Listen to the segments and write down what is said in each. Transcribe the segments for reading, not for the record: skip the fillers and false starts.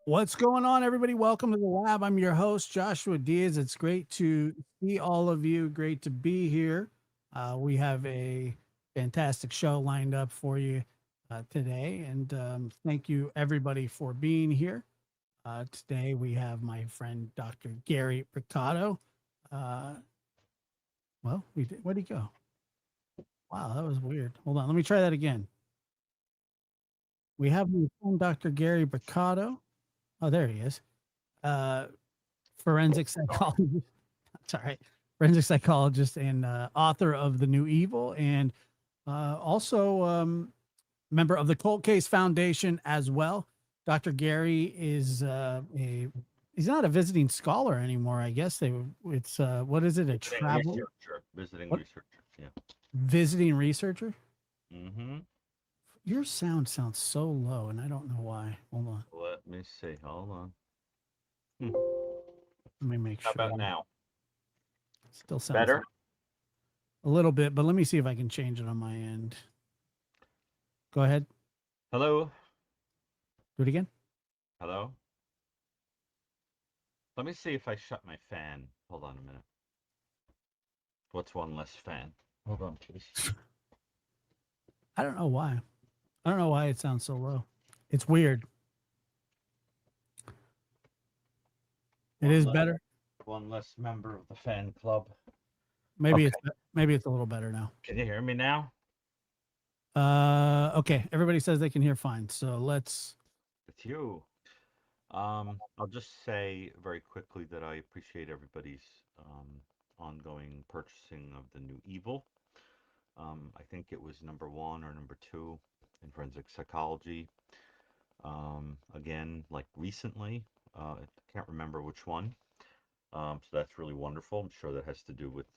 What's going on, everybody? Welcome to the lab. I'm your host, Joshua Diaz. It's great to see all of you. Great to be here. We have a fantastic show lined up for you today. And thank you, everybody, for being here. Today, we have my friend, Dr. Gary Brucato. Uh, where'd he go? Wow, that was weird. Hold on. Let me try that again. We have my friend, Dr. Gary Brucato. Oh, there he is. Uh, Forensic psychologist. Sorry, forensic psychologist and author of The New Evil, and also member of the Cold Case Foundation as well. Dr. Gary is a he's not a visiting scholar anymore. I guess it's what is it? A Visiting travel researcher. Visiting what researcher. Yeah. visiting researcher? Mm-hmm. Your sound sounds so low, and I don't know why. Hold on, Let me see. Hold on. Hmm. let me make How sure. about now? Still sounds Better? a little bit, but let me see if I can change it on my end. Go ahead, Hello? do it again. Hello? Let me see if I shut my fan. Hold on a minute. What's one less fan? Hold on, please. I don't know why. I don't know why it sounds so low. It's weird. It One is less, better. one less member of the fan club. Maybe Okay. it's maybe it's a little better now. Can you hear me now? Okay. Everybody says they can hear fine. So let's It's you. I'll just say very quickly that I appreciate everybody's ongoing purchasing of the new Evil. I think it was number one or number two in forensic psychology. Again, like recently, I can't remember which one. So that's really wonderful. I'm sure that has to do with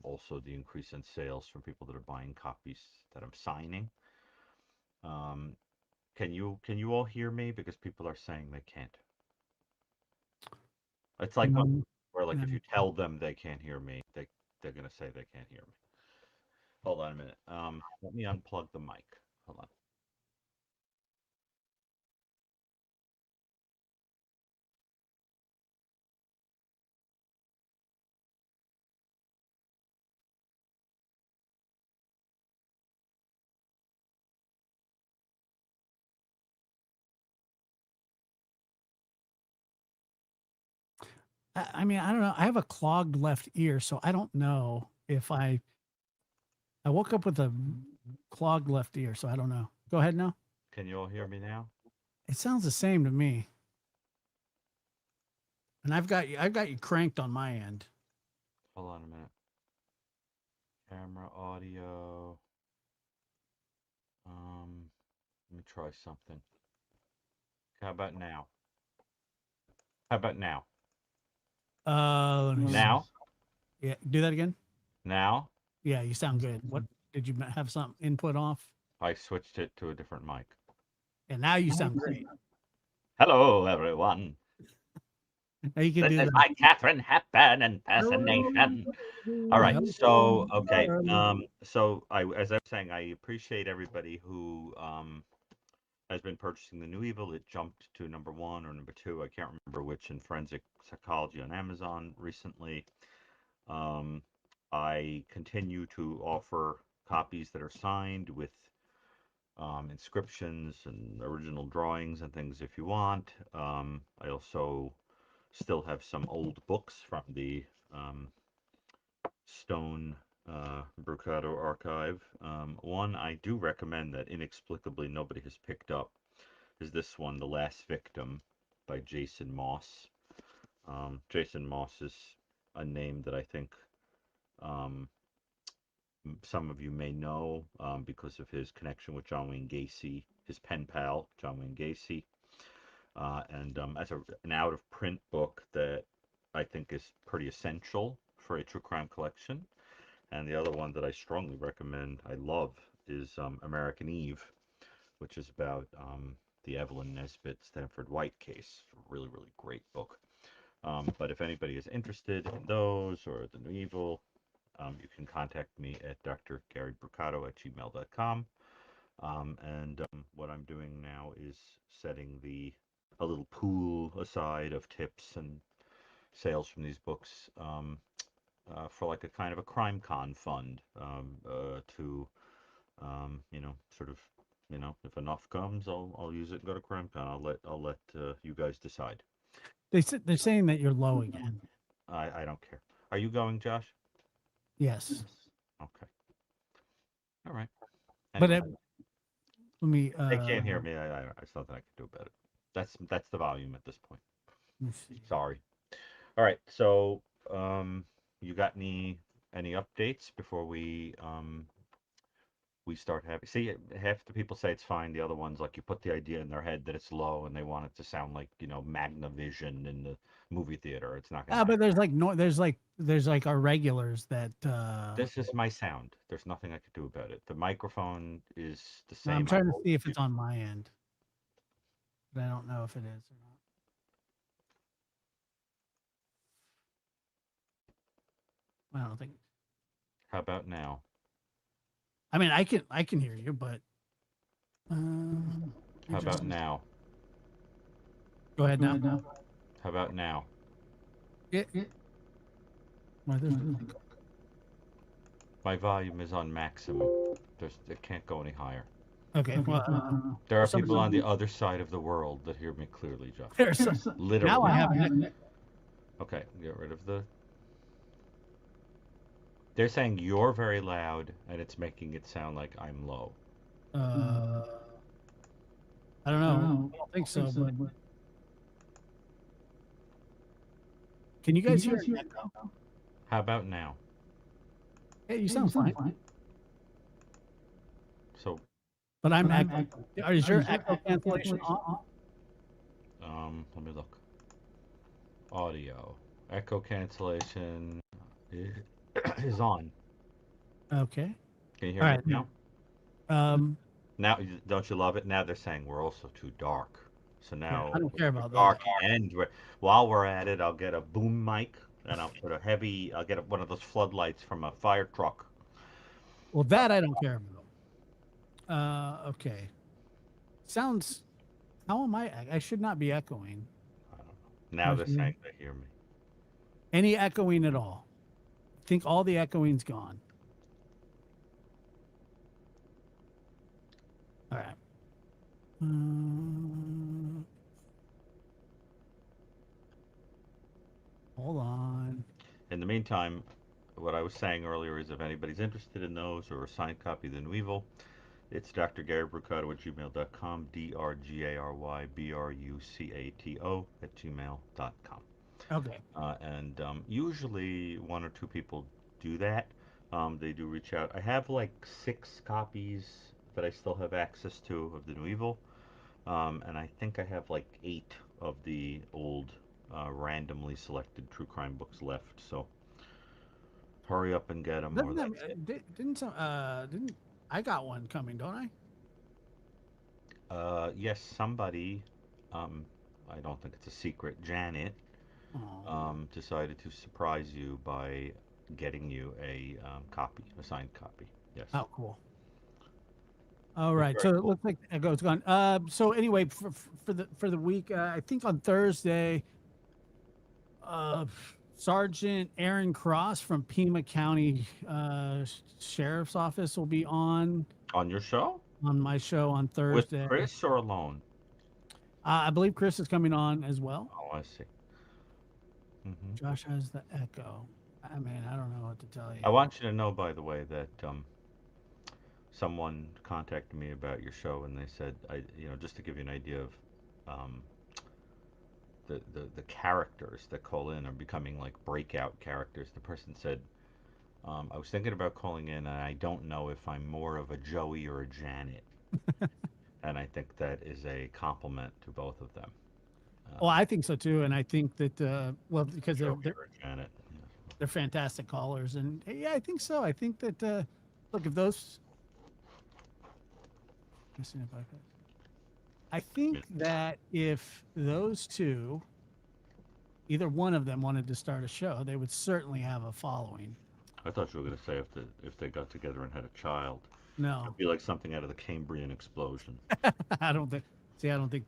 also the increase in sales from people that are buying copies that I'm signing. Um, can you all hear me? Because people are saying they can't. It's like my no, where like no. if you tell them they can't hear me, they're gonna say they can't hear me. Hold on a minute. Let me unplug the mic. Hold on. I mean, I don't know. I have a clogged left ear, so I don't know if I woke up with a clogged left ear, so I don't know. Go ahead now. Can you all hear me now? It sounds the same to me. And I've got you cranked on my end. Hold on a minute. Camera, audio. Let me try something. How about now? How about now? Let me see. Now? Yeah, do that again. Now? Yeah, you sound good. What did you have some input off? I switched it to a different mic. And now you sound great. Hello, everyone. Now you can This do is that. my Catherine Hepburn Hello, impersonation. All right. hello, So, okay. darling. As I was saying, I appreciate everybody who has been purchasing the new Evil. It jumped to number one or number two. I can't remember which in forensic psychology on Amazon recently. Um, I continue to offer copies that are signed with inscriptions and original drawings and things if you want. I also still have some old books from the um, Stone Brucato archive. One I do recommend that inexplicably nobody has picked up is this one, The Last Victim by Jason Moss. Jason Moss is a name that I think um, some of you may know because of his connection with John Wayne Gacy, his pen pal, John Wayne Gacy. And as an out of print book that I think is pretty essential for a true crime collection. And the other one that I strongly recommend, I love, is American Eve, which is about the Evelyn Nesbit Stanford White case. Really, really great book. But if anybody is interested in those or the New Evil, you can contact me at drgarybrucato@gmail.com. And what I'm doing now is setting the a little pool aside of tips and sales from these books, for like a kind of a crime con fund, to sort of, if enough comes, I'll use it and go to crime con. I'll let you guys decide. They're saying that you're low again. I don't care. Are you going, Josh? Yes, Okay. All right. but Anyway, let me they can't hear me. There's nothing I can do about it. That's the volume at this point. let me see. Sorry. All right. So, um, you got any updates before we start having? See, half the people say it's fine. The other ones, like, you put the idea in their head that it's low, and they want it to sound like Magnavision in the movie theater. It's not going to Ah, but happen. there's like no, there's like our regulars that This is my sound. There's nothing I could do about it. The microphone is the I'm same I've trying to always see if it's used. on my end, but I don't know if it is or not. I don't think. How about now? I mean, I can hear you, but let me How just about now? go ahead now. How about now? Yeah, well, there's an echo. My volume is on maximum. It can't go any higher. Okay, well, There for are some people on reason the other side of the world that hear me clearly, Josh. there's now I Literally. have an echo. Okay, get rid of the. They're saying you're very loud and it's making it sound like I'm low. Uh, I don't know. I don't think so, but can you guys hear an echo? How about now? Hey, you sound fine, So, but I'm echoing. Is your echo cancellation on? let me look. Audio. Echo cancellation is on. Okay. Can you hear All me right. now? Um, Now, don't you love it? Now they're saying we're also too dark. So yeah, I now don't care we're about dark, that. and while we're at it, I'll get a boom mic and I'll get one of those floodlights from a fire truck. Well, that I don't care about. Okay. Sounds. How am I? I should not be echoing. I don't know. Now Why they're should I- saying they hear me. Any echoing at all? I think all the echoing's gone. All right. Um, hold on. In the meantime, what I was saying earlier is if anybody's interested in those or a signed copy of The New Evil, it's drgarybrucato at gmail.com, DRGARYBRUCATO at gmail.com. Okay. And usually one or two people do that. They do reach out. I have like 6 copies that I still have access to of the New Evil, and I think I have like 8 of the old randomly selected true crime books left. So hurry up and get them, or Doesn't that that's it. didn't some didn't I got one coming? Don't I? Yes, somebody, um, I don't think it's a secret, Janet, Oh, decided to surprise you by getting you a signed copy. Yes. oh, cool. All It's right. very So it cool. looks like the echo's gone. So anyway, for the week, I think on Thursday, uh, Sergeant Aaron Cross from Pima County Sheriff's Office will be On your show? on my show on With Thursday. Chris or alone? I believe Chris is coming on as well. Oh, I see. Hmm. Josh has the echo. I mean, I don't know what to tell I you. want you to know, by the way, that someone contacted me about your show, and they said, just to give you an idea of um, the characters that call in are becoming like breakout characters. The person said, I was thinking about calling in, and I don't know if I'm more of a Joey or a Janet. And I think that is a compliment to both of them. Well, Um, I think so too, and I think that well, because they're Joey they're or Janet. they're fantastic callers, and yeah, I think so. I think that look, if those missing a bypass. I Yeah. think that if those two, either one of them wanted to start a show, they would certainly have a following. I thought you were going to say if they got together and had a child, No, it'd be like something out of the Cambrian explosion. I don't think. See, I don't think.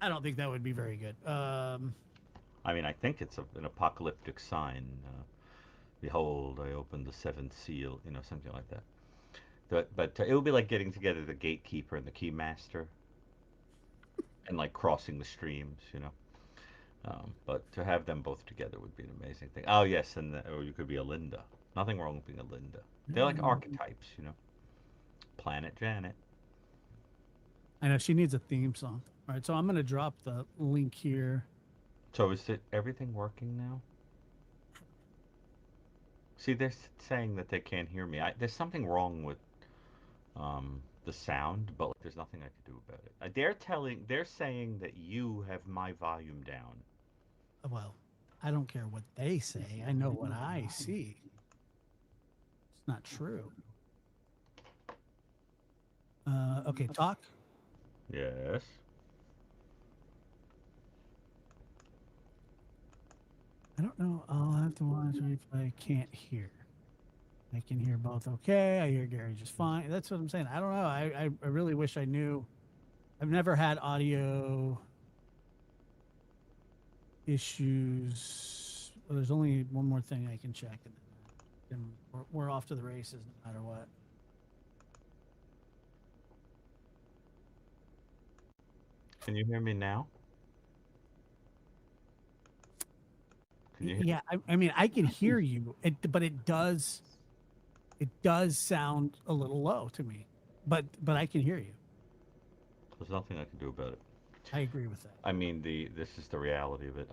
I don't think that would be very good. I mean, I think it's an apocalyptic sign. Behold, I opened the seventh seal. You know, something like that. But it would be like getting together the gatekeeper and the keymaster, and like crossing the streams. You know. But to have them both together would be an amazing thing. Oh yes, or you could be a Linda. Nothing wrong with being a Linda. They're like archetypes, you know. Planet Janet. I know she needs a theme song. All right, so I'm going to drop the link here. So is it everything working now? See, they're saying that they can't hear me. There's something wrong with the sound, but like, there's nothing I can do about it. They're saying that you have my volume down. Well, I don't care what they say. I know what I see. It's not true. Okay, talk. Yes. I don't know. I'll have to watch replay. Can't hear. I can hear both okay. I hear Gary just fine. That's what I'm saying. I don't know. I really wish I knew. I've never had audio issues. Well, there's only one more thing I can check, and then we're off to the races no matter what. Can you hear me now? Can you hear? Yeah, I mean, I can hear you, but it does sound a little low to me. But I can hear you. There's nothing I can do about it. I agree with that. I mean, the this is the reality of it.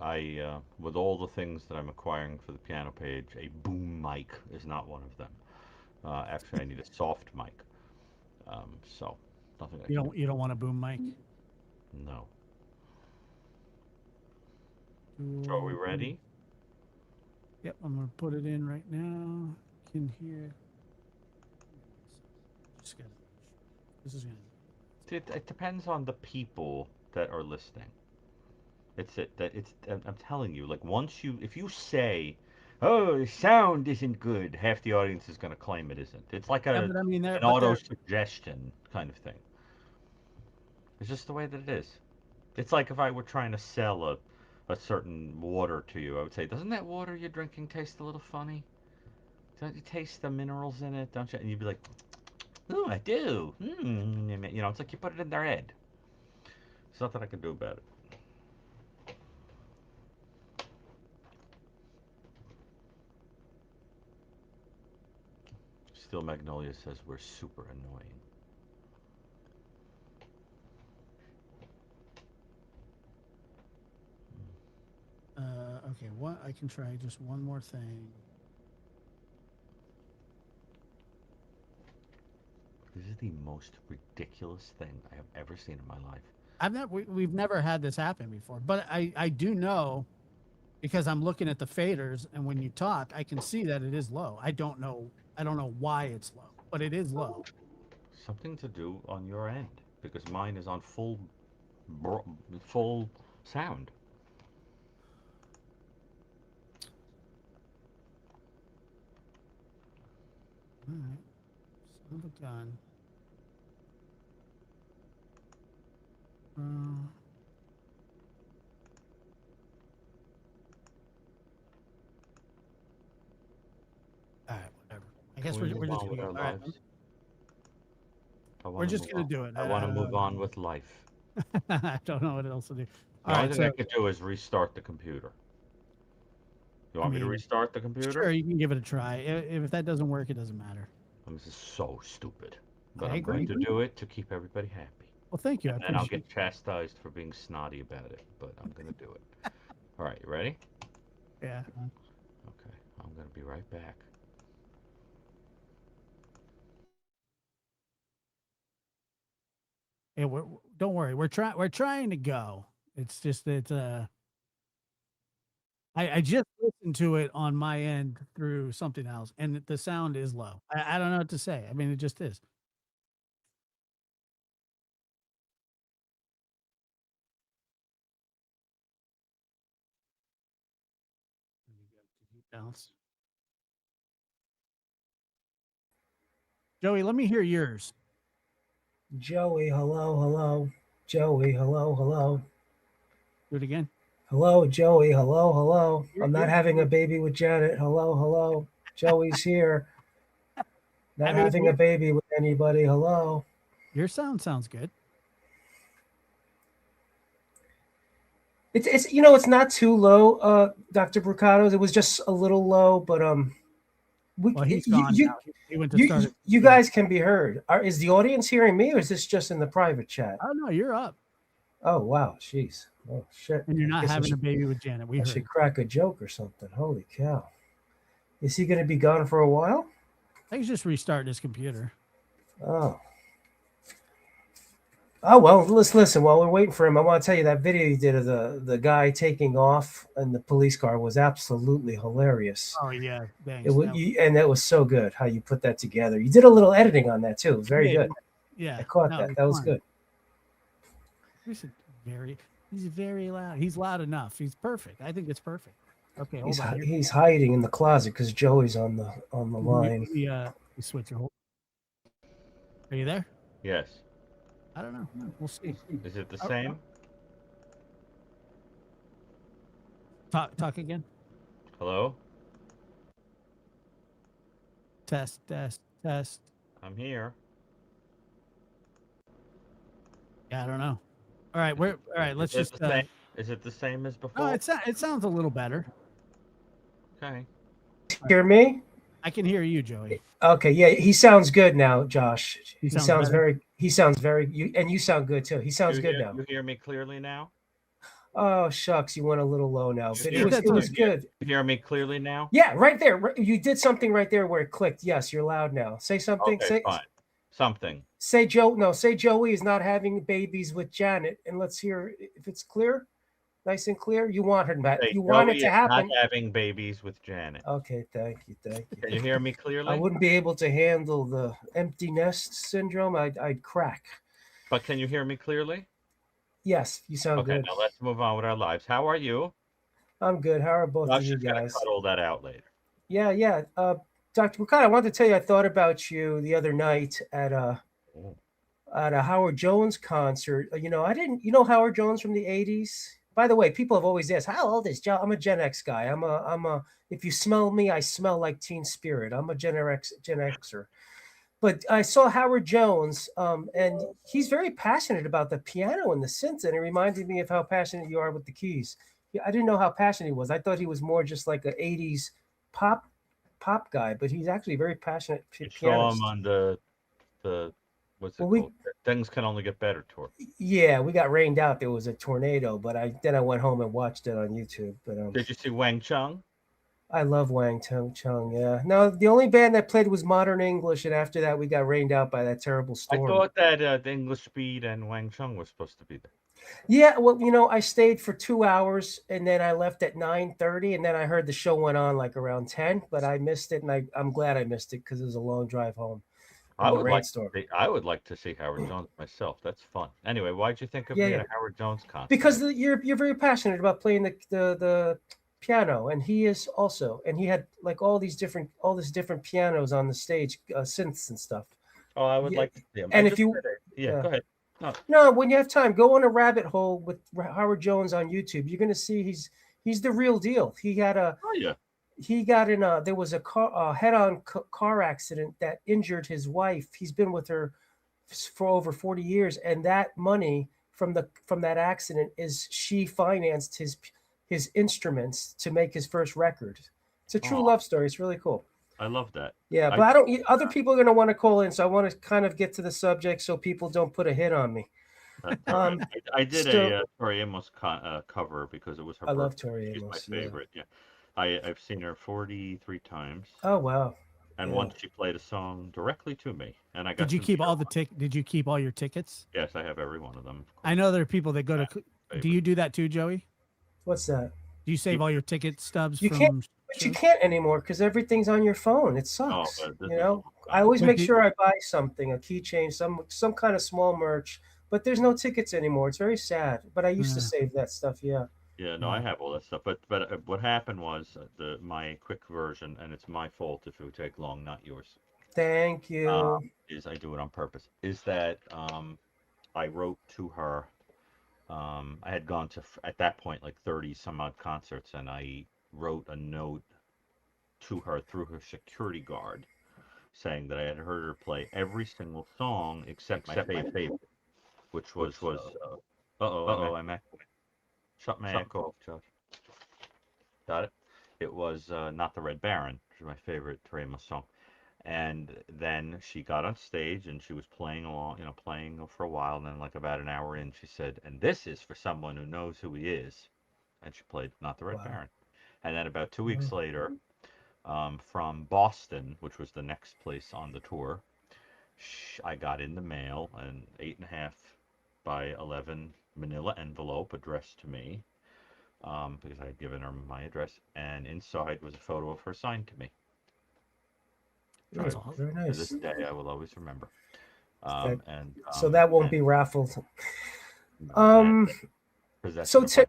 With all the things that I'm acquiring for the piano page, a boom mic is not one of them. Actually, I need a soft mic. So nothing I can do. You don't want a boom mic. No. So are we Dual. ready? Yep, I'm gonna put it in right now. Can hear. Just gotta make sure. This is gonna. It depends on the people that are listening. It's it that it's. I'm telling you, like if you say, "Oh, the sound isn't good," half the audience is going to claim it isn't. It's like Yeah, but I mean, an auto they're suggestion kind of thing. It's just the way that it is. It's like if I were trying to sell a certain water to you, I would say, "Doesn't that water you're drinking taste a little funny? Don't you taste the minerals in it? Don't you?" And you'd be like, "Oh, I do." You know, it's like you put it in their head. There's nothing I can do about it. Still, Magnolia says we're super annoying. okay. What I can try just one more thing. This is the most ridiculous thing I have ever seen in my life. We've never had this happen before, but I do know because I'm looking at the faders, and when you talk, I can see that it is low. I don't know why it's low, but it is low. Something to do on your end because mine is on full sound. All right, son of a gun. Uh, all right, whatever. I Can guess we we're move just on gonna with go. our All right, lives? I we're want to just move gonna on. do it. I want to move on with life. I don't know what else to do. The All only right, thing I so could do is restart the computer. You I want me to mean, restart the computer? sure, you can give it a try. If that doesn't work, it doesn't matter. This is so stupid. But I I'm going agree. to do it to keep everybody happy. Well, thank you. I And then I'll appreciate get that. chastised for being snotty about it. But I'm going to do it. All right, you ready? Yeah. Okay, I'm going to be right back. Yeah, don't worry. We're trying to go. It's just that I just listened to it on my end through something else, and the sound is low. I don't know what to say. I mean, it just is. Bounce. Joey, let me hear yours. Joey, hello, hello. Joey, hello, hello. Do it again. Hello, Joey. Hello, hello. You're, I'm not you're, having a you're baby with Janet. Hello, hello. Joey's here. I Not mean, having a baby with anybody. Hello. your sound sounds good. It's you know it's not too low, Dr. Brucato. It was just a little low, but we Well, he's you gone you now. He went to you, start it. you guys can be heard. Is the audience hearing me, or is this just in the private chat? Oh no, you're up, Oh wow, jeez. Oh shit. and you're I not guess having a baby with Janet. We I should heard. crack a joke or something. Holy cow. Is he going to be gone for a while? I can just restart his computer. Oh. Oh well, let's listen. While we're waiting for him, I want to tell you that video you did of the guy taking off in the police car was absolutely hilarious. Oh yeah, It thanks. was, and that was so good how you put that together. You did a little editing on that too. It was very Yeah, good. yeah. I caught No, that. it's That was fun. good. He's he's very loud. He's loud enough. He's perfect. I think it's perfect. Okay, hold on. Here, He's hiding in the closet because Joey's on the line. we switch your whole. Are you there? Yes. I don't know. We'll see. Is it the Oh, same? talk again. Hello? Test, test, test. I'm here. Yeah, I don't know. All right, we're all right. Let's Is it just. the same? Is it the same as No, before? it sounds a little better. Okay. Hear me? I can hear you, Joey. Okay, yeah, he sounds good now, Josh. He sounds better. He sounds very you and you sound good too. He sounds good now. You hear me clearly now? Oh shucks, you went a little low now, but Yeah, that's it all was right. good. You hear me clearly now? Yeah, right there. You did something right there where it clicked. Yes, you're loud now. Say something. Okay, fine. Something. Say Joe. No, say Joey is not having babies with Janet, and let's hear if it's clear, nice and clear. You want her, Matt. Hey, You want it Joey to is not happen. having babies with Janet. Okay, thank you, thank Can you. you hear me I clearly? wouldn't be able to handle the empty nest syndrome. I'd crack. But can you hear me clearly? Yes, you sound Okay, good. now let's move on with our lives. How are you? I'm good. How are both of Josh you is going to guys? cut all that out later. Yeah, yeah. Dr. Bukata, I wanted to tell you I thought about you the other night Oh. at a Howard Jones concert. You know, I didn't. You know Howard Jones from the '80s. By the way, people have always asked, "How old is Joe?" I'm a Gen X guy. I'm a. If you smell me, I smell like Teen Spirit. I'm a Gen Xer. But I saw Howard Jones, and he's very passionate about the piano and the synths, and it reminded me of how passionate you are with the keys. Yeah, I didn't know how passionate he was. I thought he was more just like a '80s pop pop guy, but he's actually a very passionate You saw him pianist. on the what's it Well, called? Things Can Only Get Better tour. yeah, we got rained out. There was a tornado, but I went home and watched it on YouTube. But Did you see Wang Chung? I love Wang Chung. Yeah, no, the only band that played was Modern English, and after that, we got rained out by that terrible I storm. thought that the English Speed and Wang Chung were supposed to be there. Yeah, well, you know, I stayed for 2 hours, and then I left at 9:30, and then I heard the show went on like around 10, but I missed it, and I'm glad I missed it because it was a long drive home in the rainstorm. I would like to see Howard Jones myself. That's fun. Anyway, why'd you think of Yeah, me at yeah, a Howard Jones concert? because you're very passionate about playing the piano, and he is also, and he had like all these different pianos on the stage, synths and stuff. Oh, I would Yeah, like to see him. I and if just you, read it. Yeah, yeah. go ahead. No. No, when you have time, go on a rabbit hole with Howard Jones on YouTube. You're gonna see he's the real deal. Oh yeah. He got in a there was a head-on car accident that injured his wife. He's been with her for over 40 years, and that money from that accident is she financed his instruments to make his first record. It's a true Oh, love story. It's really cool. I love that. Yeah, I but I don't. Other people are going to want to call in, so I want to kind of get to the subject so people don't put a hit on me. That's all right. I did Still, a Tori Amos cover because it was her I love birthday. Tori She's my Amos. Yeah. favorite. Yeah, I've seen her 43 times, Oh wow. and Yeah. once she played a song directly to me, and I got Did you to keep meet her all the once. Did you keep all your tickets? Yes, I have every one of them. Of I course, know there are people that go to. Do favorite. you do that too, Joey? What's that? Do you save all your ticket stubs You can't, from but you shows? can't anymore because everything's on your phone. It Oh, sucks. but this You is a know, long I time always ago. But make do, sure I buy something, a keychain, some kind of small merch. But there's no tickets anymore. It's very sad. But I used to uh, save that stuff. Yeah. Yeah, no, I yeah. have all that stuff. But what happened was the my quick version, and it's my fault if it would take long, not yours. Thank you. Is I do it on purpose. Is that I wrote to her I had gone to at that point like 30 some odd concerts, and I wrote a note to her through her security guard saying that I had heard her play every single song except my favorite, which was I'm shut my echo off, Josh. Got it. It was Not the Red Baron, which is my favorite Ramos song. And then she got on stage and she was playing along, playing for a while. And then, like about an hour in, she said, "And this is for someone who knows who he is." And she played Not the Red Wow. Baron. And then about 2 weeks Wow. later, from Boston, which was the next place on the tour, I got in the mail an 8.5 by 11 manila envelope addressed to me, because I had given her my address, and inside was a photo of her signed to me. That's Very, awesome. very To this nice. day, I will always remember. That, And so that won't be raffled. because that's So no fun.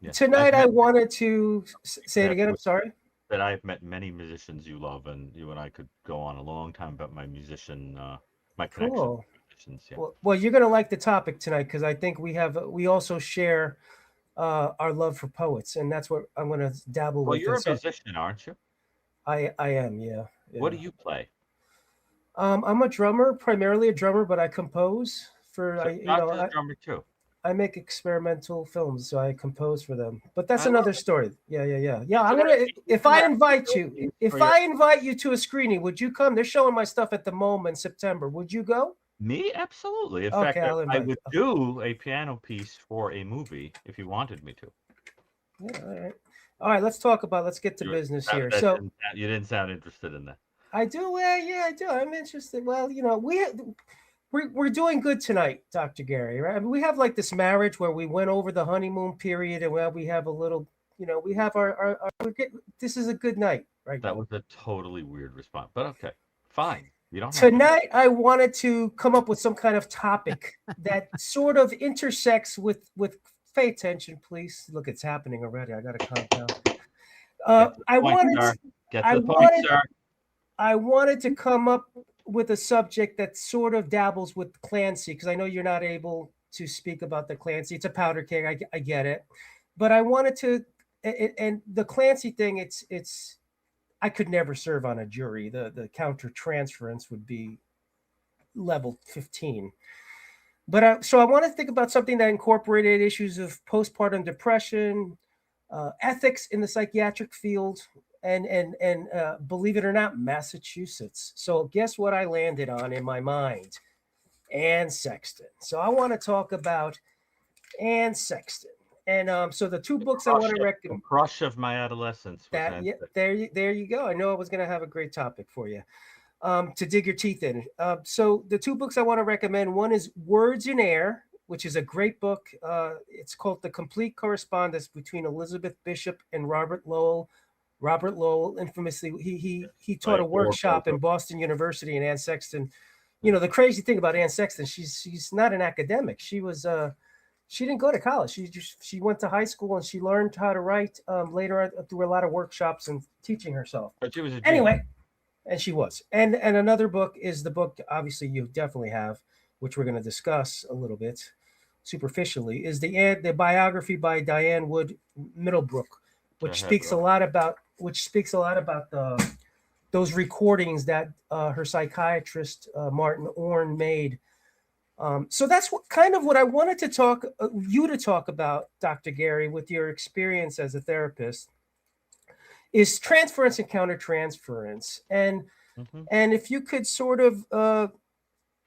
Yeah. tonight I wanted to say it again. I'm with sorry. that I've met many musicians you love, and you and I could go on a long time about my my connection Cool. to musicians. Yeah. Well, you're gonna like the topic tonight because I think we also share our love for poets, and that's what I'm gonna dabble Well, with. you're And a so musician, aren't you? I am, yeah, What yeah. do you play? I'm a drummer, primarily a drummer, but I compose for So Josh is a drummer too. I make experimental films, so I compose for them. But that's I love another it. story. Yeah. You I'm should gonna have, you if should I have invite you, for if your I invite you to a screening, would you come? They're showing my stuff at the MoMA in September. Would you go? me. Absolutely. In Okay, fact, I'll I invite would you. do a piano piece for a movie if you wanted me to. Yeah, all right. All right, let's get to business here. So You didn't sound interested in that. I do. Yeah, I do. I'm interested. Well, we're doing good tonight, Dr. Gary, right? I mean, we have like this marriage where we went over the honeymoon period, and well, we have a little, we have this is a good night right That now. was a totally weird response, but okay, fine. You don't have to. Tonight, I wanted to come up with some kind of topic that sort of intersects with. Pay attention, please. Look, it's happening already. I got to calm down. Get to the point, sir. Get I to the point, wanted, sir. I wanted to come up with a subject that sort of dabbles with Clancy because I know you're not able to speak about the Clancy. It's a powder keg. I get it, but I wanted to, and the Clancy thing. It's. I could never serve on a jury. The counter transference would be level 15. But so I want to think about something that incorporated issues of postpartum depression, ethics in the psychiatric field, and believe it or not, Massachusetts. So guess what I landed on in my mind? Anne Sexton. So I want to talk about Anne Sexton. And so the two books I want to The recommend. crush of my adolescence was That Anne yeah, Sexton. there you go. I know I was going to have a great topic for you. To dig your teeth in. So the two books I want to recommend, one is Words in Air, which is a great book. It's called The Complete Correspondence Between Elizabeth Bishop and Robert Lowell. Robert Lowell, infamously, he taught a workshop in Boston University, and Anne Sexton. The crazy thing about Anne Sexton, she's not an academic. She didn't go to college. She went to high school and she learned how to write later through a lot of workshops and teaching herself. But she was a genius. Anyway, and she was. And another book is the book obviously you definitely have, which we're going to discuss a little bit superficially, is the biography by Diane Wood Middlebrook, which speaks a lot about those recordings that her psychiatrist Martin Orne made. So that's what I wanted to talk about, Dr. Gary, with your experience as a therapist, is transference and countertransference, and if you could sort of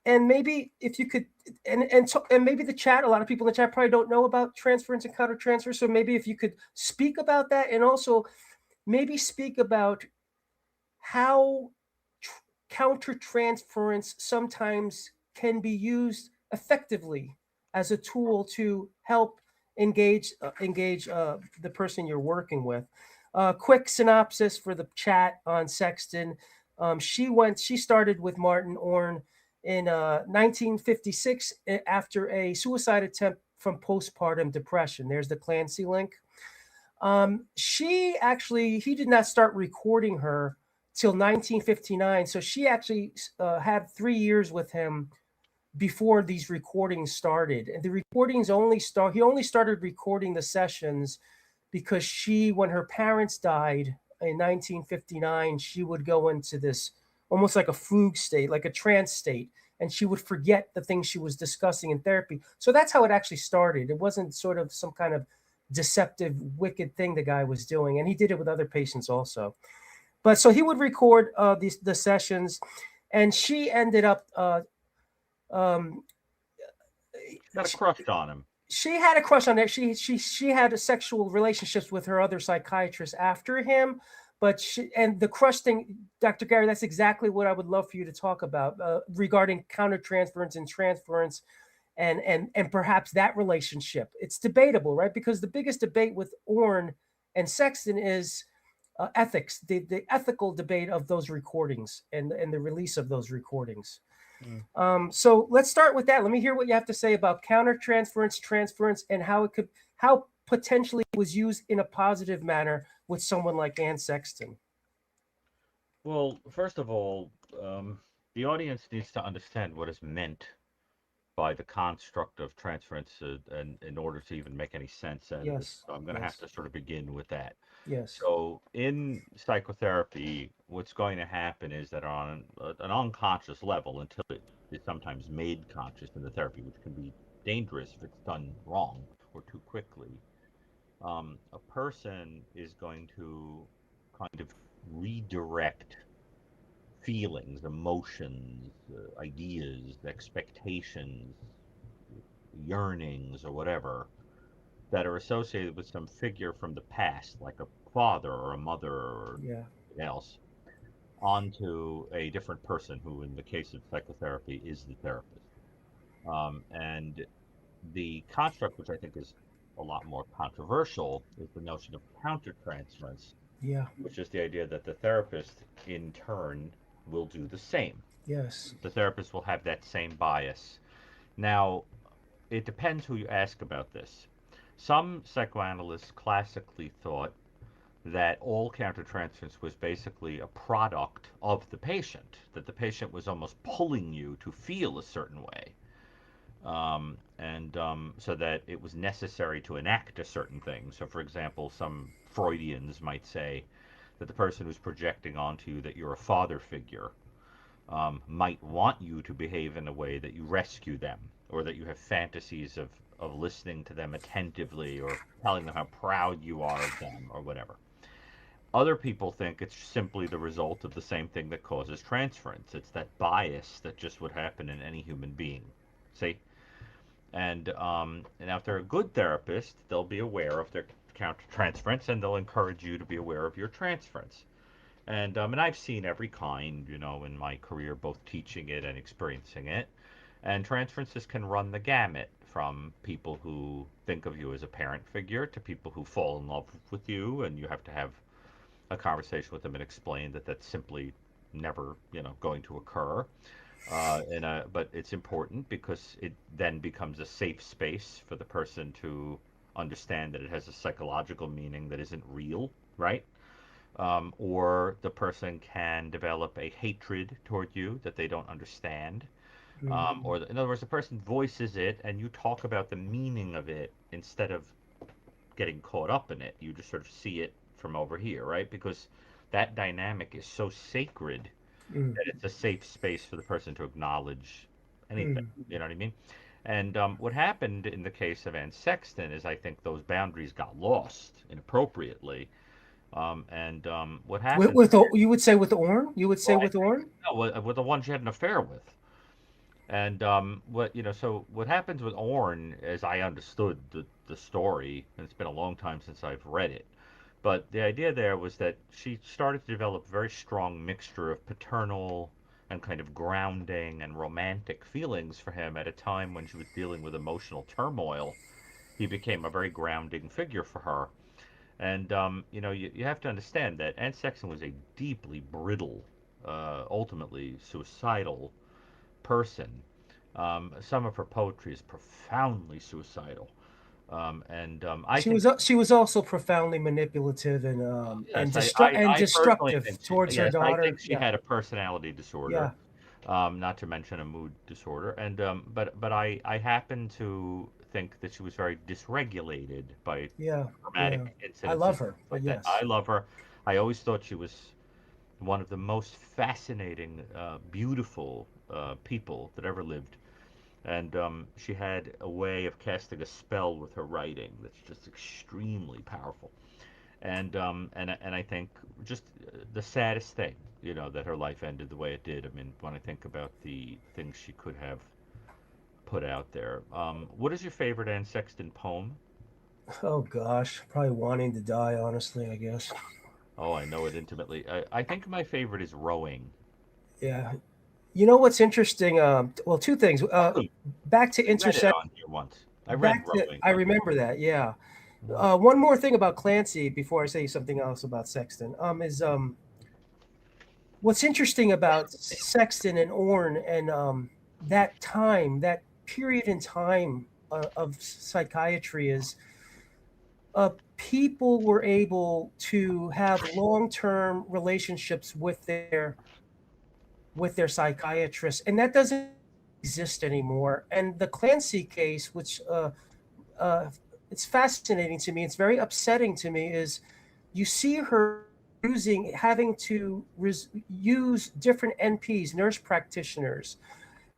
and maybe if you could and maybe the chat, a lot of people in the chat probably don't know about transference and countertransfer, so maybe if you could speak about that, and also maybe speak about how countertransference sometimes can be used effectively as a tool to help engage the person you're working with. Quick synopsis for the chat on Sexton. She started with Martin Orne in 1956 after a suicide attempt from postpartum depression. There's the Clancy link. He did not start recording her till 1959. So she actually had 3 years with him before these recordings started. And the recordings only he only started recording the sessions because when her parents died in 1959, she would go into this almost like a fugue state, like a trance state, and she would forget the things she was discussing in therapy. So that's how it actually started. It wasn't sort of some kind of deceptive, wicked thing the guy was doing, and he did it with other patients also. But so he would record the sessions, and she ended up um, Got a crush on him. she had a crush on it. She had a sexual relationships with her other psychiatrist after him, but and the crush thing, Dr. Gary, that's exactly what I would love for you to talk about regarding countertransference and transference, and perhaps that relationship. It's debatable, right? Because the biggest debate with Orne and Sexton is ethics, the ethical debate of those recordings and the release of those recordings. So let's start with that. Let me hear what you have to say about countertransference, transference, and how potentially it was used in a positive manner with someone like Anne Sexton. Well, first of all, the audience needs to understand what is meant by the construct of transference, and in order to even make any sense out of it. Yes. So I'm going to have to sort of begin with that. Yes. So in psychotherapy, what's going to happen is that on an unconscious level, until it is sometimes made conscious in the therapy, which can be dangerous if it's done wrong or too quickly, a person is going to kind of redirect feelings, emotions, ideas, expectations, yearnings, or whatever that are associated with some figure from the past, like a father or a mother or something else, onto a different person who, in the case of psychotherapy, is the therapist. And the construct, which I think is a lot more controversial, is the notion of countertransference, Yeah. which is the idea that the therapist, in turn, will do the same. Yes. The therapist will have that same bias. Now, it depends who you ask about this. Some psychoanalysts classically thought that all countertransference was basically a product of the patient, that the patient was almost pulling you to feel a certain way. And so that it was necessary to enact a certain thing. So, for example, some Freudians might say that the person who's projecting onto you that you're a father figure might want you to behave in a way that you rescue them, or that you have fantasies of listening to them attentively, or telling them how proud you are of them, or whatever. Other people think it's simply the result of the same thing that causes transference. It's that bias that just would happen in any human being. See? And if they're a good therapist, they'll be aware of their countertransference, and they'll encourage you to be aware of your transference. And I've seen every kind, in my career, both teaching it and experiencing it. And transferences can run the gamut from people who think of you as a parent figure to people who fall in love with you, and you have to have a conversation with them and explain that that's simply never, going to occur. But it's important because it then becomes a safe space for the person to understand that it has a psychological meaning that isn't real, right? Or the person can develop a hatred toward you that they don't understand. Or, in other words, the person voices it and you talk about the meaning of it instead of getting caught up in it. You just sort of see it from over here, right? Because that dynamic is so sacred that it's a safe space for the person to acknowledge anything. You know what I mean? And what happened in the case of Anne Sexton is I think those boundaries got lost inappropriately. And what happened? You would say with Orne? You would say Well, with Orne? no, with the one she had an affair with. And so what happens with Orne, as I understood the story, and it's been a long time since I've read it, but the idea there was that she started to develop a very strong mixture of paternal and kind of grounding and romantic feelings for him at a time when she was dealing with emotional turmoil. He became a very grounding figure for her. And you have to understand that Anne Sexton was a deeply brittle, ultimately suicidal person. Some of her poetry is profoundly suicidal. I think, She was also profoundly manipulative yes, and I personally destructive think towards her yes, I daughter. think she Yeah. had a personality disorder. Yeah. not to mention a mood disorder. And but I happen to think that she was very dysregulated by Yeah, yeah. traumatic I incidences love her, but like that. I yes. love her. I always thought she was one of the most fascinating, beautiful people that ever lived. And she had a way of casting a spell with her writing that's just extremely powerful. And I think just the saddest thing, that her life ended the way it did. I mean, when I think about the things she could have put out there, what is your favorite Anne Sexton poem? Oh gosh, probably wanting to die, honestly, I guess. Oh, I know it intimately. I think my favorite is rowing. Yeah. You know what's interesting? Well, two things. Oh, Back to I read it intersect. on here once. I read Back to. rowing I on here. remember that. Yeah. Mhm. One more thing about Clancy before I say something else about Sexton. Is what's interesting about Sexton and Orne and that time, that period in time of psychiatry is people were able to have long-term relationships with their psychiatrist, and that doesn't exist anymore. And the Clancy case, which uh, it's fascinating to me, it's very upsetting to me, is you see her having to use different NPs, nurse practitioners.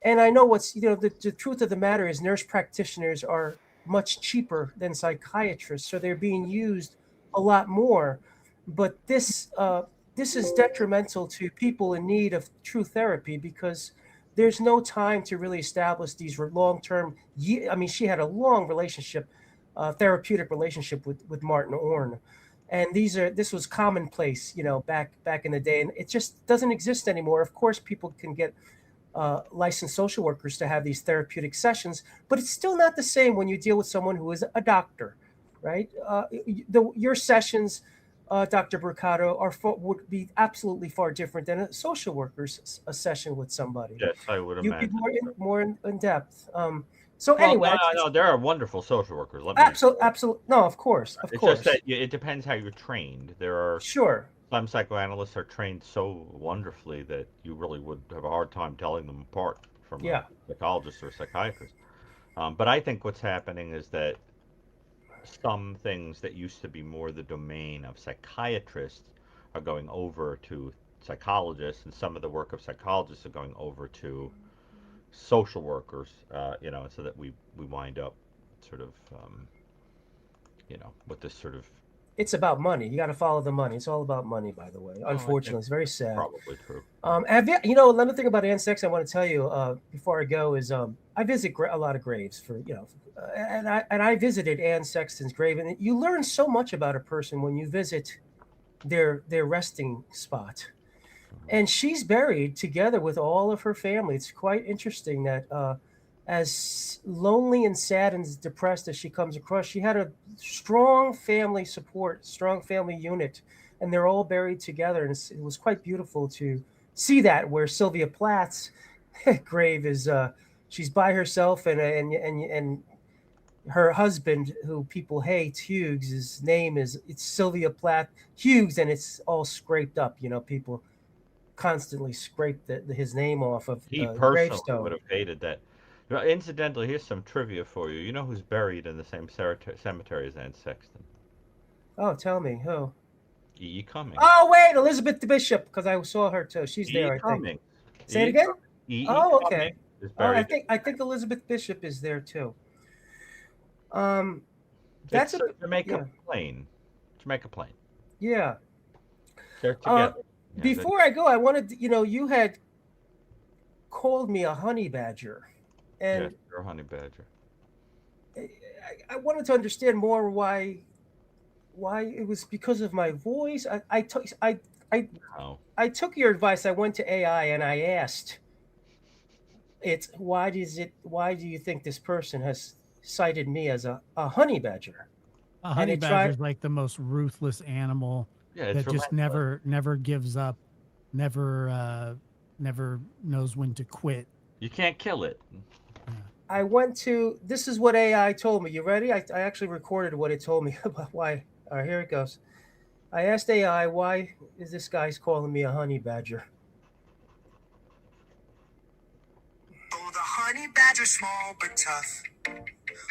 And I know the truth of the matter is nurse practitioners are much cheaper than psychiatrists, so they're being used a lot more. But this is detrimental to people in need of true therapy because there's no time to really establish these long term. I mean, she had a long relationship, therapeutic relationship with Martin Orne, and this was commonplace, back in the day, and it just doesn't exist anymore. Of course, people can get licensed social workers to have these therapeutic sessions, but it's still not the same when you deal with someone who is a doctor, right? Your sessions, Dr. Brucato, would be absolutely far different than a social worker's a session with somebody. Yes, I would You'd be imagine. in depth. So Well, no, anyway, no, no. There are wonderful social workers. Let me. absolute. No, of It's just course, that it depends how you're trained. There are sure, some psychoanalysts are trained so wonderfully that you really would have a hard time telling them apart from a yeah. psychologist or a psychiatrist. But I think what's happening is that some things that used to be more the domain of psychiatrists are going over to psychologists, and some of the work of psychologists are going over to social workers. So that we wind up sort of with this sort of. It's about money. You got to follow the money. It's all about money, by the way. Oh, I think Unfortunately, it's very that's sad. probably true. Another thing about Anne Sex I want to tell you before I go is I visit a lot of graves and I visited Anne Sexton's grave, and you learn so much about a person when you visit their resting spot. And she's buried together with all of her family. It's quite interesting that as lonely and sad and depressed as she comes across, she had a strong family support, strong family unit, and they're all buried together. And it was quite beautiful to see that. Where Sylvia Plath's grave is, she's by herself, and her husband, who people hate, Hughes, his name is it's Sylvia Plath Hughes, and it's all scraped up. People constantly scrape his name off of He the personally would gravestone. have hated that. Now, incidentally, here's some trivia for you. You know who's buried in the same cemetery as Anne Sexton? Oh, tell me who? E. E. Cummings. Oh, wait, Elizabeth the Bishop, because I saw her too. She's E. E. there, I think. Cummings. Say it E. again. E. Oh, okay. Cummings is Oh, I buried. think I think Elizabeth Bishop is there too. Um, that's It's a Jamaica yeah, Plain. Jamaica Plain. yeah. They're Uh, together. Yeah, Before I go, I wanted you had called me a honey badger, yes, and they're a honey badger. I wanted to understand more why it was because of my voice. I Oh, I took your advice. I went to AI and I asked why do you think this person has cited me as a honey badger? A And honey it badger tried is like the most ruthless animal yeah, it's that just relentless. never gives up, never never knows when to quit. You can't kill it. Yeah. I went to this is what AI told me. You ready? I actually recorded what it told me about why. All right, here it goes. I asked AI why is this guy's calling me a honey badger? Honey badger, small but tough.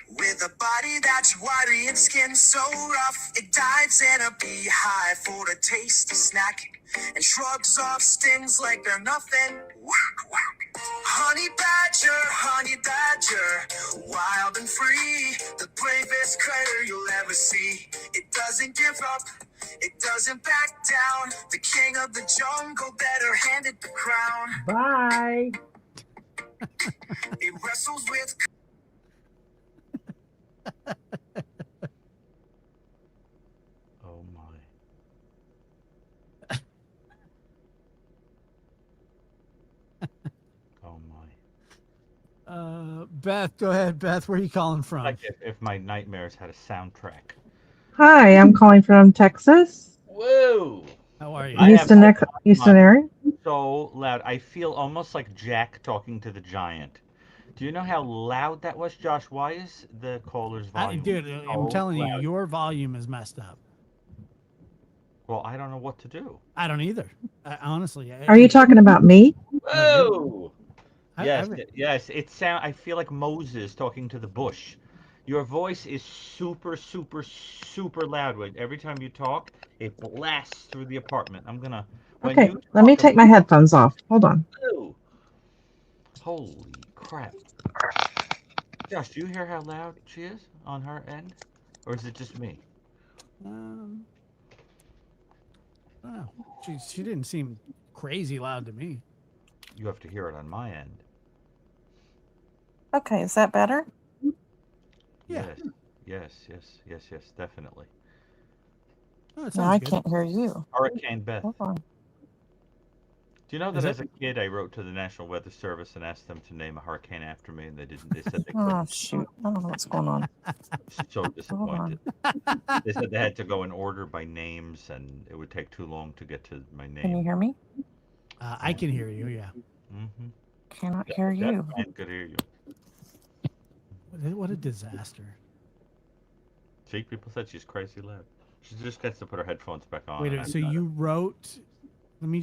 With a body that's wiry and skin so rough, it dives in a beehive for a tasty snack and shrugs off stings like they're nothing. Honey badger, wild and free, the bravest critter you'll ever see. It doesn't give up, it doesn't back down. The king of the jungle, better hand it the crown. Bye. It wrestles with Oh my. Oh my. Beth, go ahead. Beth, where are you calling from? Like if my nightmares had a soundtrack. Hi, I'm calling from Texas, Whoa! How are you? I have Houston area. so loud. I feel almost like Jack talking to the giant. Do you know how loud that was, Josh? Why is the caller's volume Dude, I'm so telling you, loud? your volume is messed up. Well, I don't know what to do. I don't either. Honestly. Are you talking about me? Whoa! Yes, I yes. I feel like Moses talking to the bush. Your voice is super, super, super loud. Every time you talk, it blasts through the apartment. I'm gonna. When Okay, you let me talk take my headphones off. Hold on. Whoa. Holy crap! Josh, do you hear how loud she is on her end, or is it just me? oh, she didn't seem crazy loud to me. You have to hear it on my end. Okay, is that better? Yeah. Yes, definitely. Oh, it No, sounds I good. can't hear you. Hurricane Beth. Hold on. Do you know that Is as it- a kid I wrote to the National Weather Service and asked them to name a hurricane after me, and they didn't. They said they Oh, couldn't. shoot. I don't know what's going on. So Hold disappointed. on. They said they had to go in order by names, and it would take too long to get to my Can you name. hear me? I can hear you. Yeah. Mm-hmm. Cannot hear you. I could hear you. What a disaster. See, people said she's crazy loud. She just gets to put her headphones back on. Wait, so you wrote? Let me.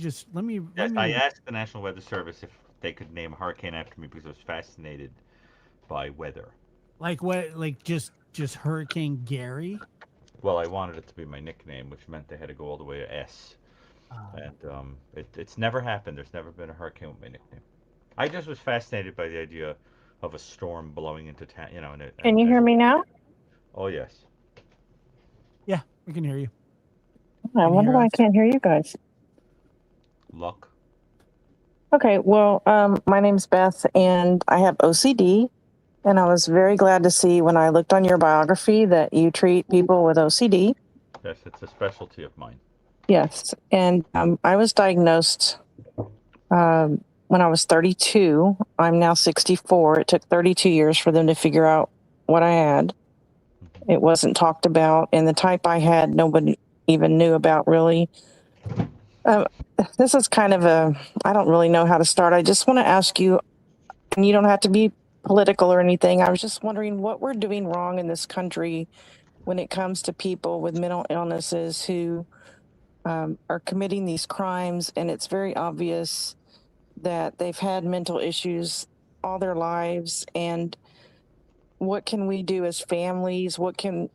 Yes, I asked the National Weather Service if they could name a hurricane after me because I was fascinated by weather. Like what? Like just Hurricane Gary? Well, I wanted it to be my nickname, which meant they had to go all the way to S. And it's never happened. There's never been a hurricane with my nickname. I just was fascinated by the idea of a storm blowing into town. You know, Can you hear me now? Oh yes. Yeah, we can hear you. I Can you wonder hear why I us? can't hear you guys. Luck. Okay, well, my name's Beth, and I have OCD, and I was very glad to see when I looked on your biography that you treat people with OCD. Yes, it's a specialty of mine. Yes, and I was diagnosed when I was 32. I'm now 64. It took 32 years for them to figure out what I had. It wasn't talked about, and the type I had, nobody even knew about really. This is kind of I don't really know how to start. I just want to ask you, and you don't have to be political or anything. I was just wondering what we're doing wrong in this country when it comes to people with mental illnesses who are committing these crimes, and it's very obvious that they've had mental issues all their lives. And what can we do as families? What can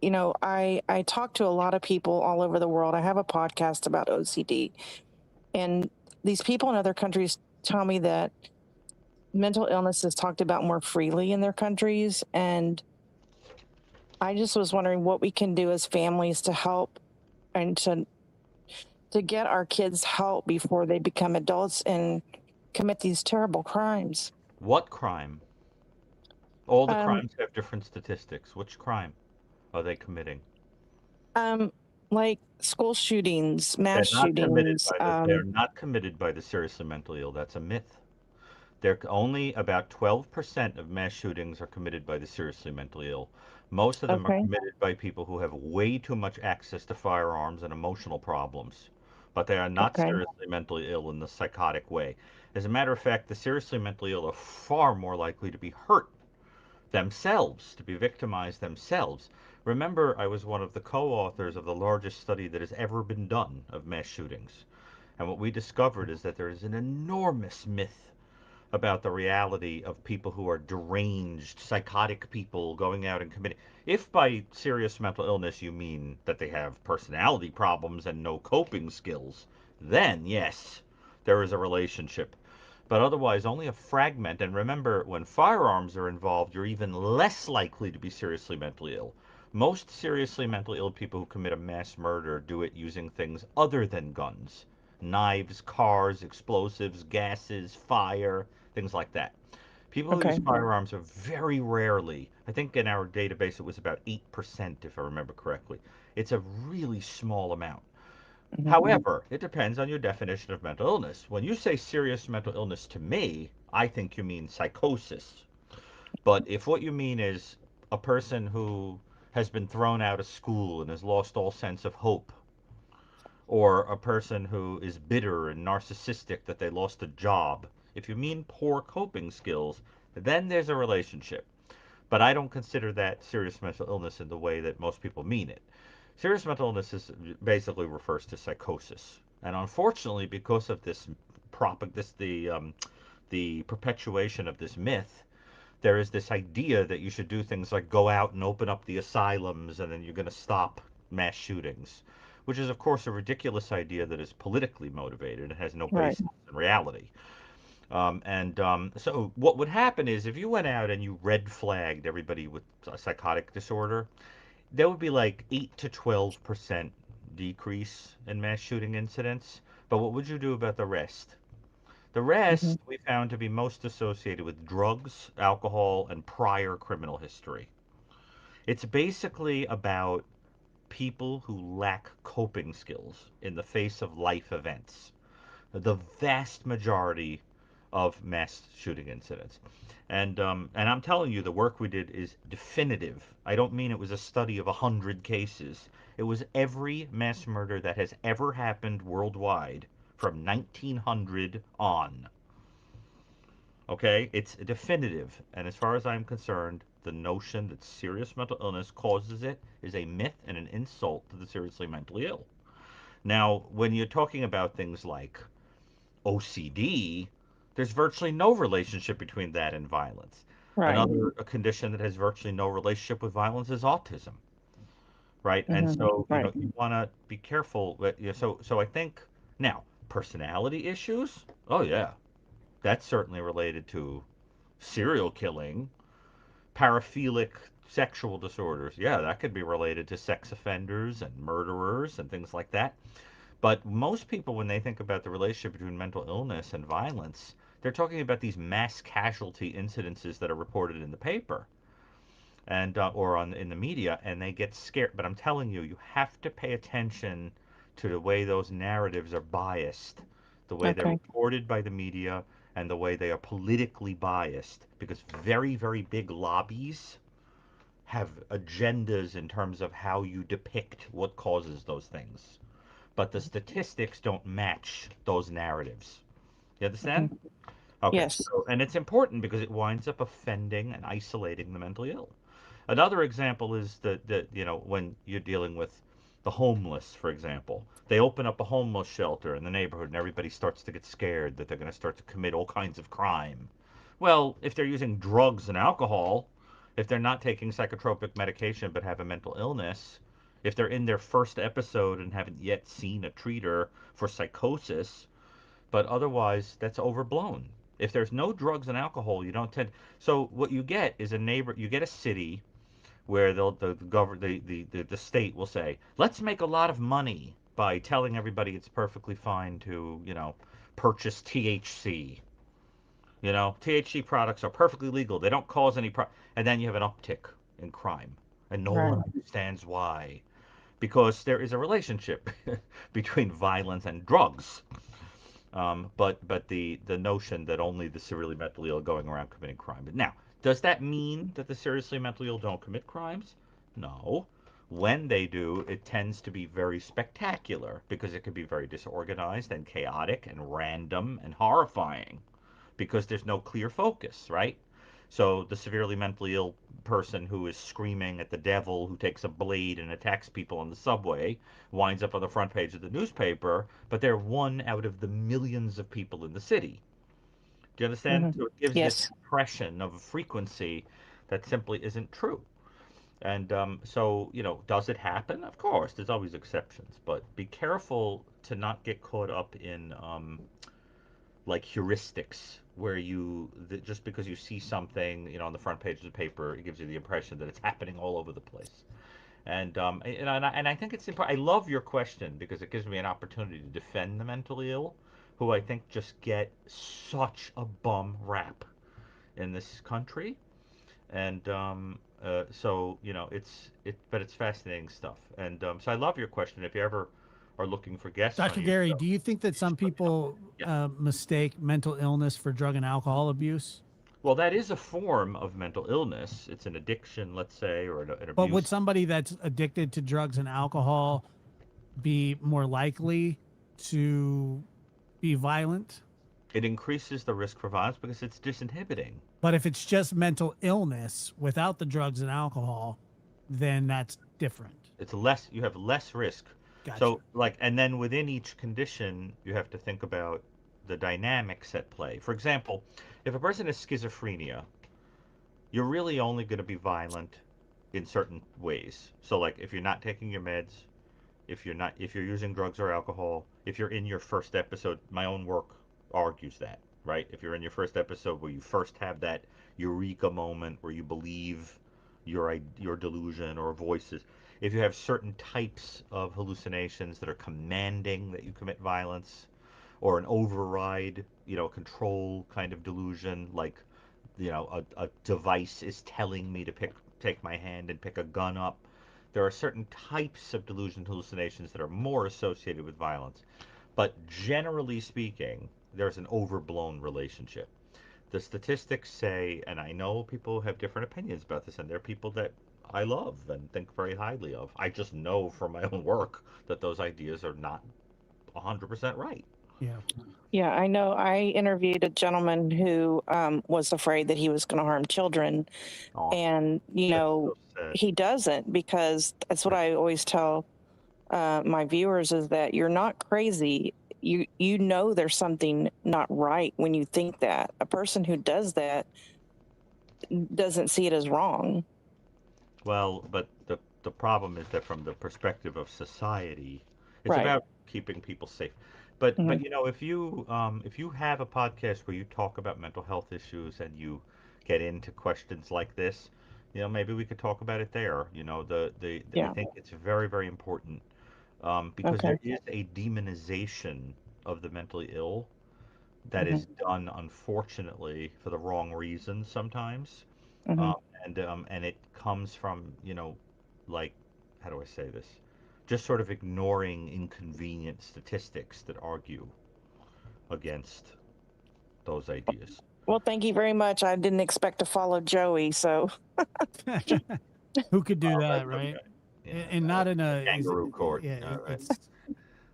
I talk to a lot of people all over the world. I have a podcast about OCD, and these people in other countries tell me that mental illness is talked about more freely in their countries. And I just was wondering what we can do as families to help and to get our kids help before they become adults and commit these terrible crimes. What crime? All the crimes have different statistics. Which crime are they committing? Like school shootings, mass shootings. They're not committed by the seriously mentally ill. That's a myth. They're only about 12% of mass shootings are committed by the seriously mentally ill. Most of them are Okay. committed by people who have way too much access to firearms and emotional problems. But they are not Okay. seriously mentally ill in the psychotic way. As a matter of fact, the seriously mentally ill are far more likely to be hurt themselves, to be victimized themselves. Remember, I was one of the co-authors of the largest study that has ever been done of mass shootings. And what we discovered is that there is an enormous myth about the reality of people who are deranged, psychotic people going out and committing. If by serious mental illness you mean that they have personality problems and no coping skills, then yes, there is a relationship. But otherwise, only a fragment. And remember, when firearms are involved, you're even less likely to be seriously mentally ill. Most seriously mentally ill people who commit a mass murder do it using things other than guns: knives, cars, explosives, gases, fire, things like that. People who use Okay. firearms are very rarely, I think in our database it was about 8%, if I remember correctly. It's a really small amount. Hmm. However, it depends on your definition of mental illness. When you say serious mental illness to me, I think you mean psychosis. But if what you mean is a person who has been thrown out of school and has lost all sense of hope, or a person who is bitter and narcissistic that they lost a job, if you mean poor coping skills, then there's a relationship. But I don't consider that serious mental illness in the way that most people mean it. Serious mental illness basically refers to psychosis, and unfortunately, because of this the perpetuation of this myth, there is this idea that you should do things like go out and open up the asylums and then you're going to stop mass shootings, which is, of course, a ridiculous idea that is politically motivated and has no Right. basis in reality. So, what would happen is if you went out and you red flagged everybody with a psychotic disorder, there would be like 8 to 12% decrease in mass shooting incidents. But what would you do about the rest? The Hmm. rest we found to be most associated with drugs, alcohol, and prior criminal history. It's basically about people who lack coping skills in the face of life events. The vast majority of mass shooting incidents. And I'm telling you, the work we did is definitive. I don't mean it was a study of 100 cases. It was every mass murder that has ever happened worldwide from 1900 on. Okay, it's definitive, and as far as I'm concerned, the notion that serious mental illness causes it is a myth and an insult to the seriously mentally ill. Now, when you're talking about things like OCD, there's virtually no relationship between that and violence. Right. Another condition that has virtually no relationship with violence is autism, right? And Hmm. so, Right. you want to be careful. So I think now personality issues. Oh yeah, that's certainly related to serial killing, paraphilic sexual disorders. Yeah, that could be related to sex offenders and murderers and things like that. But most people, when they think about the relationship between mental illness and violence, they're talking about these mass casualty incidences that are reported in the paper and or on in the media, and they get scared. But I'm telling you, you have to pay attention to the way those narratives are biased, the way they're Okay. reported by the media, and the way they are politically biased, because very, very big lobbies have agendas in terms of how you depict what causes those things. But the statistics don't match those narratives. You Hmm. understand? Okay. Yes. So, and it's important because it winds up offending and isolating the mentally ill. Another example is that when you're dealing with the homeless, for example, they open up a homeless shelter in the neighborhood and everybody starts to get scared that they're going to start to commit all kinds of crime. Well, if they're using drugs and alcohol, if they're not taking psychotropic medication but have a mental illness, if they're in their first episode and haven't yet seen a treater for psychosis, but otherwise that's overblown. If there's no drugs and alcohol, you don't tend. So what you get is you get a city where the state will say, let's make a lot of money by telling everybody it's perfectly fine to, purchase THC. THC products are perfectly legal. They don't cause and then you have an uptick in crime. And no Right. one understands why. Because there is a relationship between violence and drugs. But the notion that only the severely mentally ill are going around committing crime. But now, does that mean that the seriously mentally ill don't commit crimes? No. When they do, it tends to be very spectacular because it can be very disorganized and chaotic and random and horrifying because there's no clear focus, right? So the severely mentally ill person who is screaming at the devil, who takes a blade and attacks people on the subway, winds up on the front page of the newspaper, but they're one out of the millions of people in the city. Do you understand? So it gives this Yes. impression of a frequency that simply isn't true. And so, does it happen? Of course, there's always exceptions, but be careful to not get caught up in like heuristics where just because you see something, on the front page of the paper, it gives you the impression that it's happening all over the place. And I think it's important. I love your question because it gives me an opportunity to defend the mentally ill, who I think just get such a bum rap in this country. And so but it's fascinating stuff. And so I love your question. If you ever are looking for guests on Dr. your Gary, show, do you think that just some let me know. people Yeah. mistake mental illness for drug and alcohol abuse? Well, that is a form of mental illness. It's an addiction, let's say, or an But would abuse. somebody that's addicted to drugs and alcohol be more likely to be violent? It increases the risk for violence because it's disinhibiting. But if it's just mental illness without the drugs and alcohol, then that's different. It's less, you have less risk. Gotcha. So, like, and then within each condition, you have to think about the dynamics at play. For example, if a person has schizophrenia, you're really only going to be violent in certain ways. So, like, if you're not taking your meds, if you're using drugs or alcohol, if you're in your first episode, my own work argues that, right? If you're in your first episode where you first have that eureka moment where you believe your delusion or voices, if you have certain types of hallucinations that are commanding that you commit violence, or an override, control kind of delusion, like, a device is telling me to take my hand and pick a gun up. There are certain types of delusion hallucinations that are more associated with violence. But generally speaking, there's an overblown relationship. The statistics say, and I know people have different opinions about this, and there are people that I love and think very highly of. I just know from my own work that those ideas are not 100% right. Yeah. Yeah, I know. I interviewed a gentleman who was afraid that he was going to harm children. Oh, And, that's so sad. he doesn't, because that's what I always tell my viewers, is that you're not crazy. You know there's something not right when you think that. A person who does that doesn't see it as wrong. Well, but the problem is that from the perspective of society, it's Right. about keeping people safe. But Mhm. if you have a podcast where you talk about mental health issues and you get into questions like this, maybe we could talk about it there. I Yeah. think it's very, very important, because Okay. there is a demonization of the mentally ill that Hmm. is done, unfortunately, for the wrong reasons sometimes. Hmm. um, and it comes from, like, how do I say this? Just sort of ignoring inconvenient statistics that argue against those ideas. Well, thank you very much. I didn't expect to follow Joey, so Who could do Oh, that, that's right? okay. Yeah, And not in a kangaroo court. yeah. All right.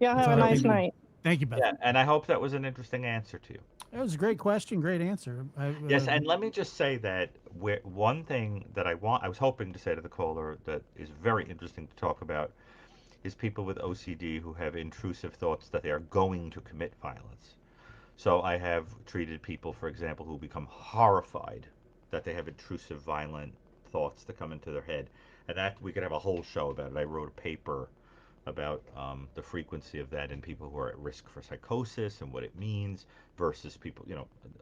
yeah, It's have a all right. nice Thank you. night. Thank you, Beth. Yeah, and I hope that was an interesting answer to you. That was a great question, great answer. Yes, and let me just say that one thing that I was hoping to say to the caller that is very interesting to talk about is people with OCD who have intrusive thoughts that they are going to commit violence. So I have treated people, for example, who become horrified that they have intrusive, violent thoughts that come into their head, and that we could have a whole show about it. I wrote a paper about the frequency of that in people who are at risk for psychosis and what it means versus people,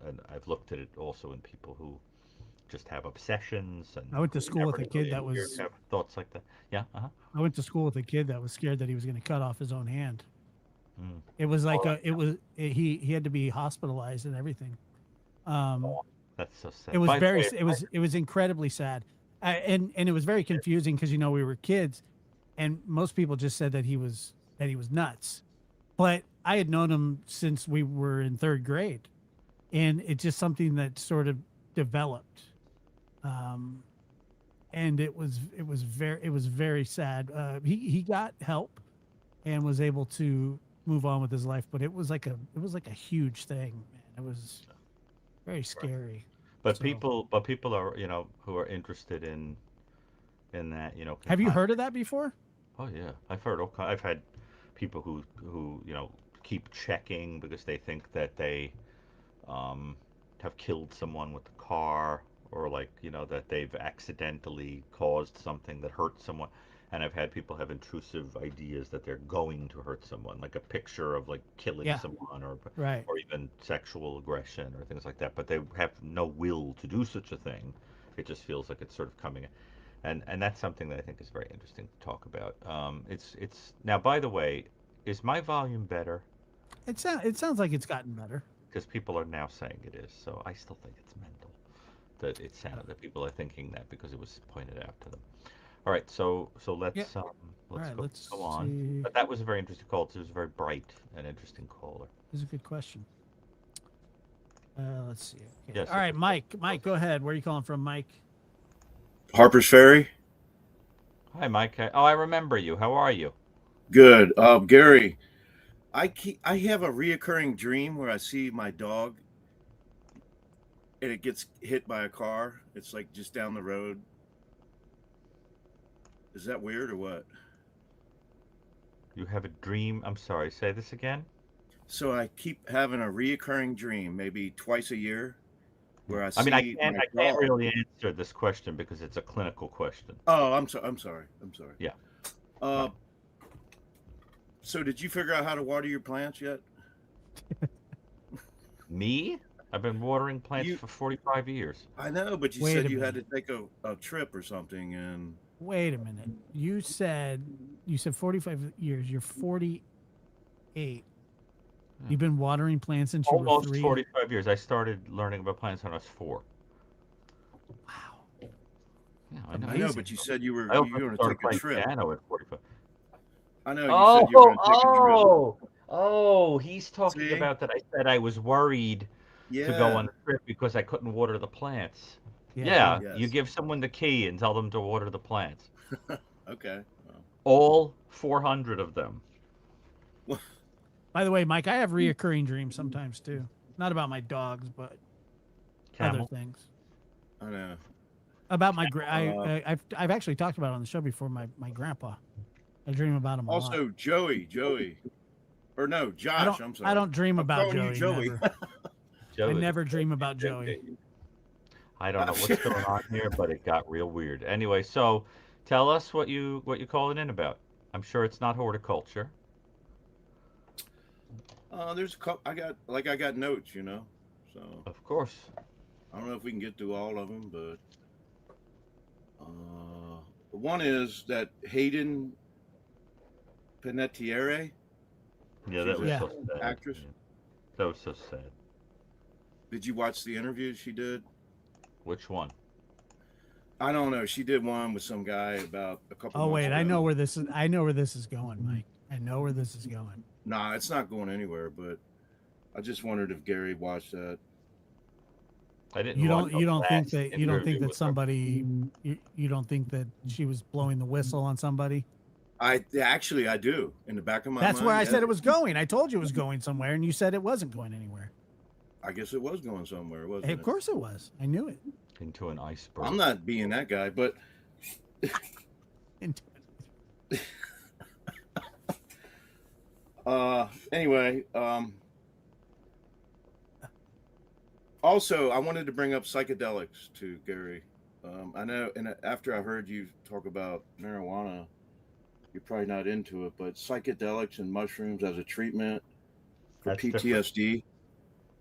and I've looked at it also in people who just have obsessions and I went to who school never with a in a kid million that years was have thoughts like that. Yeah, I went to school with a kid that was scared that he was going to cut off his own hand. Mm. It was like Oh, he had to be hospitalized and everything. Um, oh, that's so it sad. was By the very way, it was incredibly sad, and it was very confusing because we were kids, and most people just said that he was nuts, but I had known him since we were in third grade, and it's just something that sort of developed. Um, and it was very sad. He got help and was able to move on with his life, but it was like a huge thing, man. It was very right. scary. But So, people are, who are interested in that, can have you heard of contact. that before? Oh yeah, I've had people who keep checking because they think that they um have killed someone with a car, or like, that they've accidentally caused something that hurt someone. And I've had people have intrusive ideas that they're going to hurt someone, like a picture of like killing Yeah. someone, Right. or even sexual aggression or things like that. But they have no will to do such a thing. It just feels like it's sort of coming, and that's something that I think is very interesting to talk about. It's now. By the way, is my volume better? It sounds like it's gotten better. Because people are now saying it is. So I still think it's mental that it sounded that people are thinking that because it was pointed out to them. All right, so Yeah. All let's right. go Let's on. see. But that was a very interesting call. It was a very bright and interesting caller. This is a good question. Let's see. Okay. Yes. All right, Mike. Mike, go ahead. Where are you calling from, Mike? Harper's Ferry. Hi, Mike. Oh, I remember you. How are you? Good. Gary, I have a reoccurring dream where I see my dog and it gets hit by a car. It's like just down the road. Is that weird or what? You have a dream. I'm sorry. Say this again. So I keep having a reoccurring dream, maybe twice a year, where I I mean, I see can't. my I can't dog. really answer this question because it's a clinical question. Oh, I'm sorry. I'm sorry. I'm sorry. Yeah. Uh, Right. so did you figure out how to water your plants yet? Me? I've been watering plants You, for 45 years. I know, but you Wait said a you had to minute. take a trip or something, and Wait a minute. You said 45 years. You're 48. Yeah. You've been watering plants since you were Almost 3. 45 years. I started learning about plants when I was 4. Wow. Yeah, I know. I know, Amazing. but you said you were I you also were going to started take a playing trip. piano at 45. I know you said you were Oh, going to take a trip. he's talking See? about that. I said I was worried to go Yeah. on the trip because I couldn't water the plants. Yeah. Yeah, Yeah. you Yes. give someone the key and tell them to water the plants. Okay. Well, All 400 of them. well, By the way, Mike, I have reoccurring dreams sometimes too. Not about my dogs, but other Camel. things. I know. About Uh, I've actually talked about it on the show before. My grandpa. I dream about him a lot. Also, Joey, or no, Josh. I'm I sorry. don't dream I'm about calling you Joey. Joey. Never. I Joey. never dream about Joey. I don't know what's going on here, but it got real weird. Anyway, so tell us what you calling in about. I'm sure it's not horticulture. There's a couple. I got notes, So Of course. I don't know if we can get through all of them, but one is that Hayden Panettiere. Yeah, that She's was an Yeah. so sad. actress. Yeah, that was so sad. Did you watch the interview she did? Which one? I don't know. She did one with some guy about a couple Oh months wait, I know ago. where this is. I know where this is going, Mike. I know where this is going. Nah, it's not going anywhere. But I just wondered if Gary watched that. I didn't You watch don't the you don't think last that interview with her. you don't think that she was blowing the whistle on somebody? I do in the back of my That's where mind. I said Yeah, it was going. I told you it was going somewhere, and you said it wasn't going anywhere. I guess it was going somewhere, Hey, wasn't of it? course it was. I knew it. Into an I'm iceberg. not being that guy, but And anyway, also I wanted to bring up psychedelics to Gary. I know, and after I heard you talk about marijuana, you're probably not into it, but psychedelics and mushrooms as a treatment for That's different. PTSD.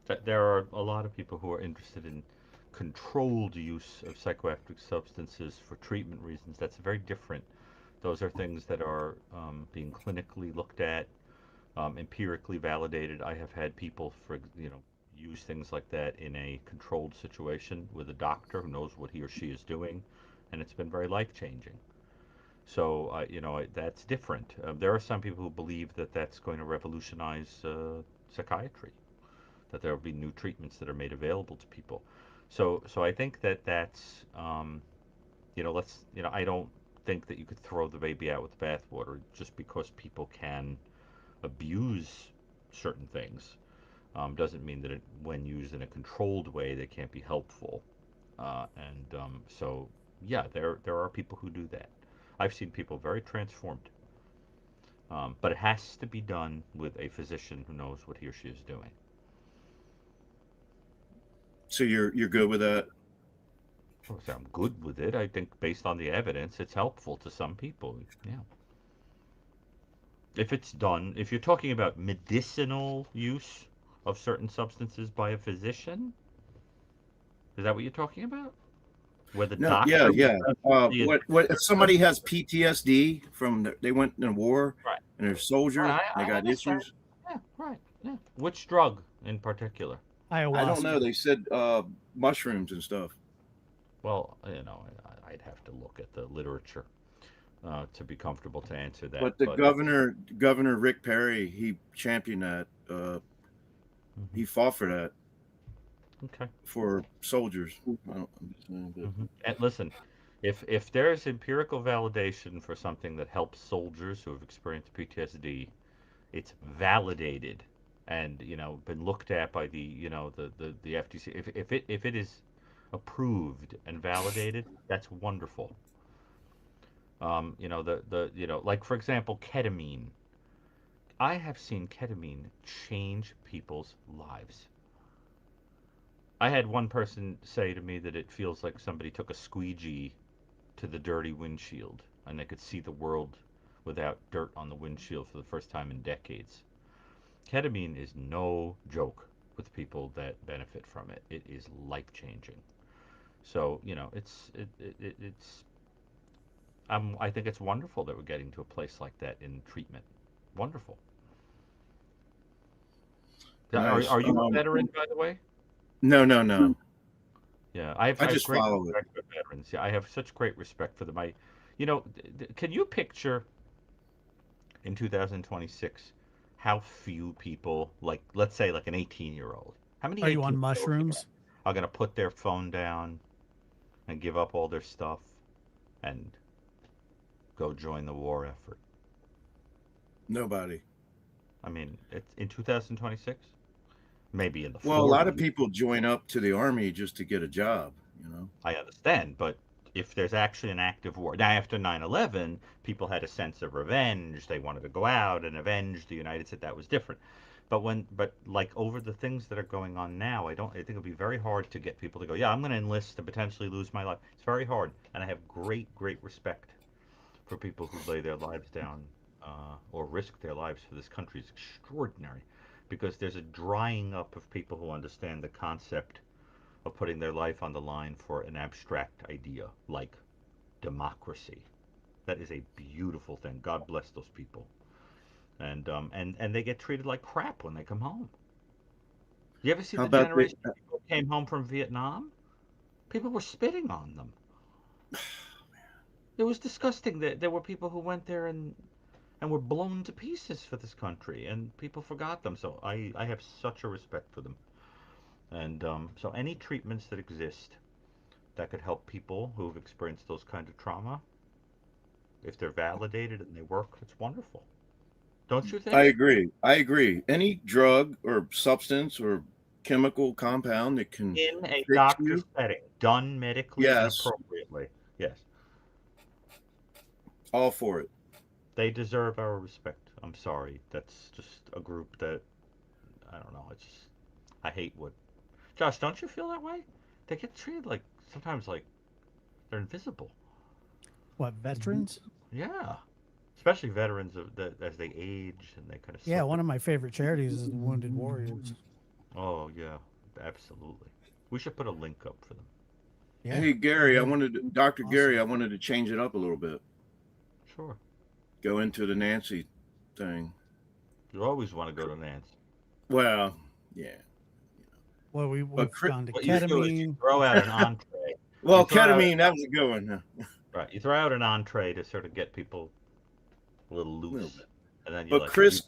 That there are a lot of people who are interested in controlled use of psychoactive substances for treatment reasons. That's very different. Those are things that are being clinically looked at, empirically validated. I have had people, use things like that in a controlled situation with a doctor who knows what he or she is doing, and it's been very life changing. So, that's different. There are some people who believe that that's going to revolutionize psychiatry, that there will be new treatments that are made available to people. So I think that that's, I don't think that you could throw the baby out with the bathwater just because people can abuse certain things. Doesn't mean that when used in a controlled way, they can't be helpful. So, yeah, there are people who do that. I've seen people very transformed, but it has to be done with a physician who knows what he or she is doing. So you're good with that? Well, so I'm good with it. I think based on the evidence, it's helpful to some people. Yeah. If it's done, if you're talking about medicinal use of certain substances by a physician, is that what you're talking about? Where the No, yeah, doctor yeah. the What if somebody has PTSD from they went in a war right. and they're a soldier Right, and they I got understand. issues? Yeah, right. Yeah. Which drug in particular? I don't know. Ayahuasca. They said mushrooms and stuff. Well, I'd have to look at the literature to be comfortable to answer that. But the But Governor Rick Perry, he championed that. mhm, He fought for that okay. for soldiers. I don't, I'm just saying, but And listen, if there's empirical validation for something that helps soldiers who have experienced PTSD, it's validated and been looked at by the FTC. If it is approved and validated, that's wonderful. Like for example, ketamine. I have seen ketamine change people's lives. I had one person say to me that it feels like somebody took a squeegee to the dirty windshield and they could see the world without dirt on the windshield for the first time in decades. Ketamine is no joke with people that benefit from it. It is life changing. So it's I think it's wonderful that we're getting to a place like that in treatment. Wonderful. nice. Are you a veteran, by the way? No, no, no. Yeah, I I have just great follow it. respect for veterans. Yeah, I have such great respect for them. Can you picture in 2026 how few people, like let's say like an 18-year-old, how many Are you on 18-year-olds mushrooms? are going to put their phone down and give up all their stuff and go join the war effort? Nobody. I mean, it's in 2026, maybe in the Well, a lot of 40s. people join up to the army just to get a job. You know. I understand, but if there's actually an active war. Now, after 9/11, people had a sense of revenge. They wanted to go out and avenge the United States. That was different. But like over the things that are going on now, I think it'll be very hard to get people to go, yeah, I'm going to enlist to potentially lose my life. It's very hard. And I have great, great respect for people who lay their lives down or risk their lives for this country. It's extraordinary because there's a drying up of people who understand the concept of putting their life on the line for an abstract idea like democracy. That is a beautiful thing. God bless those people. And they get treated like crap when they come home. You ever see How the about the? generation of people who came home from Vietnam? People were spitting on them. It was disgusting. There were people who went there and were blown to pieces for this country, and people forgot them. So I have such a respect for them. And so any treatments that exist that could help people who've experienced those kind of trauma, if they're validated and they work, it's wonderful. Don't you I think? agree. I agree. Any drug or substance or chemical compound that can In a fix doctor you, setting, done medically and yes, appropriately. Yes. all for it. They deserve our respect. I'm sorry. That's just a group that I don't know. It's just, I hate what Josh, don't you feel that way? They get treated like sometimes like they're invisible. What, veterans? Yeah. Especially veterans as they age and they kind of Yeah, slip one it. of my favorite charities is the Wounded Warriors. Oh yeah, absolutely. We should put a link up for them. Yeah, Hey Gary, Dr. Gary, awesome. I wanted to change it up a little bit. Sure. Go into the Nancy thing. You always want to go to Nance. Well, yeah. Well, But we've gone to What you do is you ketamine. throw out an entree. You well, throw out ketamine, that was a good one. right. You throw out an entree to sort of get people a little A little loose, bit. and then you But let you.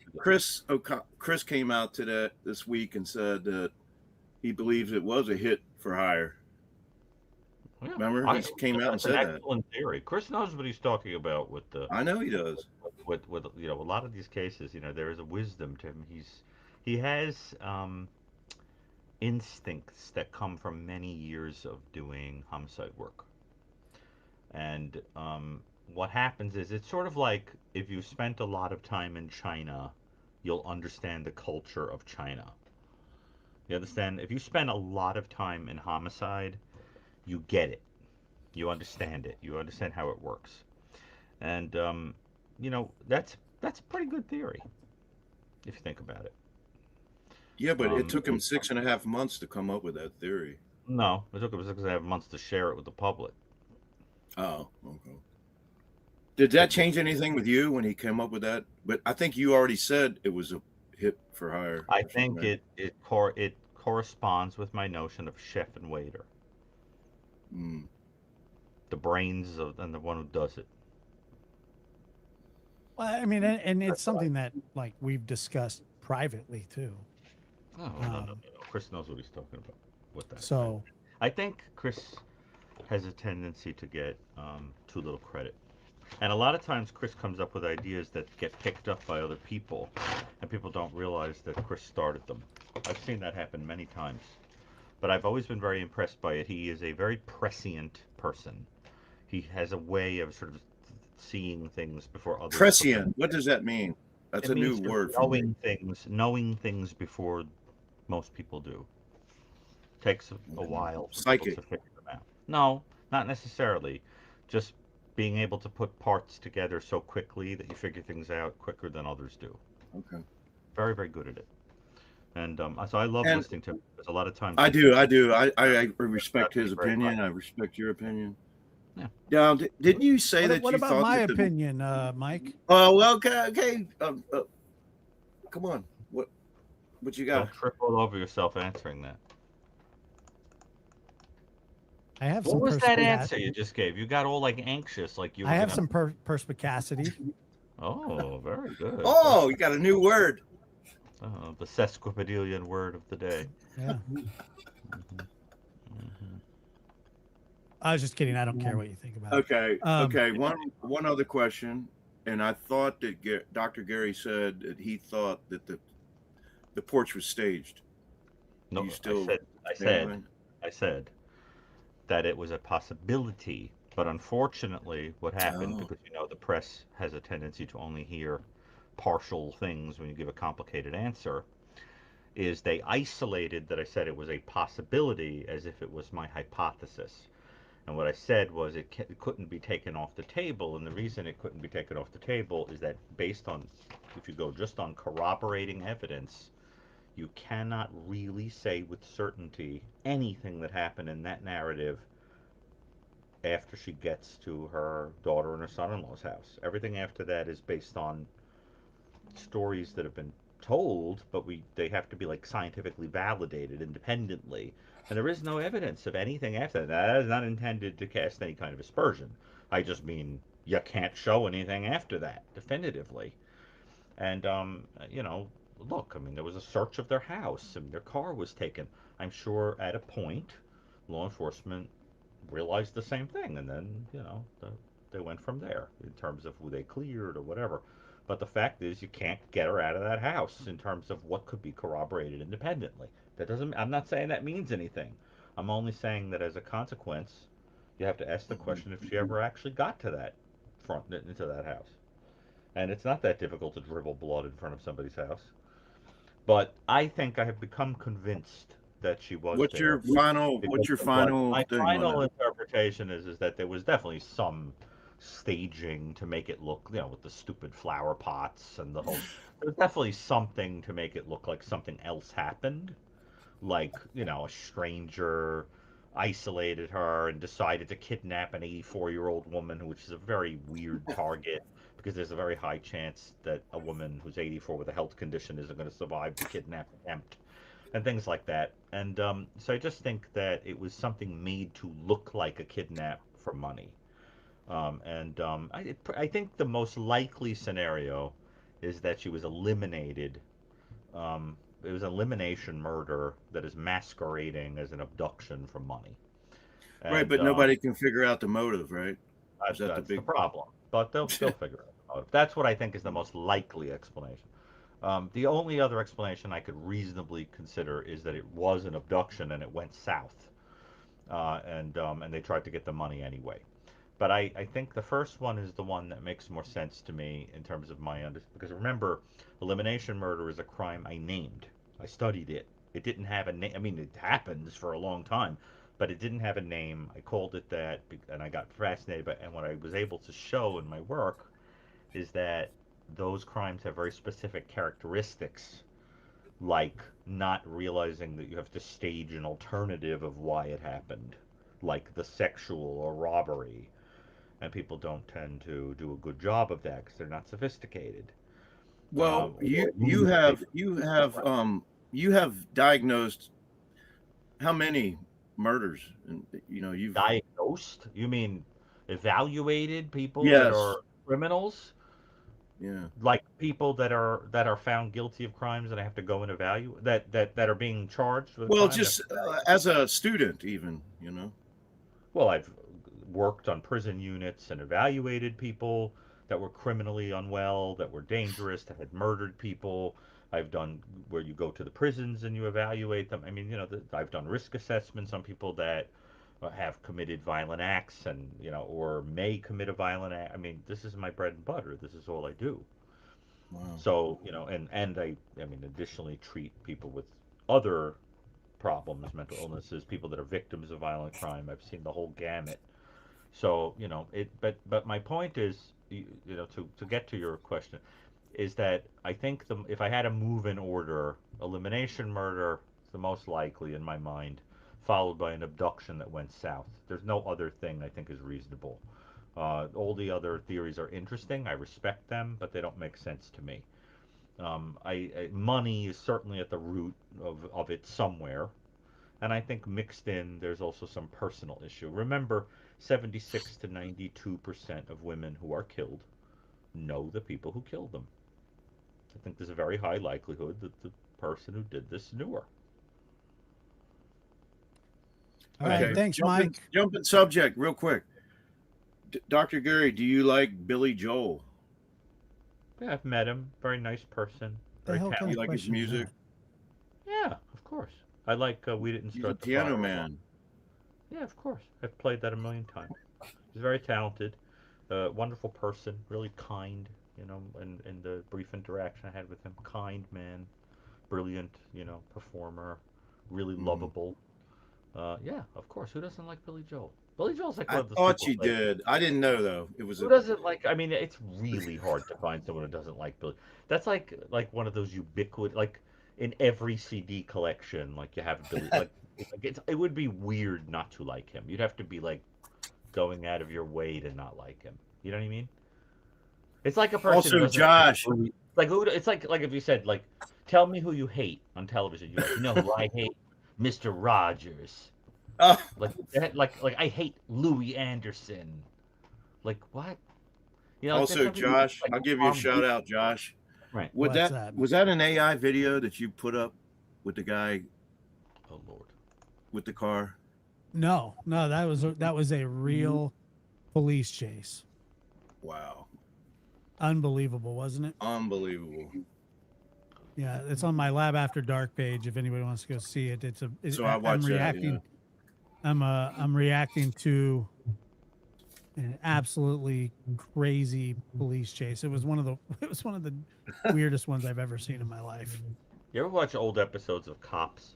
Chris came out to that this week and said that he believes it was a hit for hire. Yeah, Remember, he came out and that's an said that. excellent theory. Chris knows what he's talking about with the I know he does. with a lot of these cases. There is a wisdom to him. He has instincts that come from many years of doing homicide work. And what happens is it's sort of like if you spent a lot of time in China, you'll understand the culture of China. You understand? If you spend a lot of time in homicide, you get it. You understand it. You understand how it works. And that's a pretty good theory if you think about it. Yeah, but it took It him was 6.5 months to come up with that theory. no, it took him 6.5 months to share it with the public. Oh, okay. Did that Take the, change anything with you when he came up with that? But I think you already said it was a hit for hire I or something, think right? it corresponds with my notion of chef and waiter, Mm. the brains of, and the one who does it. Well, I mean, and it's That's what I. something that like we've discussed privately too. Oh no. Um, Chris knows what he's talking about with that. so I think Chris has a tendency to get too little credit. And a lot of times, Chris comes up with ideas that get picked up by other people, and people don't realize that Chris started them. I've seen that happen many times, but I've always been very impressed by it. He is a very prescient person. He has a way of sort of seeing things before others put them. Prescient. What does that mean? That's It a new means just word for me. knowing things before most people do. Takes a Okay. while for people Psychic. to figure them out. No, not necessarily. Just being able to put parts together so quickly that you figure things out quicker than others do. Okay. Very, very good at it. And so I love And listening to him because a lot of times I he do. says I things do. that I turn out respect to be his very right. opinion. I respect your opinion. Yeah. Now, didn't you say that what you about thought my that the? opinion, Mike? Oh, well, okay, okay. Come on. What you got? Don't trip all over yourself answering that. I have What some was that perspicacia. answer you just gave? You got all like anxious, like you I were have gonna. some perspicacity. Oh, very good. Very Oh, you got a new word. the sesquipedalian word of the day. Yeah, Hmm. Hmm. I was just kidding. I don't care what you think about it. Okay. Um, Okay. One other question, and I thought that Dr. Gary said that he thought that the porch was staged. Do you No, still I stand said, behind? I said that it was a possibility, but unfortunately, what happened Oh. because the press has a tendency to only hear partial things when you give a complicated answer, is they isolated that I said it was a possibility as if it was my hypothesis. And what I said was it couldn't be taken off the table, and the reason it couldn't be taken off the table is that based on, if you go just on corroborating evidence, you cannot really say with certainty anything that happened in that narrative after she gets to her daughter and her son-in-law's house. Everything after that is based on stories that have been told, but they have to be like scientifically validated independently. And there is no evidence of anything after that. That is not intended to cast any kind of aspersion. I just mean you can't show anything after that definitively. And look, I mean, there was a search of their house and their car was taken. I'm sure at a point, law enforcement realized the same thing, and then they went from there in terms of who they cleared or whatever. But the fact is, you can't get her out of that house in terms of what could be corroborated independently. That doesn't. I'm not saying that means anything. I'm only saying that as a consequence, you have to ask the Mhm. question if she ever actually got to that front into that house. And it's not that difficult to dribble blood in front of somebody's house. But I think I have become convinced that she was there What's because your of what final my thing on final that? interpretation is that there was definitely some staging to make it look, with the stupid flower pots and the whole. There's definitely something to make it look like something else happened, like a stranger isolated her and decided to kidnap an 84-year-old woman, which is a very weird target because there's a very high chance that a woman who's 84 with a health condition isn't going to survive the kidnap attempt and things like that. And so I just think that it was something made to look like a kidnap for money. I think the most likely scenario is that she was eliminated. It was an elimination murder that is masquerading as an abduction for money. Right, And but nobody can figure out the motive, right? Is that the that's the big? problem. But they'll figure it out. That's what I think is the most likely explanation. The only other explanation I could reasonably consider is that it was an abduction and it went south, and they tried to get the money anyway. But I think the first one is the one that makes more sense to me in terms of my because remember, elimination murder is a crime I named. I studied it. It didn't have a name. I mean, it happens for a long time, but it didn't have a name. I called it that, and I got fascinated by. And what I was able to show in my work is that those crimes have very specific characteristics, like not realizing that you have to stage an alternative of why it happened, like the sexual or robbery. And people don't tend to do a good job of that because they're not sophisticated. Well, you Or you lose have big you have you have diagnosed how many murders, and you've diagnosed. You mean evaluated people that yes, are criminals, yeah. like people that are found guilty of crimes that I have to go and evaluate that are being charged with a Well, crime. And just as a student, even well, I've worked on prison units and evaluated people that were criminally unwell, that were dangerous, that had murdered people. I've done where you go to the prisons and you evaluate them. I mean, I've done risk assessments on people that have committed violent acts and, or may commit a violent act. I mean, this is my bread and butter. This is all I do. wow. So, and I mean, additionally treat people with other problems, mental illnesses, people that are victims of violent crime. I've seen the whole gamut. So, but my point is, to get to your question, is that I think if I had to move in order, elimination murder is the most likely in my mind, followed by an abduction that went south. There's no other thing I think is reasonable. All the other theories are interesting. I respect them, but they don't make sense to me. Money is certainly at the root of it somewhere. And I think mixed in, there's also some personal issue. Remember, 76 to 92% of women who are killed know the people who killed them. I think there's a very high likelihood that the person who did this knew her. All right. Okay, Thanks, Mike. jumping subject real quick. Dr. Gary, do you like Billy Joel? Yeah, I've met him. Very nice person. The Very hell kind talented. of You like his question is music? that? Yeah, of course. I like We Didn't He's a Start the piano Fire Alone. man. Yeah, of course. I've played that a million times. He's very talented, wonderful person, really kind, in the brief interaction I had with him. Kind man, brilliant, performer, really Mhm. lovable. Yeah, of course. Who doesn't like Billy Joel? Billy Joel's like I one of those thought people you like, did. I didn't know though. It was who a doesn't like? I mean, it's really hard to find someone who doesn't like Billy. That's like one of those ubiquitous, like in every CD collection, like you have Billy. It would be weird not to like him. You'd have to be like going out of your way to not like him. You know what I mean? It's like a person who also doesn't like Josh. like who. It's like if you said like, tell me who you hate on television. You're like, you know who I hate? Mr. Rogers. Oh, Like I hate Louis Anderson. Like what? Like there's also some people Josh. like I'll give you a Tom shout Hanks. out, Josh. Right. Would What's that that? was that an AI video that you put up with the guy Oh Lord. with the car? No, that was a real police chase. Wow, Unbelievable, wasn't it? unbelievable. Yeah, it's on my Lab After Dark page. If anybody wants to go see it, So I I'm watched that. reacting. I'm reacting to an absolutely crazy police chase. It was one of the weirdest ones I've ever seen in my life. You ever watch old episodes of Cops?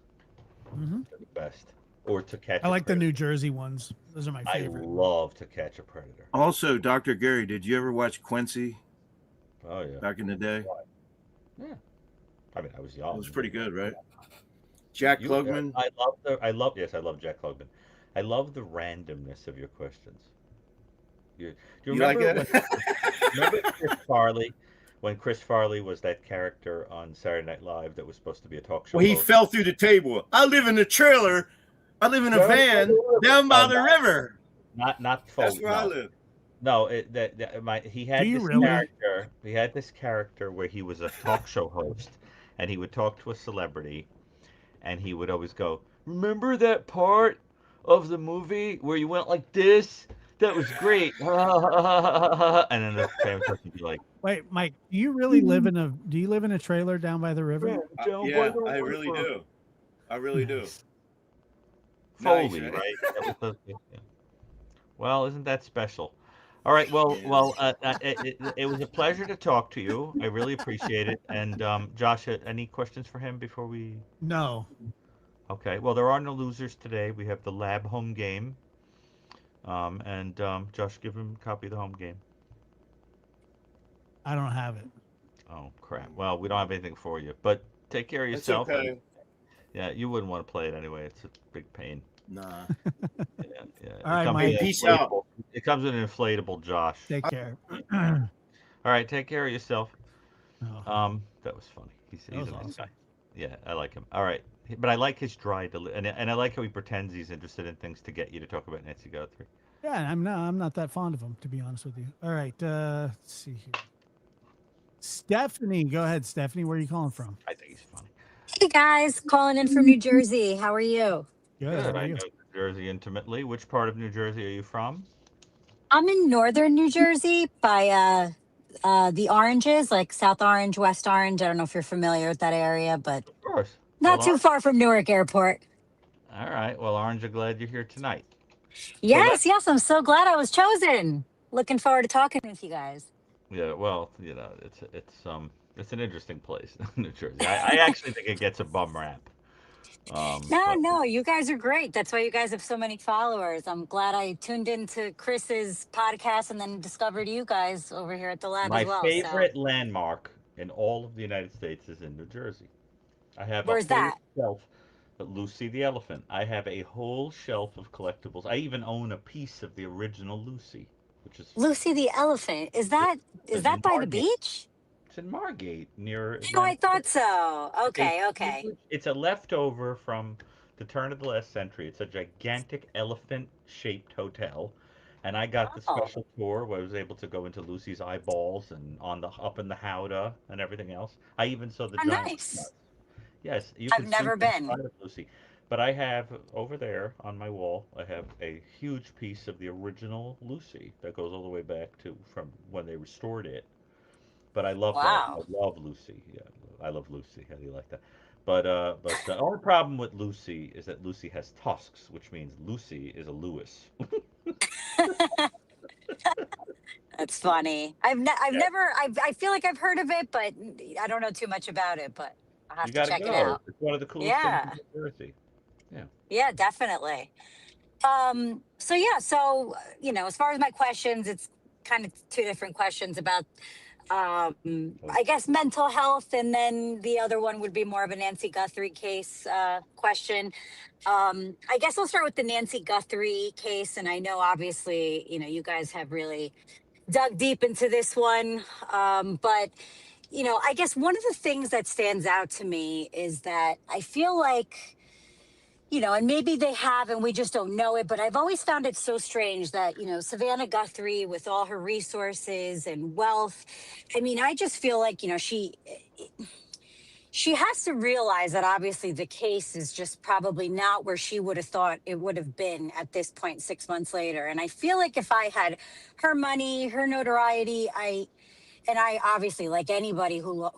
Hmm. They're the best. Or To Catch I a like the Predator. New Jersey ones. Those are my I favorite. love To Catch a Predator. Also, Dr. Gary, did you ever watch Quincy Oh yeah. back in the day? Yeah. I mean, I was young. It was pretty good, right? Jack Klugman. Yes, I love Jack Klugman. I love the randomness of your questions. Do you You like remember it? remember Chris Farley? When Chris Farley was that character on Saturday Night Live that was supposed to be a talk show Well, he host? fell through the table. I live in a trailer. I live in a van down by the river. Not That's Foley. where I No, live. no. He had Do you this really? character. He had this character where he was a talk show host, and he would talk to a celebrity, and he would always go, "Remember that part of the movie where you went like this? That was great." And then the famous person would be like, Wait, Mike, do you really live in a trailer down by the river? "Down by Yeah, the I really river." do. I really do. Nice. Foley, Nice, right? That was yeah. Well, isn't that special? All right. Well, Yeah. well, it was a pleasure to talk to you. I really appreciate it. And Josh, any questions for him before we? No, Okay. Well, there are no losers today. We have the lab home game. And Josh, give him a copy of the home game. I don't have it. Oh crap. Well, we don't have anything for you, but take care of It's yourself. And okay. yeah, you wouldn't want to play it anyway. It's a big pain. Nah. Yeah, yeah. All It right, comes with Hey, Mike. an peace out. inflatable. It comes with an inflatable, Josh. Take care. All right, take care of yourself. Oh, That was funny. that He's was a nice guy. awesome. Yeah, I like him. All right, but I like his and I like how he pretends he's interested in things to get you to talk about Nancy Guthrie. Yeah, I'm not that fond of him, to be honest with you. All right, let's see here. Stephanie, go ahead, Stephanie. Where are you calling from? I think he's funny. Hey guys, calling in from New Jersey. How are you? Good. How Good. are I you? know New Jersey intimately. Which part of New Jersey are you from? I'm in northern New Jersey by the Oranges, like South Orange, West Orange. I don't know if you're familiar with that area, but Of course. not Well, too Orange. far from Newark Airport. All right. Well, Orange, I'm glad you're here tonight. So that. Yes, yes, I'm so glad I was chosen. Looking forward to talking with you guys. Yeah. Well, it's an interesting place, New Jersey. I actually think it gets a bum rap. No, But no, you guys are great. That's why you guys have so many followers. I'm glad I tuned into Chris's podcast and then discovered you guys over here at the lab as my well. So, favorite landmark in all of the United States is in New Jersey. I have a where's whole that? shelf. Lucy the elephant. I have a whole shelf of collectibles. I even own a piece of the original Lucy, which is Lucy the elephant. yeah, Is in that by the Margate. beach? It's in Margate near Oh, Atlantic I thought City. so. It's a Okay, okay. huge. It's a leftover from the turn of the last century. It's a gigantic elephant-shaped hotel, and I got the Oh, special tour where I was able to go into Lucy's eyeballs and on the up in the howdah and everything else. I even saw the oh, giant nice. peanuts. Yes, you I've could sleep never been. inside of Lucy. But I have over there on my wall, I have a huge piece of the original Lucy that goes all the way back to from when they restored it. But I love that. I Wow. love Lucy. Yeah, I love Lucy. How do you like that? But the only problem with Lucy is that Lucy has tusks, which means Lucy is a Lewis. That's funny. I've Yeah, never I feel like I've heard of it, but I don't know too much about it, but I'll have you to got to check it go. out. It's one of the coolest things in Yeah. New Jersey. Yeah. Yeah, definitely. So yeah, as far as my questions, it's kind of two different questions about Oh, I guess mental health, and then the other one would be more of a Nancy Guthrie case question. I guess I'll start with the Nancy Guthrie case, and I know obviously, you guys have really dug deep into this one. But I guess one of the things that stands out to me is that I feel like, and maybe they have and we just don't know it, but I've always found it so strange that, Savannah Guthrie, with all her resources and wealth, I mean, I just feel like, she has to realize that obviously the case is just probably not where she would have thought it would have been at this point 6 months later. And I feel like if I had her money, her notoriety, I obviously, like anybody who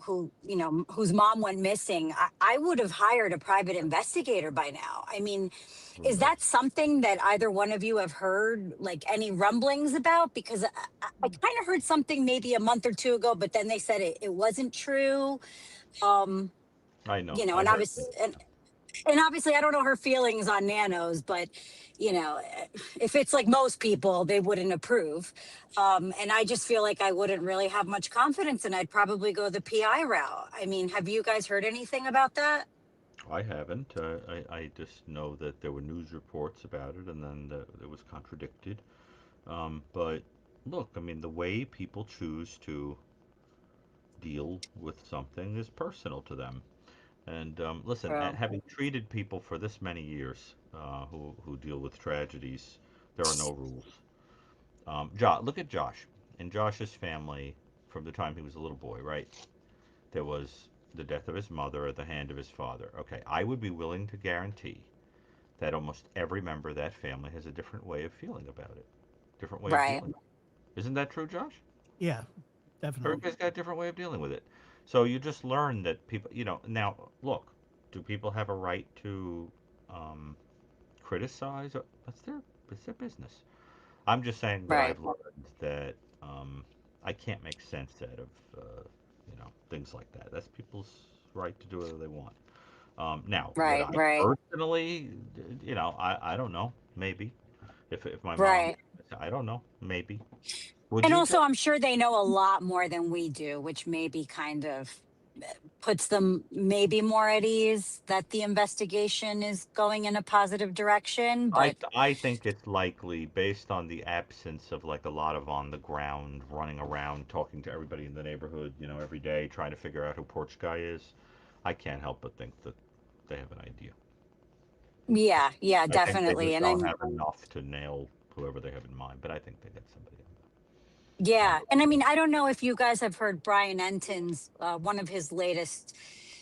whose mom went missing, I would have hired a private investigator by now. I mean, who is knows? that something that either one of you have heard, like, any rumblings about? Because I kind of heard something maybe a month or two ago, but then they said it wasn't true. Um, I know. I and heard that. obviously I don't know her feelings on nanos, but you know if it's like most people, they wouldn't approve. And I just feel like I wouldn't really have much confidence, and I'd probably go the PI route. I mean, have you guys heard anything about that? I haven't. I just know that there were news reports about it, and then it was contradicted. But look, I mean, the way people choose to deal with something is personal to them. And listen, Well, having treated people for this many years who deal with tragedies, there are no rules. Look at Josh. In Josh's family, from the time he was a little boy, right? There was the death of his mother at the hand of his father. Okay, I would be willing to guarantee that almost every member of that family has a different way of feeling about it, different way of right, dealing. Isn't that true, Josh? Yeah, definitely. Everybody's got a different way of dealing with it. So you just learn that people, now look, do people have a right to criticize? That's their business. I'm just saying that right. I've learned that I can't make sense out of things like that. That's people's right to do whatever they want. Now, would Right, I right, personally, I don't know, maybe if my mom, right. I don't know, maybe. Would And you? also, I'm sure they know a lot more than we do, which maybe kind of puts them maybe more at ease that the investigation is going in a positive direction. I But I think it's likely based on the absence of like a lot of on the ground running around talking to everybody in the neighborhood, every day trying to figure out who Porch Guy is. I can't help but think that they have an idea. yeah, yeah, I think they definitely. just And don't I'm, have enough to nail whoever they have in mind, but I think they got somebody in yeah. mind. And I mean, I don't know if you guys have heard Brian Enton's, one of his latest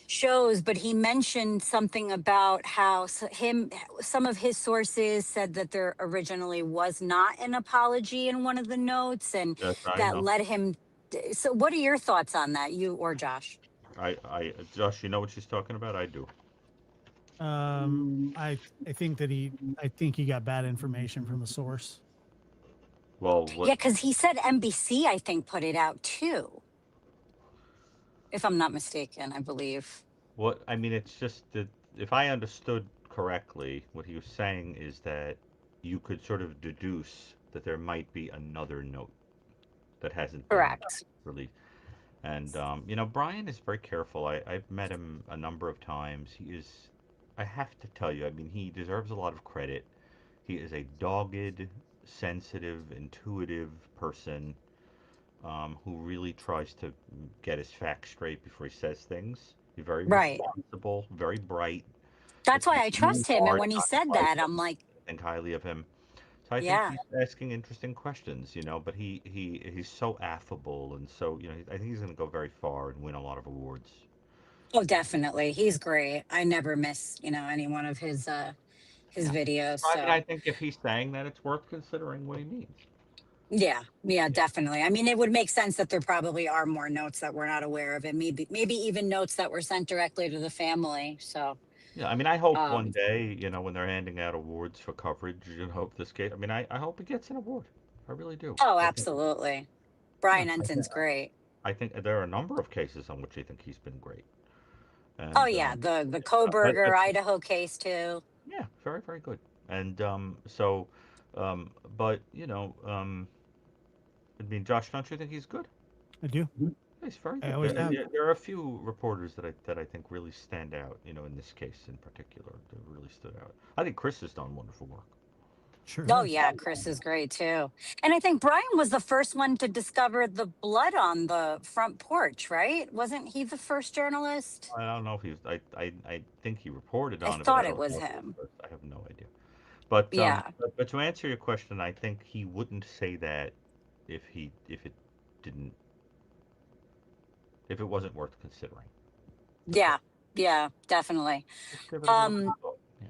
shows, but he mentioned something about how some of his sources said that there originally was not an apology in one of the notes, and Yes, I that know. led him. So, what are your thoughts on that, you or Josh? Josh, you know what she's talking about? I do. Um, I think that I think he got bad information from the source. Well, what Yeah, because he said NBC, I think, put it out too, if I'm not mistaken, I believe. What I mean, it's just that if I understood correctly, what he was saying is that you could sort of deduce that there might be another note that hasn't been Correct. released. And Brian is very careful. I've met him a number of times. He is, I have to tell you, I mean, he deserves a lot of credit. He is a dogged, sensitive, intuitive person who really tries to get his facts straight before he says things. He's very Right. responsible, very bright. That's It's why I really trust him. And hard when he not to said like that, him I'm like, and think highly of him. So I think yeah. he's asking interesting questions, but he's so affable and so, I think he's going to go very far and win a lot of awards. Oh, definitely. He's great. I never miss, any one of his Yeah. videos. I mean, I So think if he's saying that, it's worth considering what he means. yeah, yeah, Yeah. definitely. I mean, it would make sense that there probably are more notes that we're not aware of, and maybe even notes that were sent directly to the family. So Yeah, I mean, I hope one um day, when they're handing out awards for coverage, of this case, I mean, I hope he gets an award. I really do. oh, I think, absolutely. yeah, Brian Enton's great. I think there are a number of cases on which I think he's been great. Oh And yeah, the but Coburger Idaho case too. yeah, very very good. And so, but I mean, Josh, don't you think he's good? I do. He's very I good. always have. There are a few reporters that I think really stand out. In this case in particular, that really stood out. I think Chris has done wonderful work. Sure Oh has. yeah, Chris is great too. And I think Brian was the first one to discover the blood on the front porch, right? Wasn't he the first journalist? I don't know if he's. I think he reported I on it, but I thought it don't was know if he was him. first. I have no idea. But Yeah. to answer your question, I think he wouldn't say that if it didn't if it wasn't worth considering. That's Yeah. all. Yeah, definitely. Just give it a little bit Um of thought. Yeah.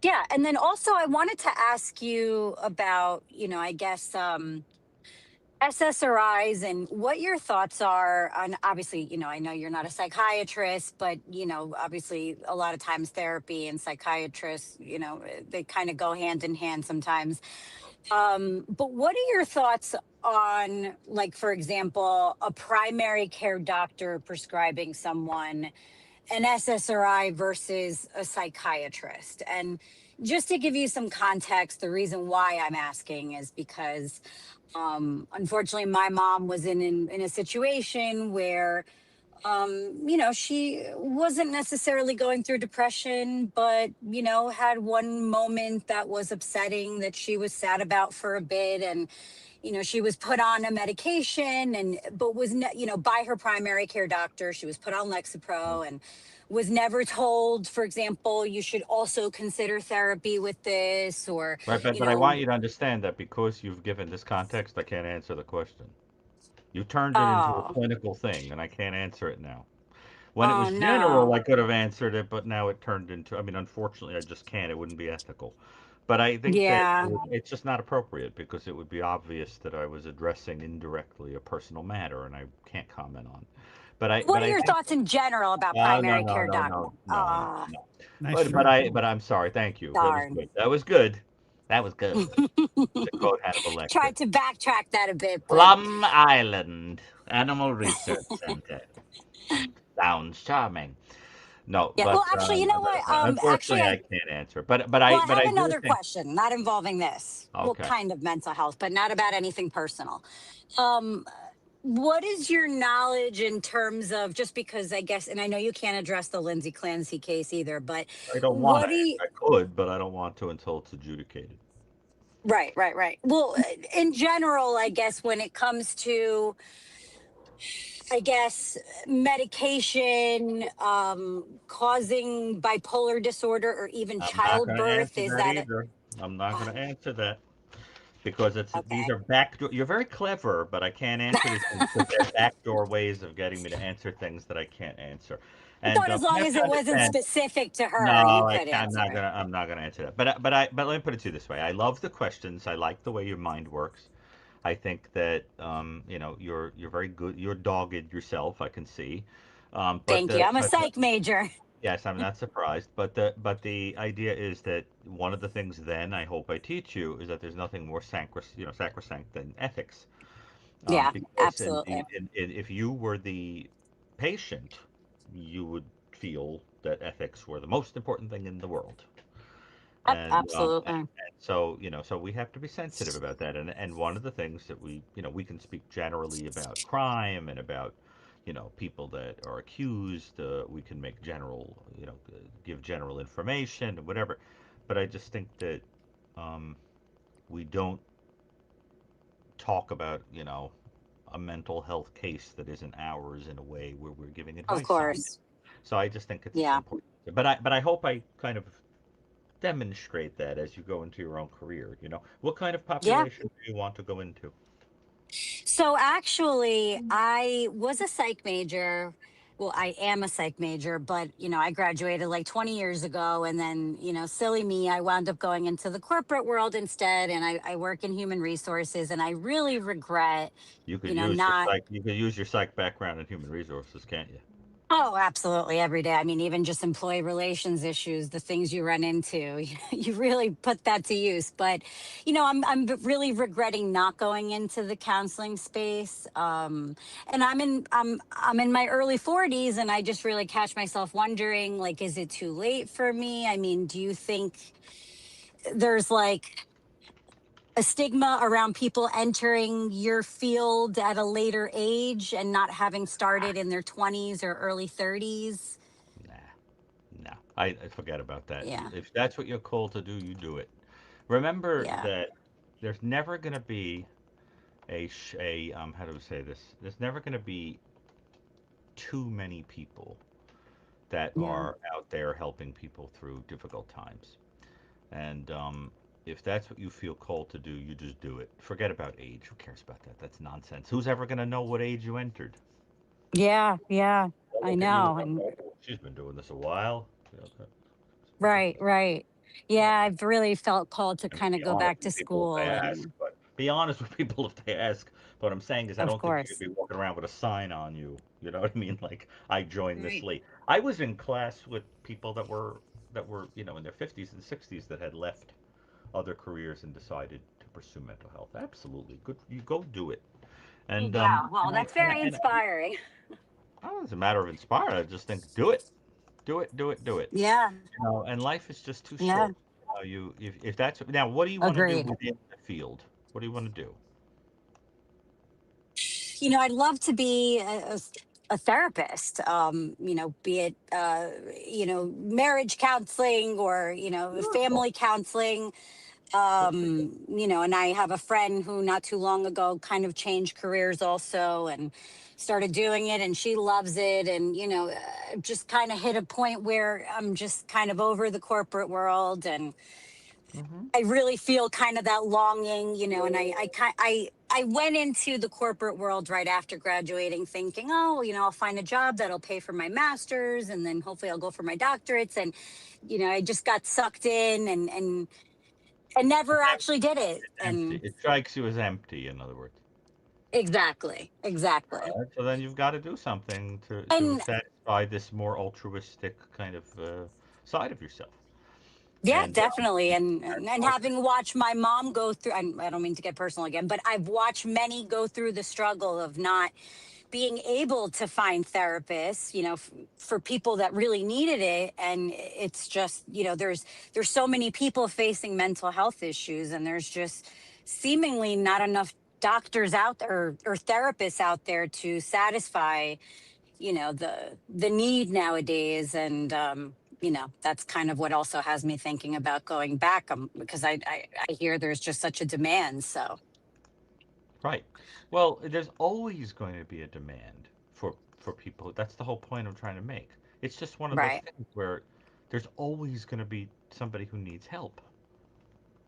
yeah, and then also I wanted to ask you about, I guess SSRIs and what your thoughts are on, obviously, I know you're not a psychiatrist, but obviously a lot of times therapy and psychiatrists, they kind of go hand in hand sometimes. But what are your thoughts on, like, for example, a primary care doctor prescribing someone an SSRI versus a psychiatrist? And just to give you some context, the reason why I'm asking is because unfortunately my mom was in a situation where she wasn't necessarily going through depression, but had one moment that was upsetting that she was sad about for a bit. And she was put on a medication, and but was by her primary care doctor. She was put on Lexapro and was never told, for example, you should also consider therapy with this, or Right, but you I want know you to understand that because you've given this context, I can't answer the question. You turned it into a oh, clinical thing, and I can't answer it now. When it oh was general, no, I could have answered it, but now it turned into. I mean, unfortunately, I just can't. It wouldn't be ethical. But I think that yeah. it's just not appropriate because it would be obvious that I was addressing indirectly a personal matter, and I can't comment on. What But are I your think. thoughts in general about Oh, no, primary no, care no, doc? no, no, no, Ah, no. Nice try. But I'm sorry. Thank you. That was darn. good. That was good. That was good. To quote Hannibal Lecter. Tried to backtrack that a bit, but Plum Island Animal Research Center. Sounds charming. No, yeah. Well, actually, you know what? Actually, unfortunately I I can't answer. well, I But have I do another think question, not involving this. Well, okay. kind of mental health, but not about anything personal. Um, what is your knowledge in terms of, just because I guess, and I know you can't address the Lindsay Clancy case either, but I don't want what to. do you? I could, but I don't want to until it's adjudicated. Right, right, right. Well, in general, I guess when it comes to, I guess, medication causing bipolar disorder or even I'm not going to childbirth, answer is that that either. I'm not going uh, to answer that because these okay? are backdoor. You're very clever, but I can't answer these things because they're backdoor ways of getting me to answer things that I can't answer. I And thought as you long have as to it wasn't understand. specific to No, her, you I could can't, answer it. I'm not gonna answer that. But let me put it to you this way. I love the questions. I like the way your mind works. I think that you're very good. You're dogged yourself. I can see. Thank you. I'm a psych major. Yes, I'm not surprised. But the idea is that one of the things then I hope I teach you is that there's nothing more sacrosanct than ethics. Yeah, Because absolutely. if you were the patient, you would feel that ethics were the most important thing in the world. And Absolutely. so so we have to be sensitive about that. And one of the things that we can speak generally about crime and about people that are accused. We can make general give general information and whatever. But I just think that um, we don't talk about a mental health case that isn't ours in a way where we're giving Of advice on it. course. So I just think it's Yeah. important. But I hope I kind of demonstrate that as you go into your own career. What kind of Yeah. population do you want to go into? So actually, I was a psych major. Well, I am a psych major, but I graduated like 20 years ago. And then, silly me, I wound up going into the corporate world instead. And I work in human resources. And I really regret, not. You could use your psych background in human resources, can't you? Oh, absolutely. Every day. I mean, even just employee relations issues, the things you run into, you really put that to use. But, I'm really regretting not going into the counseling space. And I'm in my early 40s, and I just really catch myself wondering, like, is it too late for me? I mean, do you think there's like a stigma around people entering your field at a later age and not having started in their 20s or early 30s? Nah, no. I forget about that. Yeah. If that's what you're called to do, you do it. Remember Yeah. that there's never going to be how do we say this? There's never going to be too many people that Yeah. are out there helping people through difficult times. And if that's what you feel called to do, you just do it. Forget about age. Who cares about that? That's nonsense. Who's ever going to know what age you entered? Yeah. Yeah. They'll I look at you and know. go, And "Oh, she's been doing this a while." right. Right. Yeah. I've really felt called to I mean, kind of be go honest back to with people if they school. ask. And But be honest with people if they ask. What I'm saying is, I of don't think you should course. be walking around with a sign on you. You know what I mean? Like, I joined this Right. late. I was in class with people that were in their 50s and 60s that had left other careers and decided to pursue mental health. Absolutely, good. You go do it. And Wow. Well, and I that's and I, very and inspiring. I don't know, it's a matter of inspired. I just think do it, do it, do it, do it. Yeah. And life is just too Yeah. short. If that's now, what do you want to do Agreed. within the field? What do you want to do? I'd love to be a therapist, be it, marriage counseling or, Beautiful. family counseling. Good for you. And I have a friend who not too long ago kind of changed careers also and started doing it, and she loves it. And, just kind of hit a point where I'm just kind of over the corporate world, and Hmm. I really feel kind of that longing, and I went into the corporate world right after graduating thinking, oh, I'll find a job that'll pay for my master's, and then hopefully I'll go for my doctorates. And, I just got sucked in and never actually did it. Empty. And It strikes you as empty, in other words. exactly, exactly. All right, so then you've got to do something to And satisfy this more altruistic kind of side of yourself. Yeah, And definitely. And having watched my mom go through, I don't mean to get personal again, but I've watched many go through the struggle of not being able to find therapists, for people that really needed it. And it's just, there's so many people facing mental health issues, and there's just seemingly not enough doctors out there or therapists out there to satisfy, the need nowadays. And that's kind of what also has me thinking about going back, because I hear there's just such a demand. So right. Well, there's always going to be a demand for people. That's the whole point I'm trying to make. It's just one of those right. things where there's always going to be somebody who needs help.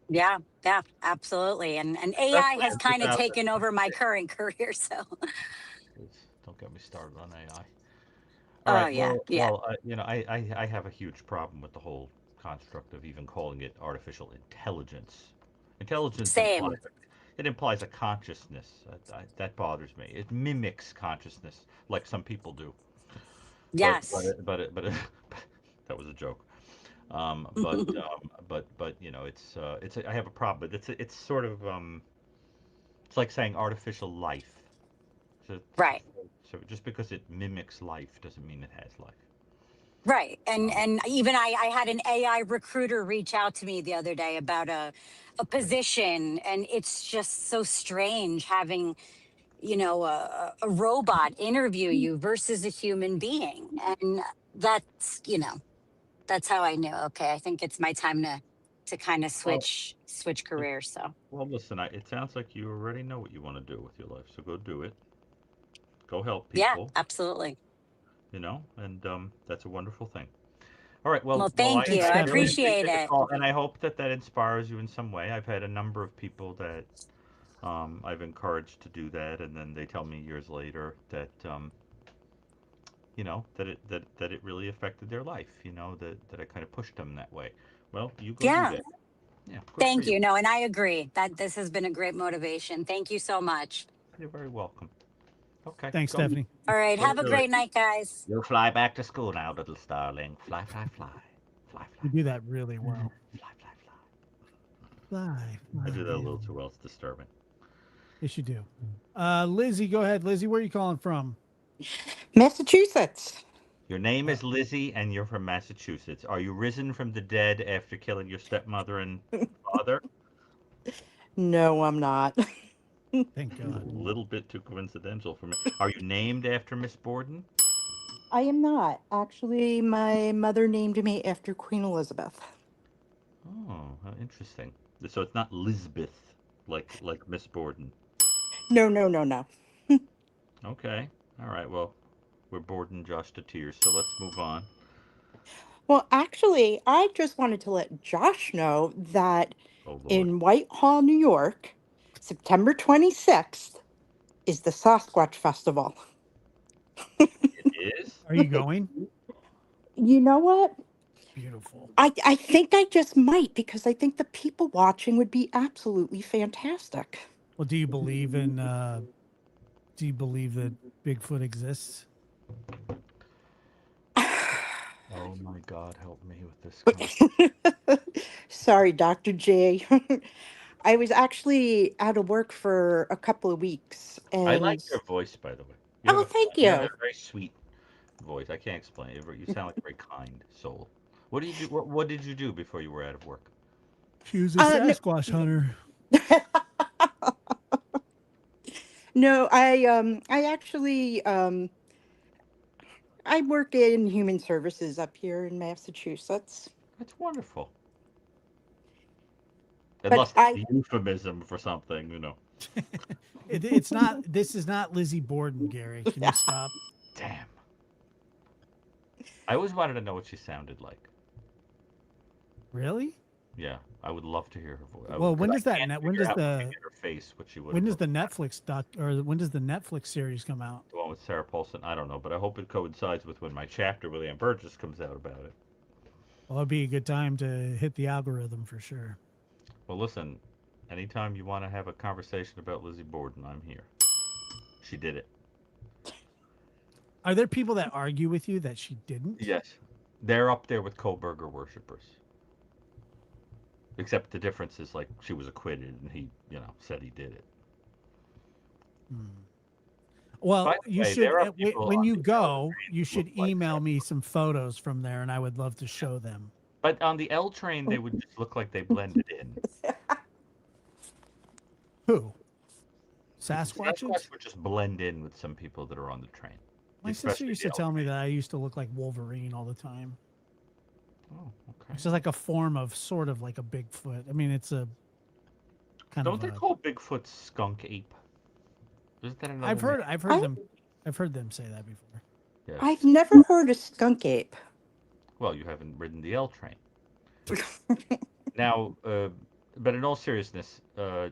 Yeah, yeah, absolutely. And AI Especially has in kind of taken over my 2026. current career. So, Don't get me started on AI. All oh right. yeah, Well, yeah, I have a huge problem with the whole construct of even calling it artificial intelligence. Intelligence same. implies a consciousness. That bothers me. It mimics consciousness, like some people do. Yes. That was a joke. But I have a problem. It's sort of it's like saying artificial life. So, Right. so just because it mimics life doesn't mean it has life. Right. And Um, and even I had an AI recruiter reach out to me the other day about a right. position, and it's just so strange having, a robot interview you versus a human being. And that's how I knew, okay, I think it's my time to kind of Well, switch it, careers. So, listen. It sounds like you already know what you want to do with your life. So go do it. Go help yeah, people. absolutely. And that's a wonderful thing. All right. Well, Well, thank you. Thanks, I I really Stephanie. appreciate appreciate the it. call, and I hope that inspires you in some way. I've had a number of people that I've encouraged to do that, and then they tell me years later that that it really affected their life. That I kind of pushed them that way. Well, you go do Yeah. that. Yeah, good for Thank you. you. No, and I agree that this has been a great motivation. Thank you so much. You're very welcome. Okay, Thanks, go Stephanie. All right. go Have a do it. great night, guys. You'll fly back to school now, little starling. Fly, fly, fly, fly, You fly, do that really well. fly, fly, fly. Fly, I do that a fly. little too well. It's disturbing. Yes, you do. Lizzie, go ahead. Lizzie, where are you calling from? Massachusetts. Your name Uh, is Lizzie, and you're from Massachusetts. Are you risen from the dead after killing your stepmother and father? No, I'm not. thank A God. little bit too coincidental for me. Are you named after Miss Borden? I am not. Actually, my mother named me after Queen Elizabeth. Oh, how interesting. So it's not Lisbeth, like Miss Borden. No, no, no, no. Okay. All right. Well, we're Borden Josh to tears, so let's move on. Well, actually, I just wanted to let Josh know that Oh Lord, in Whitehall, New York, September 26th is the Sasquatch Festival. it is. Are you going? You know what? Beautiful. I think I just might because I think the people watching would be absolutely fantastic. Well, do you believe that Bigfoot exists? Oh my God, help me with this conversation. Sorry, Dr. J. I was actually out of work for a couple of weeks I like and your voice, by the way. oh, thank You have a you. very sweet voice. I can't explain it. You sound like a very kind soul. What did you do? What did you do before you were out of work? She was a No, Sasquatch hunter. no, I actually I work in human services up here in Massachusetts. That's wonderful. But Unless I it's a euphemism for something. It's not. This is not Lizzie Borden, Gary. Can you stop? Damn. I always wanted to know what she sounded like. Really? Yeah, I would love to hear her voice. Well, Because when I does that can't net? When figure does out looking the at her face what she would when have does the looked like. Netflix doc or when does the Netflix series come out? The one with Sarah Paulson. I don't know, but I hope it coincides with when my chapter with Ann Burgess comes out about it. Well, it'd be a good time to hit the algorithm for sure. Well, listen, anytime you want to have a conversation about Lizzie Borden, I'm here. She did it. Are there people that argue with you that she didn't? Yes. They're up there with Kohlberger worshippers. Except the difference is like she was acquitted and he, said he did it. Hmm. By Well, the you way, should there are people when on you the L go, train you that look should like email me Sasquatch. some photos from there, and I would love to show them. But on the L train, they would just look like they blended in. Who? Sasquatches? Sasquatch would just blend in with some people that are on the train, My sister especially used the to L tell me train. that I used to look like Wolverine all the time. Oh, okay. It's just like a form of sort of like a Bigfoot. I mean, it's a kind Don't of they a. call Bigfoot skunk ape? Isn't that I've another name? heard I've heard I them I've heard them say that before. I've Yes. never heard of skunk ape. Well, you haven't ridden the L train. Now, but in all seriousness, are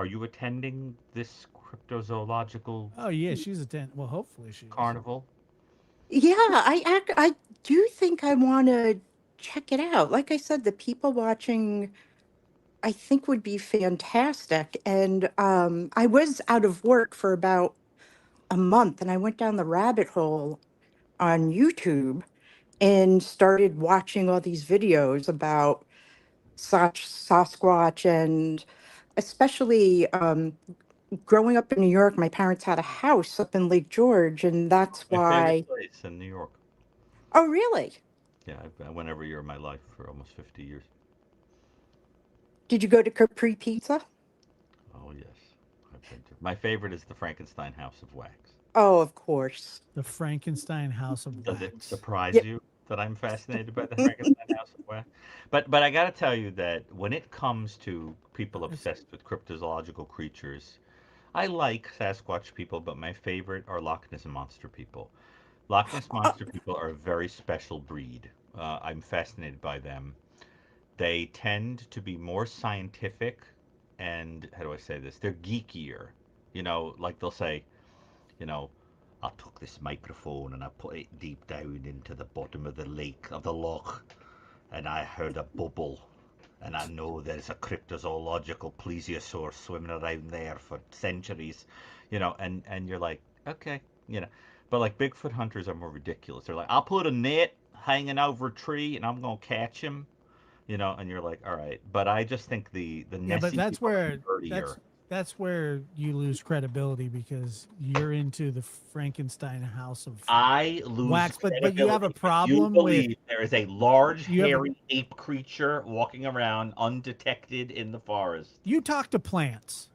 you attending this cryptozoological Oh yeah, she's a 10. Well, hopefully she is. carnival? Yeah, I do think I want to check it out. Like I said, the people watching I think would be fantastic. And I was out of work for about a month, and I went down the rabbit hole on YouTube and started watching all these videos about Sasquatch, and especially growing up in New York, my parents had a house up in Lake George, and that's My favorite why. place in New York. Oh, really? Yeah, I went every year of my life for almost 50 years. Did you go to Capri Pizza? Oh, yes. I've been to. My favorite is the Frankenstein House of Wax. Oh, of course. The Frankenstein House of Does it Wax. surprise Yeah. you that I'm fascinated by the Frankenstein House of Wax? But I got to tell you that when it comes to people It's obsessed with cryptozoological creatures, I like Sasquatch people, but my favorite are Loch Ness Monster people. Loch Ness Uh, Monster people are a very special breed. I'm fascinated by them. They tend to be more scientific and, how do I say this? They're geekier. Like they'll say, you know, I took this microphone and I put it deep down into the bottom of the lake, of the loch, and I heard a bubble. And I know there's a cryptozoological plesiosaur swimming around there for centuries, and you're like, okay, you know. But like Bigfoot hunters are more ridiculous. They're like, I'll put a net hanging over a tree and I'm gonna catch him, and you're like, all right. But I just think the yeah, but Nessie people are nerdier. that's where you lose credibility because you're into the Frankenstein House of I lose Wax, but you have a credibility when you problem with believe there is a large, you have a hairy ape creature walking around undetected in the forest. you talk to plants.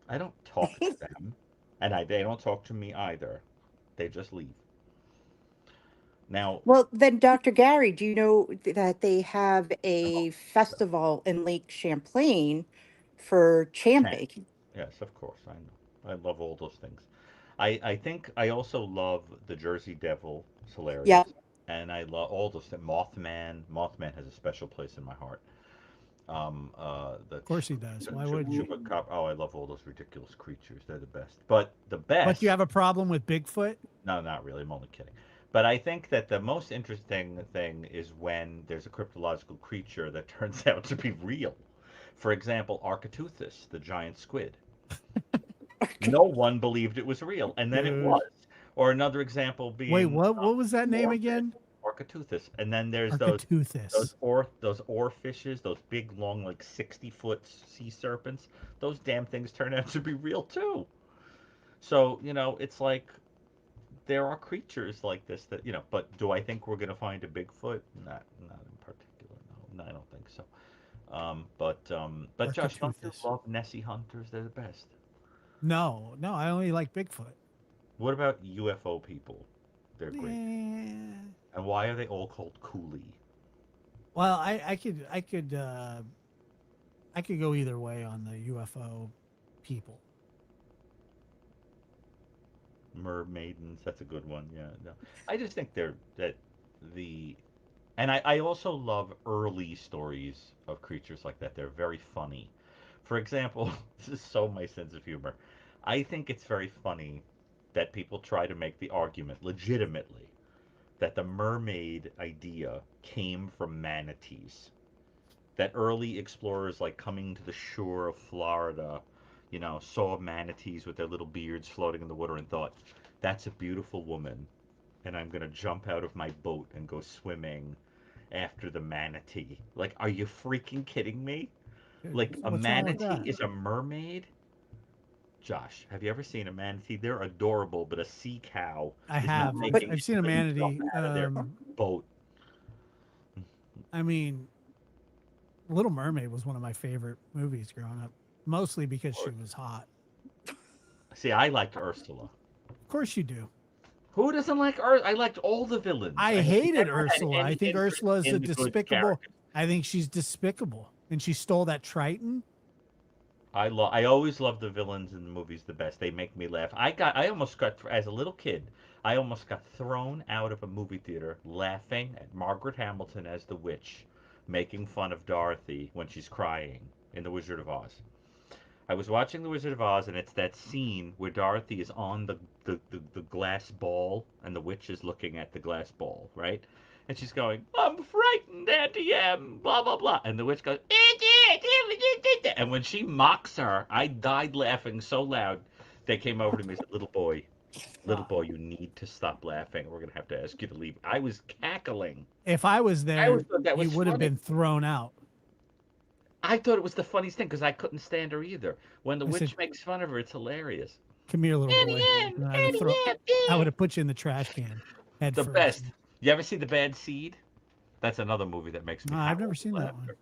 I don't talk to them, and they don't talk to me either. They just leave. Now, well, then, Dr. Gary, do you know that they have a festival in Lake Champlain for champ. champing? Yes, of course, I know. I love all those things. I think I also love the Jersey Devil. It's hilarious. Yeah. And I love all those things. Mothman. Mothman has a special place in my heart. The Of course he does. Why wouldn't you? chupacabra. Oh, I love all those ridiculous creatures. They're the best. But the But you best, have a problem with Bigfoot? no, not really. I'm only kidding. But I think that the most interesting thing is when there's a cryptological creature that turns out to be real. For example, Architeuthis, the giant squid. No one believed it was real, and then it Dude. was. Or another example Wait, being what was that name oarfish, again? Architeuthis, and then there's those Architeuthis. oar fishes, those big long like 60-foot sea serpents. Those damn things turn out to be real too. So it's like there are creatures like this that But do I think we're gonna find a Bigfoot? Not in particular. No, I don't think so. But Josh, don't you Architeuthis. love Nessie hunters? They're the best. No, no, I only like Bigfoot. What about UFO people? They're great. Yeah. And why are they all called Cooley? Well, I could go either way on the UFO people. Mermaidens. That's a good one. Yeah. No, I just think they're that the and I also love early stories of creatures like that. They're very funny. For example, this is so my sense of humor. I think it's very funny that people try to make the argument legitimately that the mermaid idea came from manatees. That early explorers, like coming to the shore of Florida, saw manatees with their little beards floating in the water and thought, that's a beautiful woman, and I'm going to jump out of my boat and go swimming after the manatee. Like, are you freaking kidding me? Dude, Like, a what's wrong with manatee that? is a mermaid? Josh, have you ever seen a manatee? They're adorable, but a sea cow I is not have. But making I've seen a itself manatee. out of their boat. I mean, Little Mermaid was one of my favorite movies growing up, mostly because she was hot. See, I liked Ursula. Of course you do. Who doesn't like Ursula? I liked all the villains. I had hated never had Ursula. I any think interest Ursula is a in the good despicable. characters. I think she's despicable, and she stole that Triton. I always love the villains in the movies the best. They make me laugh. I almost got as a little kid. I almost got thrown out of a movie theater laughing at Margaret Hamilton as the witch, making fun of Dorothy when she's crying in The Wizard of Oz. I was watching The Wizard of Oz, and it's that scene where Dorothy is on the glass ball, and the witch is looking at the glass ball, right? And she's going, "I'm frightened, Auntie M, blah, blah, blah." And the witch goes, and when she mocks her, I died laughing so loud. They came over to me and said, little boy, you need to stop laughing. We're going to have to ask you to leave. I was cackling. If I was I there, always thought that you was would have funny. been thrown out. I thought it was the funniest thing because I couldn't stand her either. When the I witch said, makes fun of her, it's hilarious. "Come here, little Annie boy." M, And Annie M, I would yeah. have put you in the trash can head The first. best. You ever see The Bad Seed? That's another movie that makes me No, howl I've never with seen that one. laughter.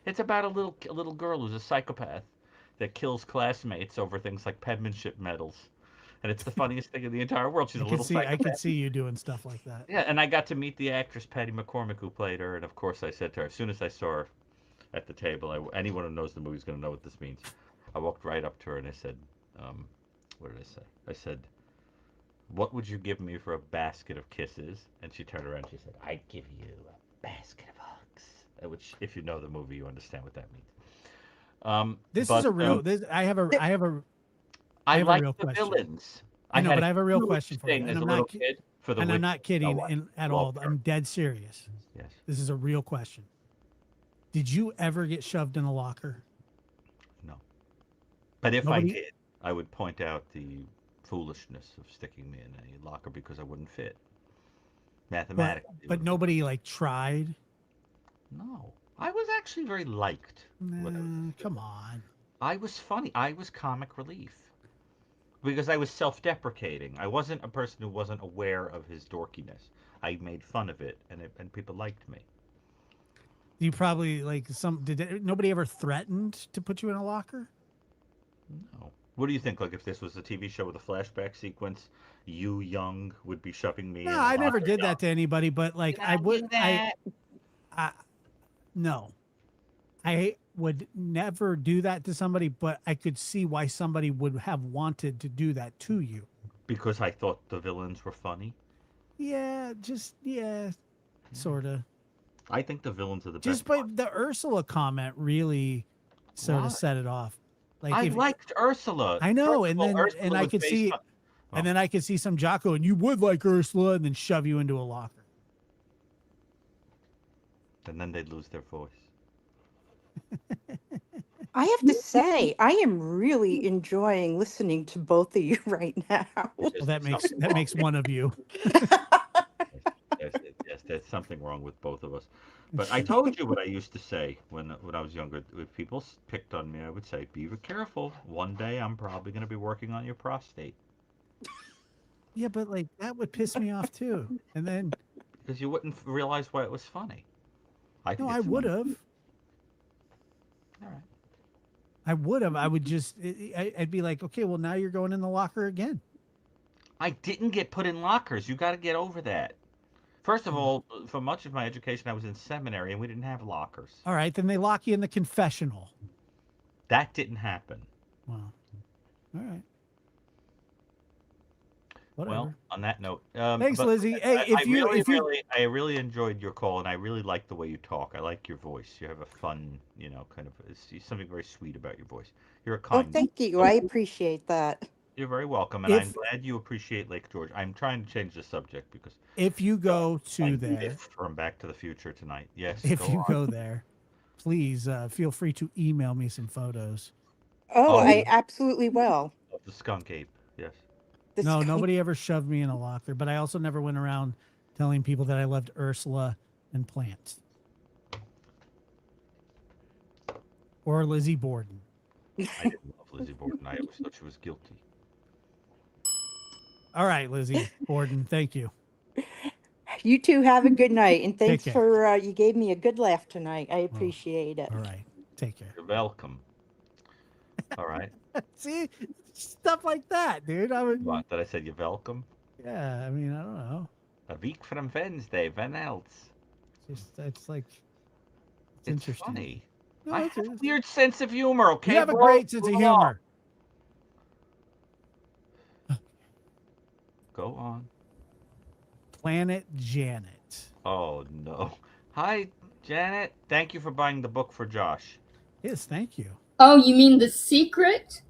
It's about a little girl who's a psychopath that kills classmates over things like penmanship medals, and it's the funniest thing in the entire world. She's a little I could psychopath. see you doing stuff like that. Yeah, and I got to meet the actress Patty McCormick who played her, and of course I said to her as soon as I saw her at the table, anyone who knows the movie is going to know what this means. I walked right up to her and I said, um, "What did I say?" I said, "What would you give me for a basket of kisses?" And she turned around and she said, "I'd give you a basket of hugs." Which, if you know the movie, you understand what that means. This is But a real. This I have a. I I have a like real the question. villains. I I know, had but a I have a real huge question for you, thing and as a I'm little not. kid for the And I'm witch. not kidding Oh, at all. I'm dead serious. Yes. This is a real question. Did you ever get shoved in a locker? No. But if I Nobody. did, I would point out the foolishness of sticking me in a locker because I wouldn't fit. Mathematically, it But wouldn't work. nobody like tried. No. I was actually very liked when I was Nah, a come student. on. I was funny. I was comic relief because I was self-deprecating. I wasn't a person who wasn't aware of his dorkiness. I made fun of it, and people liked me. You probably like some. Nobody ever threatened to put you in a locker? No. What do you think? Like if this was a TV show with a flashback sequence, you young would be shoving me No, in a I never locker? did No. that to anybody. But like, Did I do that? I no, I would never do that to somebody. But I could see why somebody would have wanted to do that to you. Because I thought the villains were funny. Yeah, sort of. I think the villains are the Just best by part. the Ursula comment really sort Why? of set it off. Like I if liked Ursula. I know, First of and all, then Ursula I was could based see, on. and Oh, then I could see some Jocko, and you would like Ursula, and then shove you into a locker. and then they'd lose their voice. I have to say, I am really enjoying listening to both of you right now. Yes, Well, there's something wrong makes with one of you. yes, there's something wrong with both of us. But I told you what I used to say when I was younger. If people picked on me, I would say, "Be careful. One day I'm probably going to be working on your prostate." Yeah, but like that would piss me off too. And then Because you wouldn't realize why it was funny. I no, think I it's would funny. have. All right. I would have. I would just. I'd be like, okay, well now you're going in the locker again. I didn't get put in lockers. You got to get over that. First of Hmm. all, for much of my education, I was in seminary and we didn't have lockers. All right, then they lock you in the confessional. That didn't happen. Wow. All right. Whatever. Well, on that note, Thanks, but Lizzie. Hey, I really enjoyed your call, and I really like the way you talk. I like your voice. You have a fun, kind of it's something very sweet about your voice. You're a Oh, kind. thank you. I appreciate that. You're very welcome, and I'm if glad you appreciate Lake George. I'm trying to change the subject because if you uh, go I to need there, it from Back to the Future tonight. Yes, if go you on. go there, please feel free to email me some photos. Oh, Oh, I absolutely will. of the skunk ape. Yes. The No, skunk. nobody ever shoved me in a locker, but I also never went around telling people that I loved Ursula and plants. Or Lizzie Borden. I didn't love Lizzie Borden. I always thought she was guilty. All right, Lizzie Borden. Thank you. You two have a good night, and thanks care. for you gave me a good laugh tonight. I appreciate it. All right. Take care. You're welcome. All right. See, stuff like that, dude. I would. What? Did I say you're welcome? Yeah. I mean, I don't know. A week from Wednesday. When else? It's like it's It's interesting. funny. No, I it's- have a weird sense of humor, okay? You have a bro? great sense of Move along. humor. Go on. Planet Janet. Oh, no. Hi, Janet. Thank you for buying the book for Josh. Yes, thank you. Oh, you mean The Secret?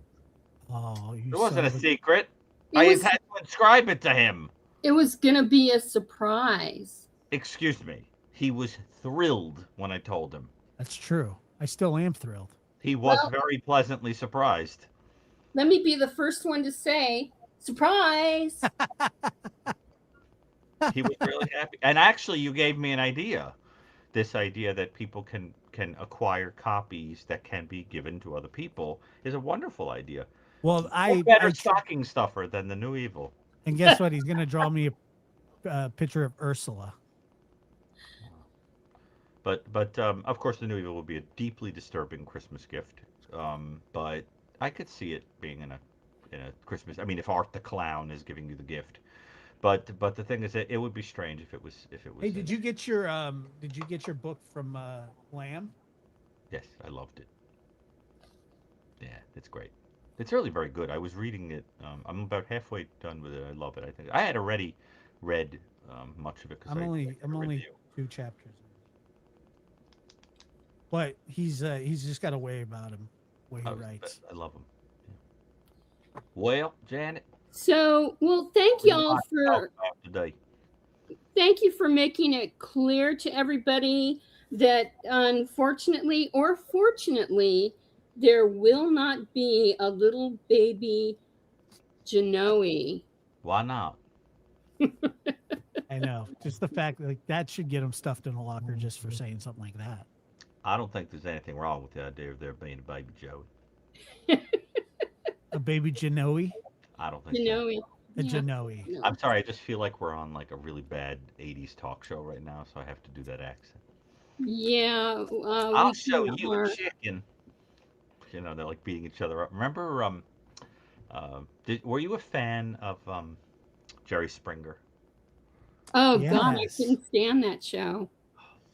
Oh, you It wasn't a son of secret. It I was, had to inscribe it to him. it was going to be a surprise. Excuse me. He was thrilled when I told him. That's true. I still am thrilled. He was Well- very pleasantly surprised. Let me be the first one to say, surprise. He was really happy. And actually, you gave me an idea. This idea that people can acquire copies that can be given to other people is a wonderful idea. Well, No better stocking stuffer than the New Evil. and guess what? He's going to draw me a picture of Ursula. But of course, the New Evil will be a deeply disturbing Christmas gift. But I could see it being in a Christmas. I mean, if Art the Clown is giving you the gift. But the thing is, that it would be strange if it was. Hey, did you get your book from Lamb? Yes, I loved it. Yeah, it's great. It's really very good. I was reading it. I'm about halfway done with it. I love it. I think I had already read much of it. I'm only 2 chapters in. But he's just got a way about him, way he writes. I love him. Yeah. Well, Janet. So, well, thank y'all for today. thank you for making it clear to everybody that unfortunately or fortunately there will not be a little baby Genoe. Why not? I know. Just the fact that that should get him stuffed in a locker just for saying something like that. I don't think there's anything wrong with the idea of there being a baby Joey. A baby Genoe? I don't think Genoe. A Yeah. Genoe. No. I'm sorry. I just feel like we're on like a really bad '80s talk show right now, so I have to do that accent. Yeah, I'll we show kinda you are. a chicken. You know, they're like beating each other up. Remember, were you a fan of Jerry Springer? Oh God, I Yes. couldn't stand that show.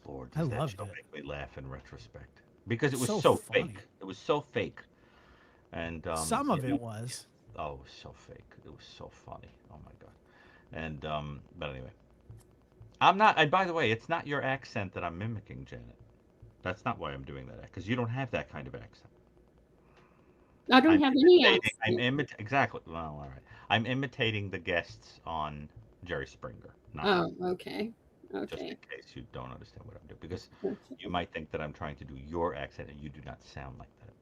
Lord, I does that loved show it. make me laugh in retrospect because it was So so funny. fake. It was so fake, and Some of you know, it was. Oh, it was so fake. It was so funny. Oh my god. And but anyway, I'm not. And by the way, it's not your accent that I'm mimicking, Janet. That's not why I'm doing that, because you don't have that kind of accent. I don't have any I'm accent. exactly. Well, all right. I'm imitating the guests on Jerry Springer. Not Oh, okay. just Okay. in case you don't understand what I'm doing, because Okay. you might think that I'm trying to do your accent, and you do not sound like that.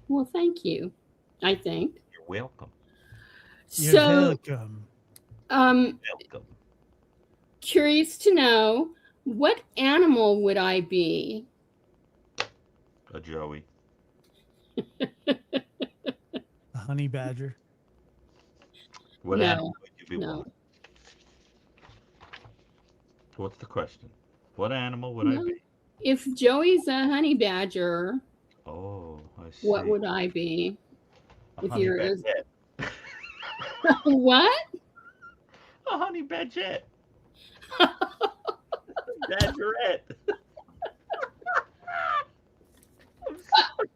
Well, thank you. I think. You're welcome. You're So, welcome. Welcome. curious to know, what animal would I be? A Joey. A honey badger. What No, animal would you be? no. What? What's the question? What animal would I No. be? If Joey's a honey badger, Oh, I see. what would I be? A if honey you're a- badger? What? A honey badger. Badgerette. I'm sorry.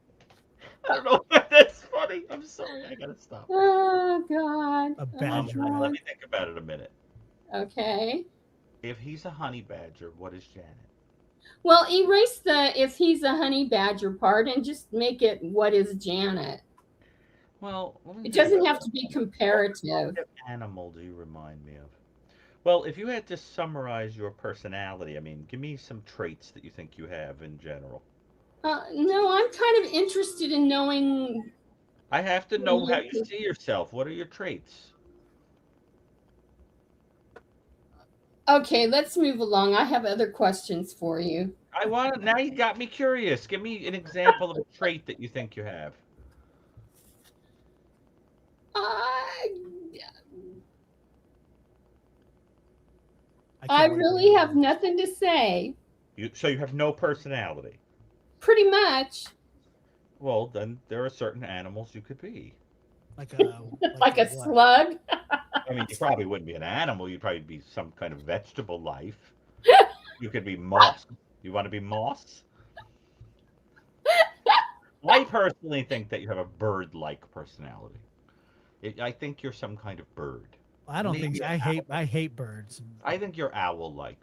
I don't know why that's funny. I'm sorry. I gotta stop. Oh God. A badgerette. Let me think about it a minute. Okay. If he's a honey badger, what is Janet? Well, erase the if he's a honey badger part and just make it what is Janet. Well, let me It think doesn't about have to be comparative. What animal do you remind me of? Well, if you had to summarize your personality, I mean, give me some traits that you think you have in general. No, I'm kind of interested in knowing. I have to know how you see yourself. What are your traits? Okay, let's move along. I have other questions for you. I want now. You got me curious. Give me an example of a trait that you think you have. I really have nothing to say. So you have no personality. Pretty much. Well, then there are certain animals you could be. Like a Like a what? slug. I mean, you probably wouldn't be an animal. You'd probably be some kind of vegetable life. You could be moss. You want to be moss? I personally think that you have a bird-like personality. I think you're some kind of bird. I don't think Maybe so. an I hate birds. I think you're owl-like.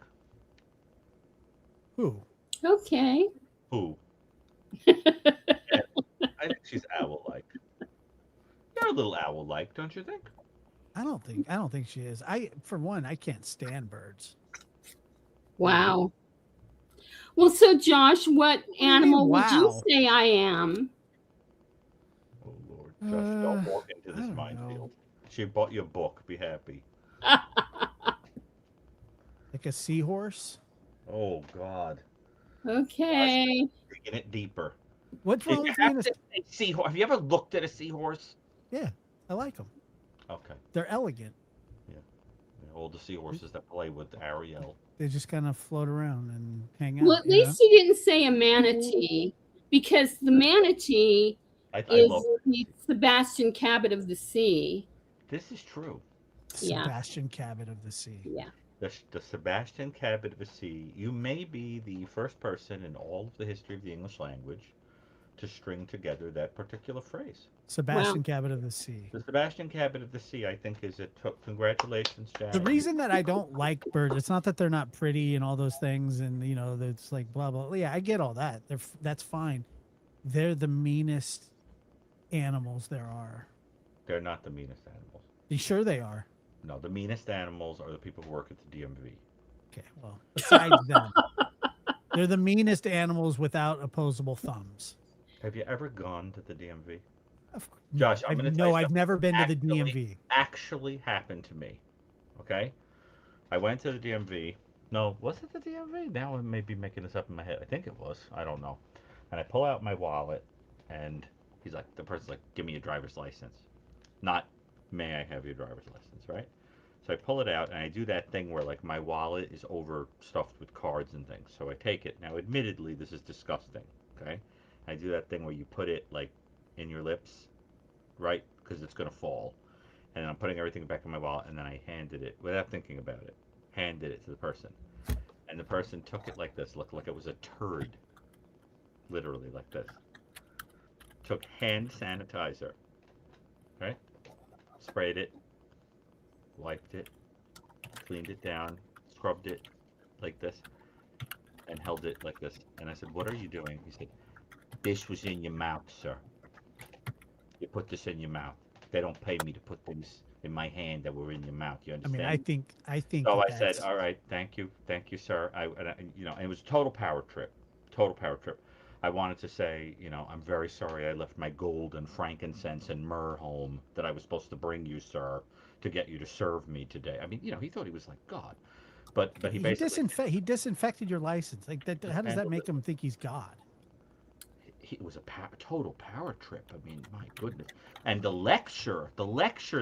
Who? Okay. Who? Yeah, I think she's owl-like. You're a little owl-like, don't you think? I don't think she is. For one, I can't stand birds. Wow. Well, so Josh, what do you mean, animal would you wow? say I am? Oh Lord, Josh, don't walk into I this don't minefield. know. She bought you a book. Be happy. Like a seahorse? Oh God. Okay. Digging it deeper. What's If wrong you with have being a? to say seahorse, have you ever looked at a seahorse? Yeah, I like them. Okay. They're elegant. Yeah, all the seahorses that play with Ariel. They just kind of float around and hang out. Well, at least you didn't say a manatee, because the manatee I is love the Sebastian Cabot of the sea. this is true. Yeah. Sebastian Cabot of the sea. Yeah. The Sebastian Cabot of the Sea. You may be the first person in all of the history of the English language to string together that particular phrase. Sebastian Cabot of the sea. The Sebastian Cabot of the Sea, I think, is it. Congratulations, Janet. The reason that I don't like birds, it's not that they're not pretty and all those things, and it's like blah blah. Yeah, I get all that. That's fine. They're the meanest animals there are. They're not the meanest animals. You sure they are? No, the meanest animals are the people who work at the DMV. Okay, well, besides them, they're the meanest animals without opposable thumbs. Have you ever gone to the DMV? Josh, I'm going to tell you I've never been to the actually- DMV. Actually happened to me. Okay? I went to the DMV. No, was it the DMV? Now I may be making this up in my head. I think it was. I don't know. And I pull out my wallet, and the person's like, give me your driver's license. Not, may I have your driver's license, right? So I pull it out, and I do that thing where, like, my wallet is overstuffed with cards and things. So I take it. Now, admittedly, this is disgusting, okay? I do that thing where you put it, like, in your lips, right? Because it's going to fall. And I'm putting everything back in my wallet, and then I handed it, without thinking about it, handed it to the person. And the person took it like this, looked like it was a turd. Literally like this. Took hand sanitizer, right? Sprayed it, wiped it, cleaned it down, scrubbed it like this, and held it like this. And I said, what are you doing? He said, this was in your mouth, sir. You put this in your mouth. They don't pay me to put things in my hand that were in your mouth. You I understand? mean, I think. So I said, all right, thank you, sir. And it was a total power trip. I wanted to say, I'm very sorry I left my gold and frankincense and myrrh home that I was supposed to bring you, sir, to get you to serve me today. I mean, he thought he was like God, but he basically he disinfected your license. Like that. How does that make him think he's God? It was a total power trip. I mean, my goodness. And the lecture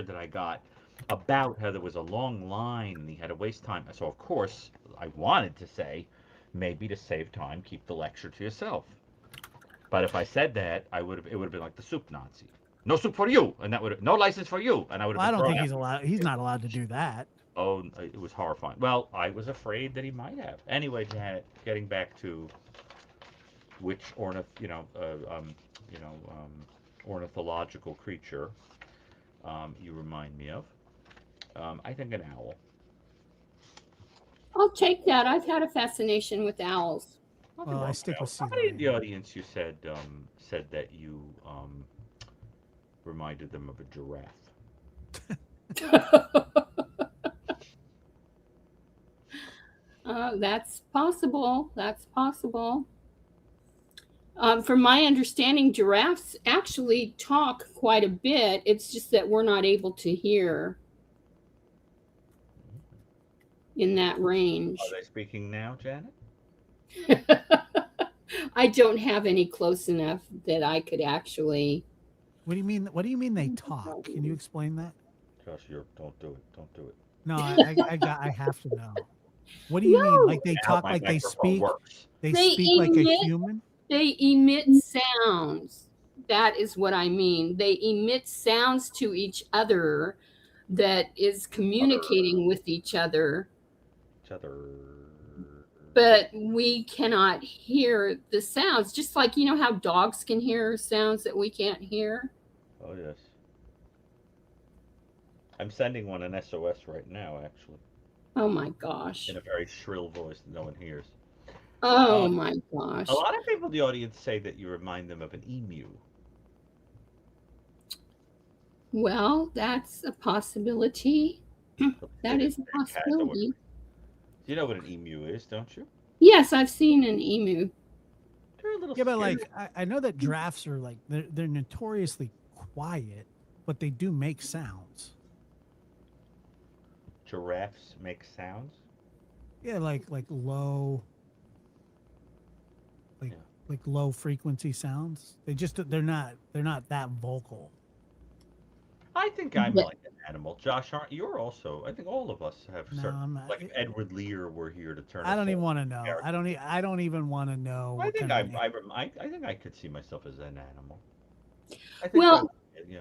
that I got about how there was a long line and he had to waste time. So of course I wanted to say, maybe to save time, keep the lecture to yourself. But if I said that, it would have been like the soup Nazi. No soup for you, and that would no license for you, and I would have. Well, I don't think he's allowed. He's not allowed to do that. Oh, it was horrifying. Well, I was afraid that he might have. Anyway, Janet, getting back to which ornithological creature you remind me of. I think an owl. I'll take that. I've had a fascination with owls. Well, I stick with sea Somebody in the lion. audience you said that you reminded them of a giraffe. That's possible. From my understanding, giraffes actually talk quite a bit. It's just that we're not able to hear. in that range. Are they speaking now, Janet? I don't have any close enough that I could actually. What do you mean? What do you mean they talk? Can you explain that? Josh, don't do it. Don't do it. No, I have to know. What do you mean? No, Like they Now talk, my like they microphone speak, works. they They speak like a emit- human? they emit sounds. That is what I mean. They emit sounds to each other that is communicating with each other, Each other. but we cannot hear the sounds. Just like, you know how dogs can hear sounds that we can't hear? Oh yes. I'm sending one an SOS right now, actually, Oh my gosh. in a very shrill voice that no one hears. Oh my gosh. A lot of people in the audience say that you remind them of an emu. Well, that's a possibility. That is a possibility. You know what an emu is, don't you? Yes, I've seen an emu. They're a little Yeah, but scary. like I know that giraffes are like they're notoriously quiet, but they do make sounds. Giraffes make sounds. Yeah, like low, like low frequency sounds. They're not that vocal. I think I'm like an animal. Josh, aren't you're also? I think all of us have No, certain. I'm not. Like if Edward Lear were here to turn. I don't us even all want to into know. characters. I don't even want to know. I What think kind of I think I could see myself as an animal. I think Well, yeah.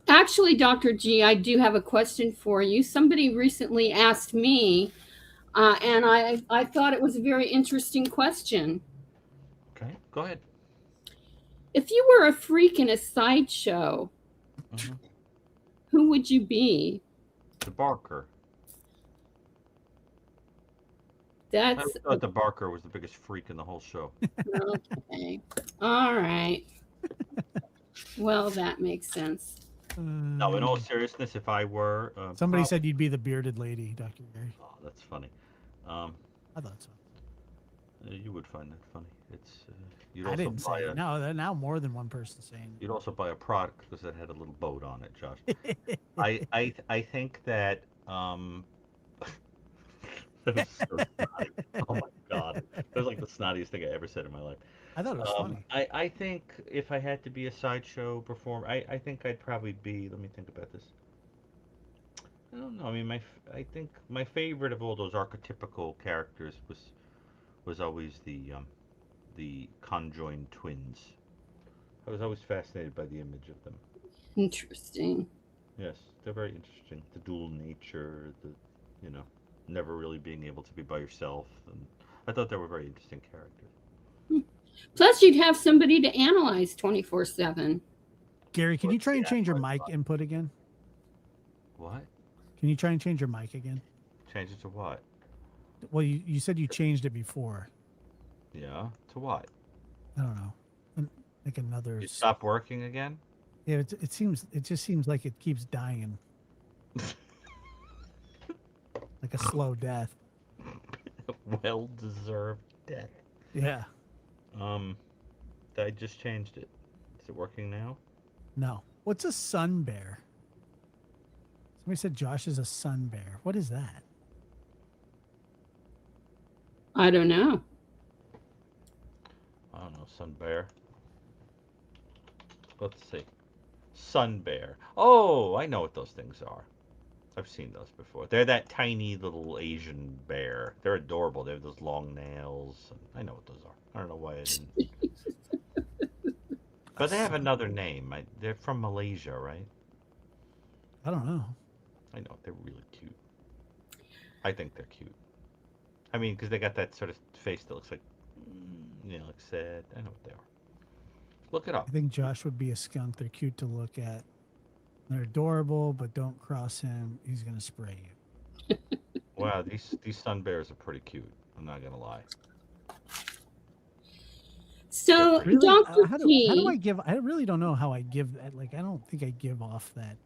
actually, Dr. G, I do have a question for you. Somebody recently asked me, and I thought it was a very interesting question. Okay, go ahead. If you were a freak in a sideshow, who would you be? The Barker. That's I thought the Barker was the biggest freak in the whole show. okay. All right. Well, that makes sense. No, in all seriousness, if I were somebody said you'd be the bearded lady, Dr. Gary. Oh, that's funny. I thought so. You would find that funny. It's you'd I also didn't buy say a, it. No, now more than one person saying. You'd also buy a product because it had a little boat on it, Josh. I think that that was so snotty. Oh my god, that was like the snottiest thing I ever said in my life. I thought it was funny. I think if I had to be a sideshow performer, I think I'd probably be. Let me think about this. I don't know. I mean, I think my favorite of all those archetypical characters was always the conjoined twins. I was always fascinated by the image of them. Interesting. Yes, they're very interesting. The dual nature, never really being able to be by yourself, and I thought they were very interesting characters. Plus, you'd have somebody to analyze 24/7. Gary, can you try and change your mic input again? What? Can you try and change your mic again? Change it to what? Well, you said you changed it before. Yeah, to what? I don't know. Like another. It stopped working again? Yeah, it just seems like it keeps dying. Like a slow death. Well-deserved death. Yeah. I just changed it. Is it working now? No. What's a sun bear? Somebody said Josh is a sun bear. What is that? I don't know. I don't know, sun bear. Let's see. Sun bear. Oh, I know what those things are. I've seen those before. They're that tiny little Asian bear. They're adorable. They have those long nails. I know what those are. I don't know why I didn't. But they have another name. They're from Malaysia, right? I don't know. I know. They're really cute. I think they're cute. I mean, because they got that sort of face that looks like, like sad. I know what they are. Look it up. I think Josh would be a skunk. They're cute to look at. They're adorable, but don't cross him. He's going to spray you. Wow, these sun bears are pretty cute. I'm not going to lie. So, really, Dr. how G, do I give? I really don't know how I give that. Like, I don't think I give off that.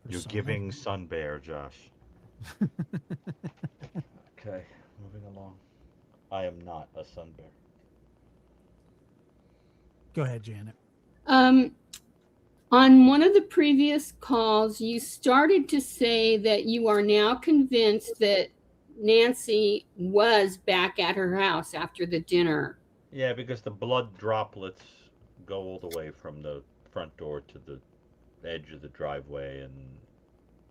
You're persona. giving sun bear, Josh. Okay, moving along. I am not a sun bear. Go ahead, Janet. On one of the previous calls, you started to say that you are now convinced that Nancy was back at her house after the dinner. Yeah, because the blood droplets go all the way from the front door to the edge of the driveway, and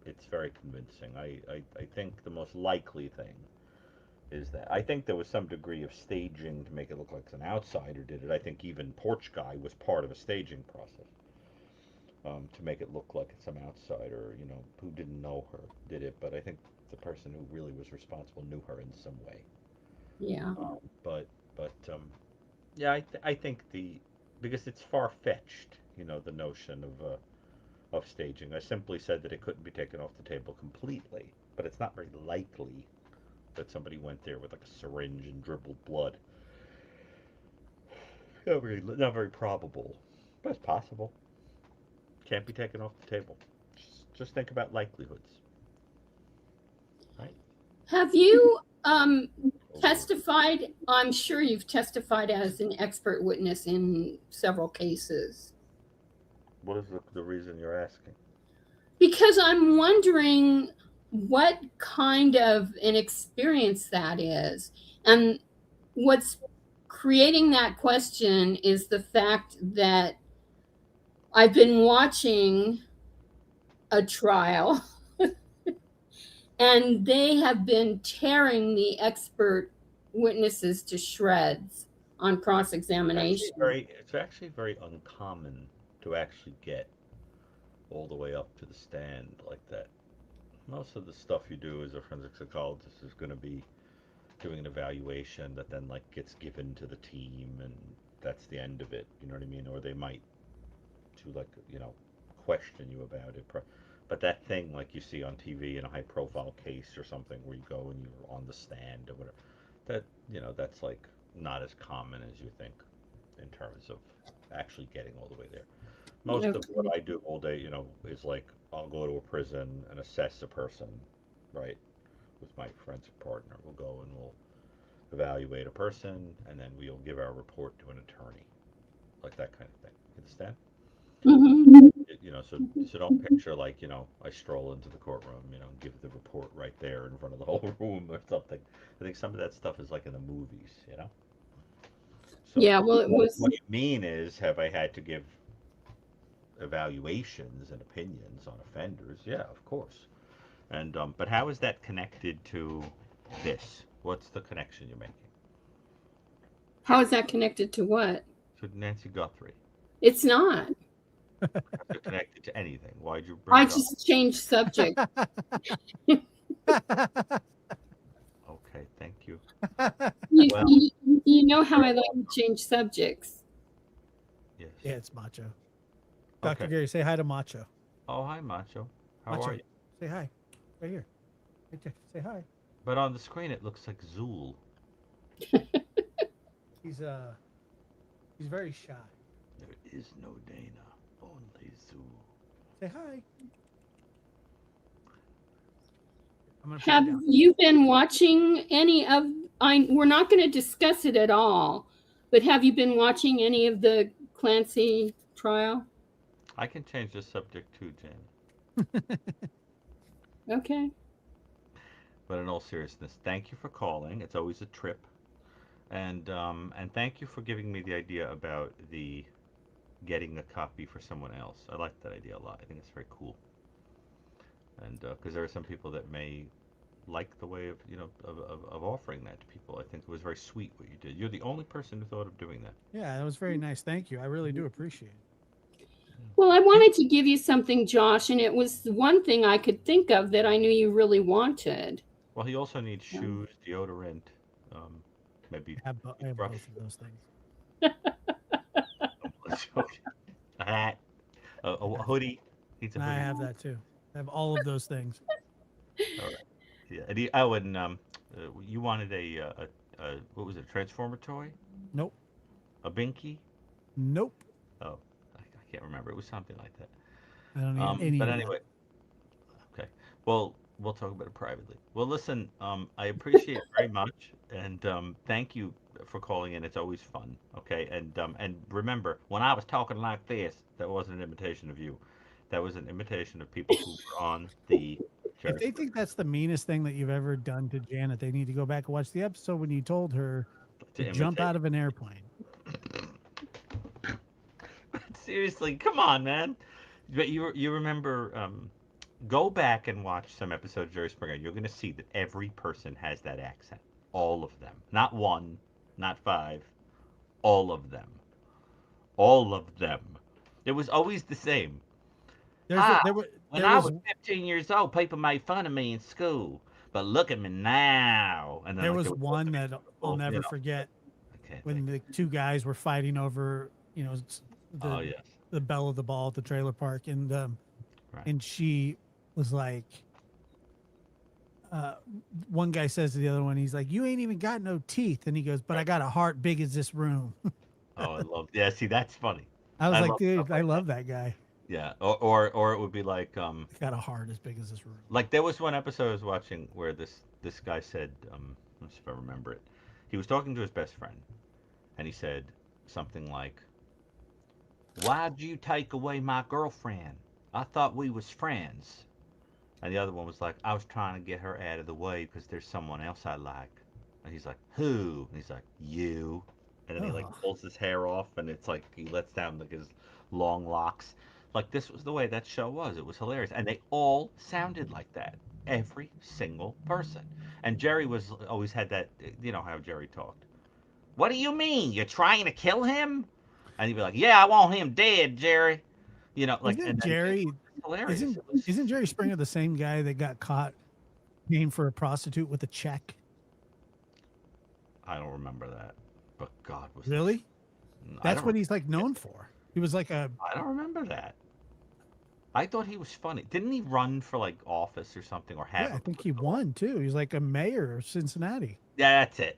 it's very convincing. I think the most likely thing is that I think there was some degree of staging to make it look like an outsider did it. I think even Porch Guy was part of a staging process, to make it look like some outsider, who didn't know her did it. But I think the person who really was responsible knew her in some way. Yeah. But yeah, I think because it's far fetched, the notion of staging. I simply said that it couldn't be taken off the table completely, but it's not very likely that somebody went there with like a syringe and dribbled blood. Not very probable, but it's possible. Can't be taken off the table. Just think about likelihoods, right? Have you testified? I'm sure you've testified as an expert witness in several cases. What is the reason you're asking? Because I'm wondering what kind of an experience that is. And what's creating that question is the fact that I've been watching a trial and they have been tearing the expert witnesses to shreds on cross-examination. It's actually very uncommon to actually get all the way up to the stand like that. Most of the stuff you do as a forensic psychologist is going to be doing an evaluation that then like gets given to the team, and that's the end of it. You know what I mean? Or they might to like question you about it. But that thing like you see on TV in a high profile case or something where you go and you're on the stand or whatever, that that's like not as common as you think in terms of actually getting all the way there. Most of what I do all day, is like I'll go to a prison and assess a person, right? With my forensic partner, we'll go and we'll evaluate a person, and then we'll give our report to an attorney, like that kind of thing. Understand? Mm-hmm. So don't picture like I stroll into the courtroom, give the report right there in front of the whole room or something. I think some of that stuff is like in the movies. So Yeah, well, it was. what you mean is, have I had to give evaluations and opinions on offenders? Yeah, of course. And but how is that connected to this? What's the connection you're making? How is that connected to what? To Nancy Guthrie. It's not. How's it connected to anything? Why'd you bring I it up? just changed subject. Okay, thank you. You, Well, you, you know how I like to change subjects. yes. Yeah, it's Macho. Dr. Okay. Gary, say hi to Macho. Oh, hi, Macho. How Macho, are you? say hi. Right here. Right there. Say hi. But on the screen it looks like Zool. He's very shy. There is no Dana, only Zool. Say hi. Have you been watching any of? We're not going to discuss it at all, but have you been watching any of the Clancy trial? I can change the subject too, Jane. Okay. But in all seriousness, thank you for calling. It's always a trip. And thank you for giving me the idea about the getting a copy for someone else. I like that idea a lot. I think it's very cool. And because there are some people that may like the way of of offering that to people. I think it was very sweet what you did. You're the only person who thought of doing that. Yeah, that was very nice. Thank you. I really do appreciate it. Well, I wanted to give you something, Josh, and it was the one thing I could think of that I knew you really wanted. Well, he also needs shoes, deodorant, maybe I have both of those things. a hat, a hoodie. Needs a hoodie. I have that too. I have all of those things. All right. Yeah. And you wanted a what was it? A Transformer toy? Nope. A Binky? Nope. Oh, I can't remember. It was something like that. I don't need any But of anyway, okay. Well, we'll talk about it privately. Well, listen, I appreciate it very much, and thank you for calling in. It's always fun. Okay, and remember, when I was talking like this, that wasn't an imitation of you. That was an imitation of people who were on the If Jerry they Springer think that's the meanest thing that you've ever done to Janet, they need to go back and watch the episode when you told her to to jump out imitate. of an airplane. Seriously, come on, man. But you remember? Go back and watch some episodes of Jerry Springer. You're going to see that every person has that accent. All of them. Not one, not five. All of them. All of them. It was always the same. There's Hi. a, there was When there I was was 15 years old, people made fun of me in school. But look at me now. And then there like was they were supposed one to be that I'll cool, never forget I can't when think. the two guys were fighting over, Oh the yes. the bell of the ball at the trailer park, Right. and she was like, one guy says to the other one, he's like, "You ain't even got no teeth," and he goes, "But I got a heart big as this room." Oh, I love. Yeah, see, that's funny. I was I like, love stuff dude, I like that. love that guy. Yeah, or it would be He's got a heart as big as this room. like there was one episode I was watching where this guy said, let's see if I remember it. He was talking to his best friend, and he said something like, "Why'd you take away my girlfriend? I thought we was friends." And the other one was like, "I was trying to get her out of the way because there's someone else I like." And he's like, "Who?" And he's like, "You." And then he like Oh, pulls his hair off, and it's like he lets down like his long locks. Like this was the way that show was. It was hilarious, and they all sounded like that. Every single person. And Jerry was always had that. You know how Jerry talked. What do you mean? You're trying to kill him? And he'd be like, "Yeah, I want him dead, Jerry." You know, like, isn't and then it Jerry was hilarious. isn't It was. isn't Jerry Springer the same guy that got caught paying for a prostitute with a check? I don't remember that, but God was that. Really? I That's don't. what he's like known for. He was like a I don't remember that. I thought he was funny. Didn't he run for like office or something, or have yeah, a I think he political? won too. He was like a mayor of Cincinnati. Yeah, that's it.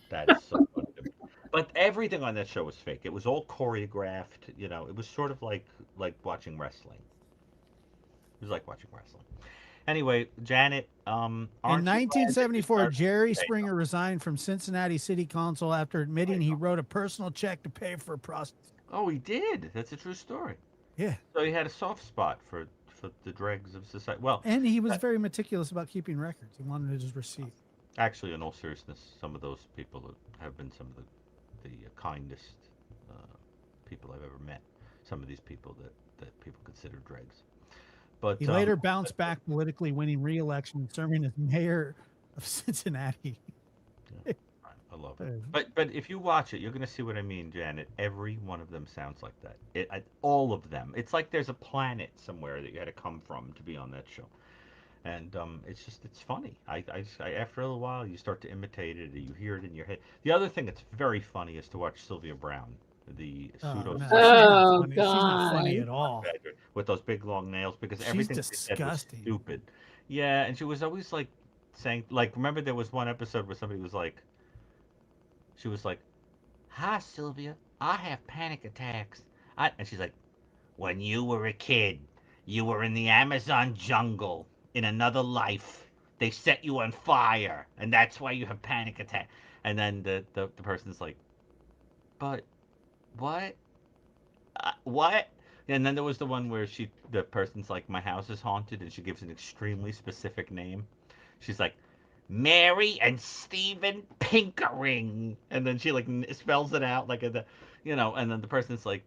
That is so funny to me. But everything on that show was fake. It was all choreographed. You know, it was sort of like watching wrestling. It was like watching wrestling. Anyway, Janet, In aren't you glad that you 1974, started Jerry to pay Springer resigned from Cincinnati City Council after admitting he wrote a personal check to pay for a prostitute. Oh, he did. That's a true story. Yeah. So he had a soft spot for the dregs of society. Well, And he was that- very meticulous about keeping records. He wanted his receipt. actually, in all seriousness, some of those people have been some of the kindest people I've ever met. Some of these people that people consider dregs. He But later bounced back politically, winning re-election and serving as mayor of Cincinnati. yeah, I love it. But if you watch it, you're gonna see what I mean, Janet. Every one of them sounds like that. All of them. It's like there's a planet somewhere that you had to come from to be on that show. And it's funny. After a little while, you start to imitate it, or you hear it in your head. The other thing that's very funny is to watch Sylvia Brown, the Oh, pseudo no, she's scientist not Oh funny. She's not funny God. at all. with those big long nails, because She's everything she said was disgusting. stupid. Yeah, and she was always like saying, like, remember there was one episode where somebody was like, she was like, "Hi, Sylvia, I have panic attacks." And she's like, "When you were a kid, you were in the Amazon jungle in another life. They set you on fire, and that's why you have panic attack." And then the person's like, "But what? What?" And then there was the one where the person's like, "My house is haunted," and she gives an extremely specific name. She's like, "Mary and Stephen Pinkering," and then she like spells it out like and then the person's like,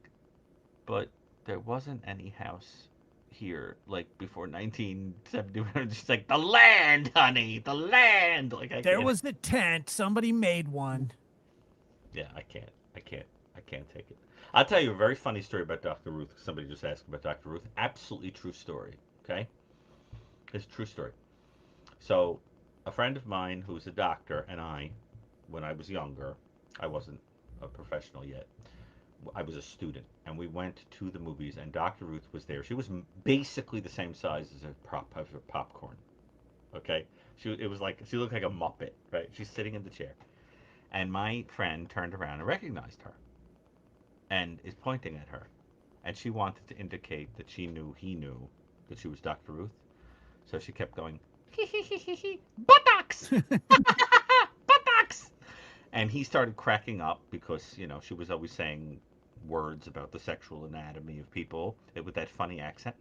"But there wasn't any house here like before 1970." She's like, "The land, honey, the land." Like I There can't. was the tent. Somebody made one. Yeah, I can't. I can't take it. I'll tell you a very funny story about Dr. Ruth. Somebody just asked about Dr. Ruth. Absolutely true story. Okay, it's a true story. So, a friend of mine who's a doctor and I, when I was younger, I wasn't a professional yet. I was a student, and we went to the movies, and Dr. Ruth was there. She was basically the same size as a popcorn. Okay, it was like she looked like a muppet, right? She's sitting in the chair, and my friend turned around and recognized her, and is pointing at her, and she wanted to indicate that he knew that she was Dr. Ruth. So she kept going, buttocks, buttocks. And he started cracking up because, she was always saying words about the sexual anatomy of people with that funny accent.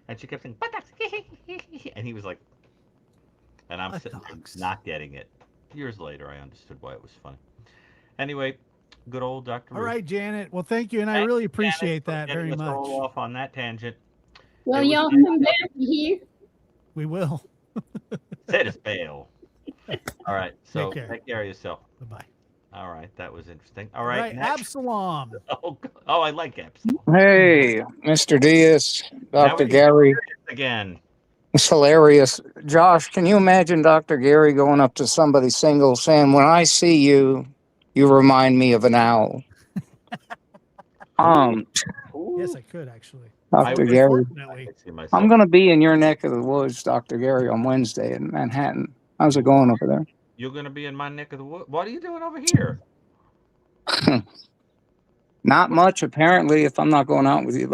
And she kept saying, buttocks. And he was like, and I'm sitting there Buttocks. not getting it. Years later, I understood why it was funny. Anyway, good old Dr. All Ruth. right, Janet. Well, thank you, and I Thank really you, Janet, appreciate for that getting very us all much. off on that tangent. Well, It was y'all nice come having back here. We will. Said it's bail. All right, Take so care. take care of yourself. Bye bye. All right, that was interesting. All All right, right, next. Absalom. Oh, I like Epsilon. Hey, Mr. Diaz, Now Dr. we get Gary. serious again. It's hilarious. Josh, can you imagine Dr. Gary going up to somebody single saying, "When I see you, you remind me of an owl"? Ooh, Um, Yes, ooh. I could actually. I Dr. wish Gary, I Unfortunately, could see I'm myself. going to be in your neck of the woods, Dr. Gary, on Wednesday in Manhattan. How's it going over You're gonna be in my neck of the woods. What are you doing over here? there? Not much, apparently, if I'm not going out with you.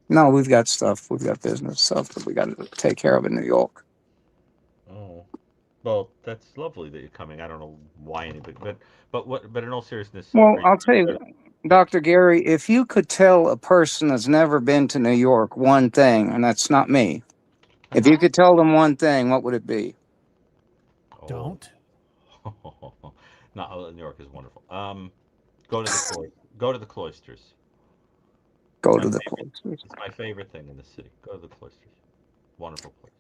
No, we've got stuff. We've got business stuff that we got to take care of in New York. Oh, well, that's lovely that you're coming. I don't know why anybody, but what? But in all seriousness, Well, are you? I'll tell you, Dr. Gary, if you could tell a person that's never been to New York one thing, and that's not me, if you Uh-huh. could tell them one thing, what would it be? Oh, don't. no, New York is wonderful. Go to the go to the cloisters. It's Go my to the favorite. cloisters. It's my favorite thing in the city. Go to the cloisters. Wonderful place.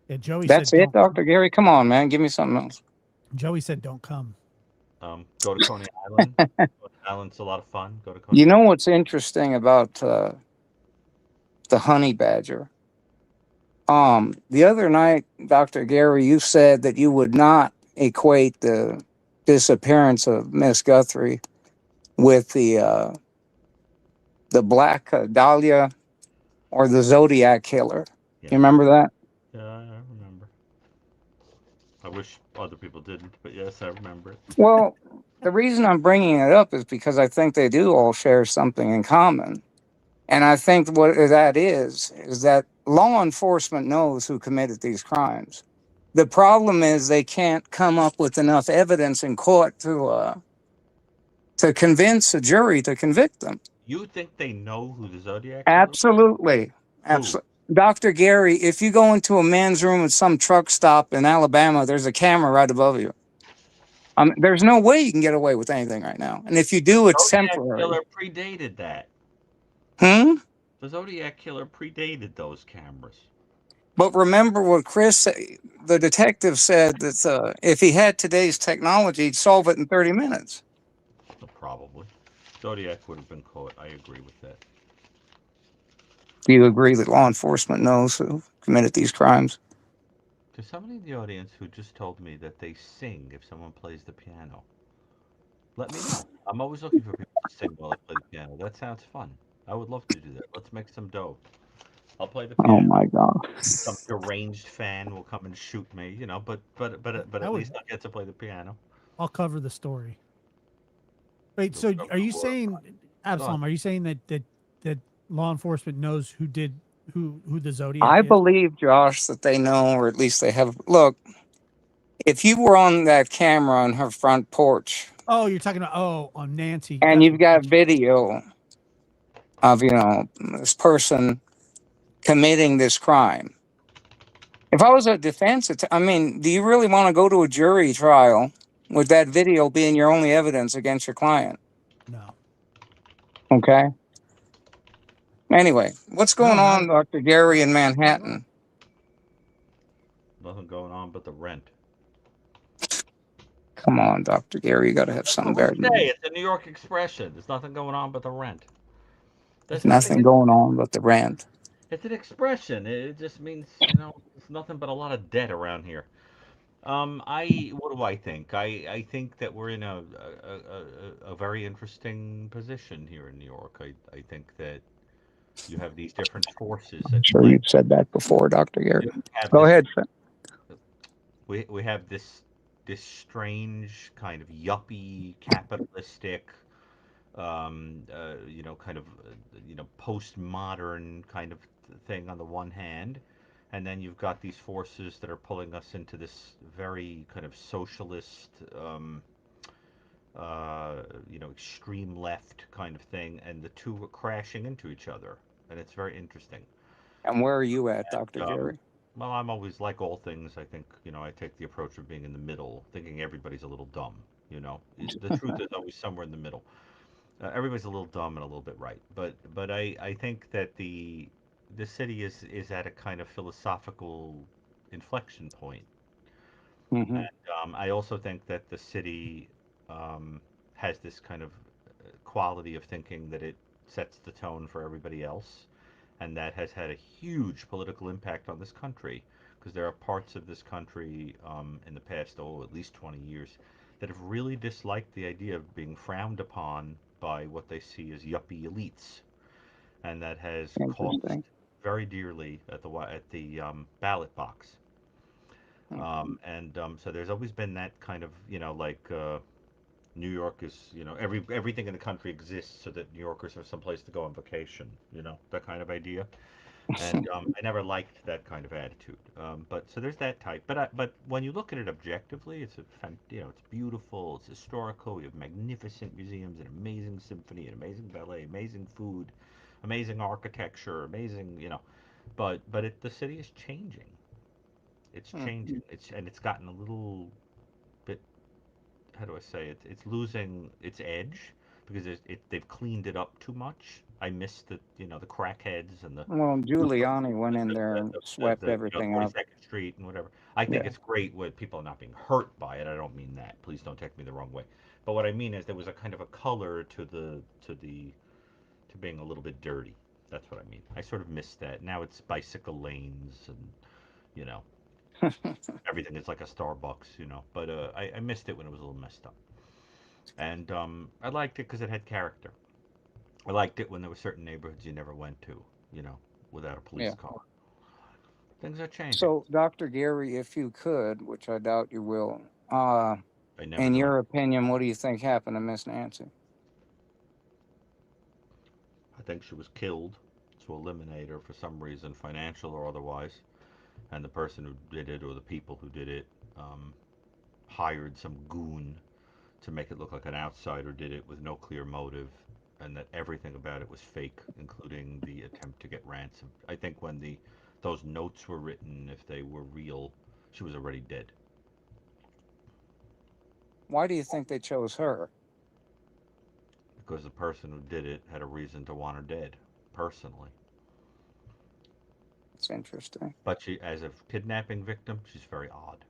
Yeah, Joey That's said it, don't. Dr. Gary? Come on, man. Give me something else. Joey said don't come. Go to Coney Island. Coney Island's a lot of fun. Go to Coney You know Island. what's interesting about the honey badger? The other night, Dr. Gary, you said that you would not equate the disappearance of Miss Guthrie with the Black Dahlia or the Zodiac Killer. You Yes, I remember that? yeah, I remember. I wish other people didn't, but yes, I remember it. Well, the reason I'm bringing it up is because I think they do all share something in common. And I think what that is that law enforcement knows who committed these crimes. The problem is they can't come up with enough evidence in court to convince a jury to convict them. You think they know who the Zodiac killer was? Absolutely. Who? Absolutely. Dr. Gary, if you go into a man's room at some truck stop in Alabama, there's a camera right above you. There's no way you can get away with anything right now. And if you do, it's Zodiac temporary. killer predated that. Hmm? The Zodiac killer predated those cameras. But remember what the detective said that if he had today's technology, he'd solve it in 30 minutes. Probably. Zodiac would have been caught. I agree with that. Do you agree that law enforcement knows who committed these crimes? There's somebody in the audience who just told me that they sing if someone plays the piano. Let me know. I'm always looking for people to sing while I play the piano. That sounds fun. I would love to do that. Let's make some dough. I'll play the Oh piano. my God. Some deranged fan will come and shoot me, but I at would. least I get to play the piano. I'll cover the story. Wait, You'll so cover are the you word. saying, Go on. Absalom? Are you saying that law enforcement knows who did who the Zodiac I is? believe, Josh, that they know, or at least they have. Look, if you were on that camera on her front porch Oh, you're talking about on Nancy and you've Guthrie. got Gotcha. video of, this person committing this crime. If I was a defense, I mean, do you really want to go to a jury trial with that video being your only evidence against your client? No, Okay. Anyway, what's going no, not on, Dr. Gary, in not at all. Manhattan? Nothing going on but the rent. Come on, Dr. Gary, you got to have That's something what we better than say. that. It's a New York expression. There's nothing going on but the rent. That's There's not nothing. Nothing true. going on but the rent. It's an expression. It just means it's nothing but a lot of debt around here. I what do I think? I think that we're in a very interesting position here in New York. I think that you have these different forces I'm at sure play. you've said that before, Dr. Gary. You have Go this ahead. we have this strange kind of yuppie capitalistic kind of postmodern kind of thing on the one hand, and then you've got these forces that are pulling us into this very kind of socialist, uh, extreme left kind of thing, and the two are crashing into each other, and it's very interesting. And where are you at, Dr. And, Gary? well, I'm always like all things. I think I take the approach of being in the middle, thinking everybody's a little dumb. The truth is always somewhere in the middle. Everybody's a little dumb and a little bit right, but I think that the city is at a kind of philosophical inflection point. Hmm. I also think that the city um, has this kind of quality of thinking that it sets the tone for everybody else, and that has had a huge political impact on this country because there are parts of this country in the past, at least 20 years, that have really disliked the idea of being frowned upon by what they see as yuppie elites, and that has cost Interesting. very dearly at the ballot box. Hmm. And so there's always been that kind of, like New York is, everything in the country exists so that New Yorkers have someplace to go on vacation, that kind of idea. And I never liked that kind of attitude. But so there's that type. But when you look at it objectively, it's beautiful, it's historical. You have magnificent museums, an amazing symphony, an amazing ballet, amazing food, amazing architecture, amazing, the city is changing. It's Hmm. changing. It's gotten a little bit, how do I say it? It's losing its edge because they've cleaned it up too much. I miss the crackheads and Well, the, Giuliani went in there and swept everything up. 42nd Street and whatever. I think Yeah. it's great when people are not being hurt by it. I don't mean that. Please don't take me the wrong way. But what I mean is there was a kind of a color to being a little bit dirty. That's what I mean. I sort of miss that. Now it's bicycle lanes and you know everything is like a Starbucks. But I missed it when it was a little messed up. And I liked it because it had character. I liked it when there were certain neighborhoods you never went to, you know, without a police Yeah. car. Things are changing. So, Dr. Gary, if you could, which I doubt you will, I never in do. your opinion, what do you think happened to Miss Nancy? I think she was killed to eliminate her for some reason, financial or otherwise. And the person who did it, or the people who did it, um, hired some goon to make it look like an outsider did it with no clear motive, and that everything about it was fake, including the attempt to get ransom. I think when those notes were written, if they were real, she was already dead. Why do you think they chose her? Because the person who did it had a reason to want her dead, personally. It's interesting. But she, as a kidnapping victim, she's very odd.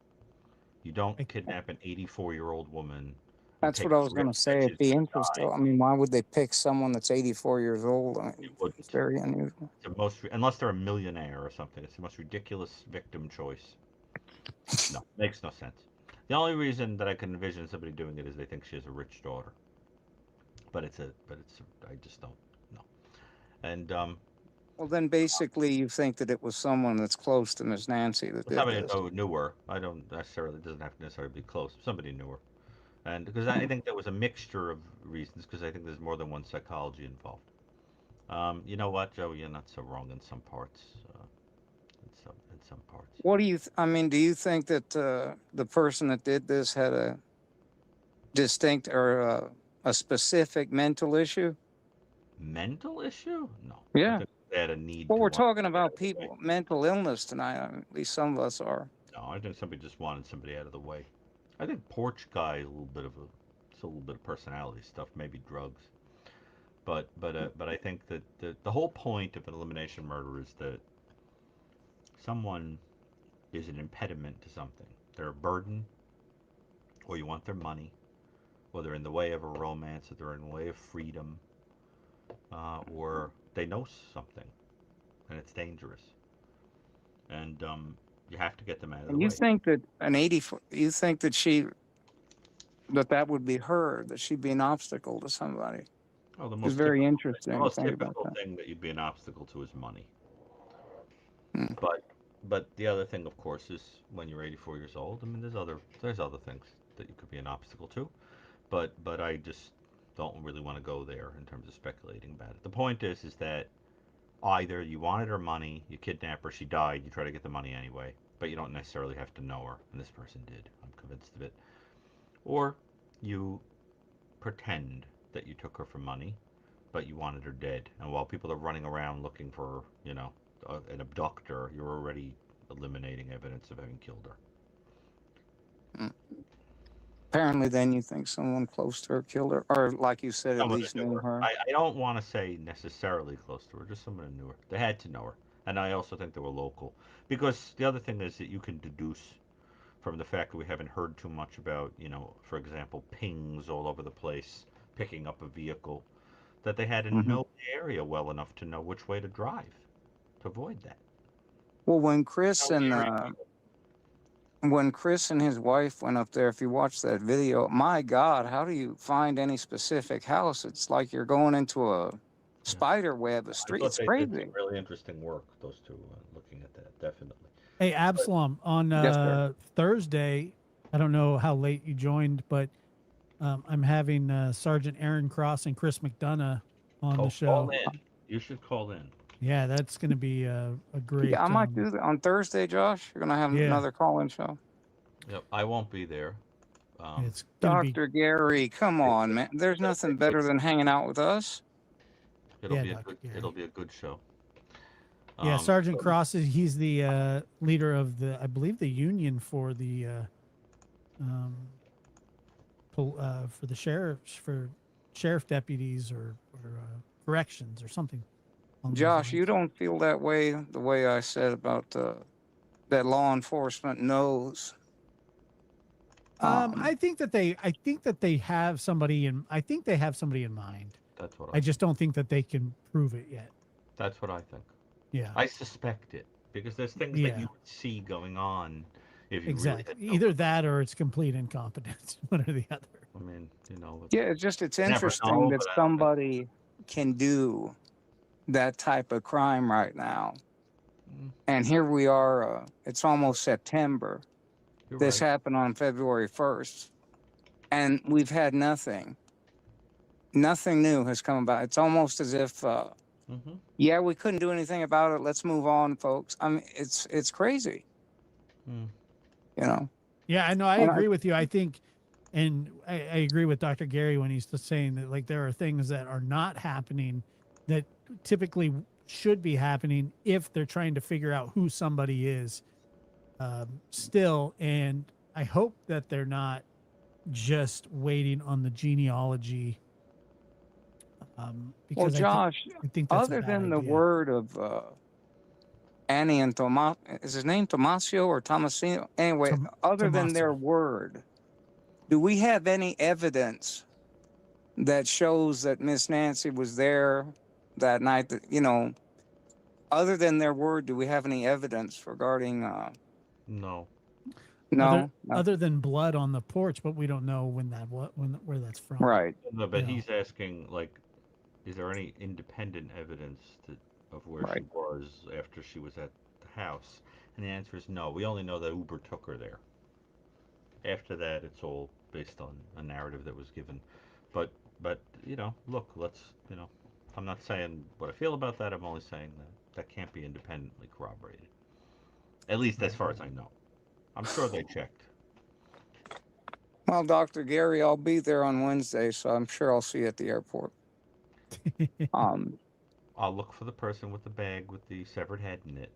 You don't Like, kidnap an 84-year-old woman and That's take what I the was going to risk that say. It'd she's be going to interesting. die. I mean, why would they pick someone that's 84 years old? I You mean, it's wouldn't. very unusual. It's the most, unless they're a millionaire or something. It's the most ridiculous victim choice. No, makes no sense. The only reason that I can envision somebody doing it is they think she has a rich daughter. I just don't know. And Well, then basically, you think that it was someone that's close to Miss Nancy that did somebody this. who knew her. I don't necessarily, doesn't have to necessarily be close. Somebody knew her. And because I think there was a mixture of reasons, because I think there's more than one psychology involved. You know what, Joe? You're not so wrong in some parts. In some parts. What do you? I mean, do you think that the person that did this had a distinct or a specific mental issue? Mental issue? No, I Yeah. think they had a need Well, to we're want talking somebody out about of the way. people mental illness tonight. I mean, at least some of us are. No, I think somebody just wanted somebody out of the way. I think Porch Guy is a little bit of a, it's a little bit of personality stuff, maybe drugs. But I think that the whole point of an elimination murder is that someone is an impediment to something. They're a burden, or you want their money, or they're in the way of a romance, or they're in the way of freedom, or they know something and it's dangerous, and you have to get them out of the And you way. think that you think that that would be her, that she'd be an obstacle to somebody. Oh, It's very the interesting to most think about typical that. thing that you'd be an obstacle to is money. Hmm. But the other thing, of course, is when you're 84 years old. I mean, there's other things that you could be an obstacle to. But I just don't really want to go there in terms of speculating about it. The point is that either you wanted her money, you kidnap her, she died, you try to get the money anyway, but you don't necessarily have to know her, and this person did. I'm convinced of it. Or you pretend that you took her for money, but you wanted her dead. And while people are running around looking for, an abductor, you're already eliminating evidence of having killed her. Mm. Apparently, then you think someone close to her killed her, or like you said, at Someone least who knew knew her. her. I don't want to say necessarily close to her, just someone who knew her. They had to know her. And I also think they were local. Because the other thing is that you can deduce from the fact that we haven't heard too much about, for example, pings all over the place, picking up a vehicle, that they had to Hmm. know the area well enough to know which way to drive to avoid that. Well, Know the area well. when Chris and his wife went up there, if you watch that video, my God, how do you find any specific house? It's like you're going into a Yeah. spider web, a I street. thought It's they did some crazy. really interesting work, those two, looking at that, definitely. Hey, But, Absalom, on Yes, sir. Thursday, I don't know how late you joined, but I'm having Sergeant Aaron Cross and Chris McDonough on the call show. in. You should call in. Yeah, that's going to be a great. Yeah, I might do that on Thursday, Josh. You're gonna have Yeah, another call-in show. Yep, I won't be there. it's going to be. Dr. Gary, come on, man. There's It'll be a nothing good. better than hanging out with us. It'll Yeah, be a Dr. good. Gary. It'll be a good show. Yeah, Sergeant So, Cross he's the leader of I believe, the union for the um, for the sheriff deputies or corrections or something along those Josh, you lines. don't feel that way the way I said about that law enforcement knows. I think that they have somebody I think they have somebody in mind. that's what I just don't think that they can prove it yet. That's what I think. Yeah. I suspect it because there's things that you would see going on if you really Exactly. had no. Either that or it's complete incompetence, one or the other. I mean, Yeah, it's never interesting know, that but I don't think. somebody can do that type of crime right now. Mm, And here we are, it's almost September. You're This right. happened on February 1st. And we've had nothing. Nothing new has come about. It's almost as if, Mm-hmm. yeah, we couldn't do anything about it. Let's move on, folks. I mean, it's crazy, Mm. you know. Yeah, I know. I And agree with you. I think, and I agree with Dr. Gary when he's just saying that, like, there are things that are not happening that typically should be happening if they're trying to figure out who somebody is still. And I hope that they're not just waiting on the genealogy. well, Because Josh, I think that's a other bad than the idea. word of Annie and Tomas, is his name Tomasio or Tomasino? Anyway, other than their Tommaso. word, do we have any evidence that shows that Miss Nancy was there that night? That, other than their word, do we have any evidence regarding? No. No, Other than blood on the porch, but we don't know where that's from. right. No, but No. he's asking, like, is there any independent evidence of where she Right. was after she was at the house? And the answer is no. We only know that Uber took her there. After that, it's all based on a narrative that was given. But look, I'm not saying what I feel about that. I'm only saying that can't be independently corroborated. At least as far as I know. I'm sure they checked. Well, Dr. Gary, I'll be there on Wednesday, so I'm sure I'll see you at the airport. I'll look for the person with the bag with the severed head in it.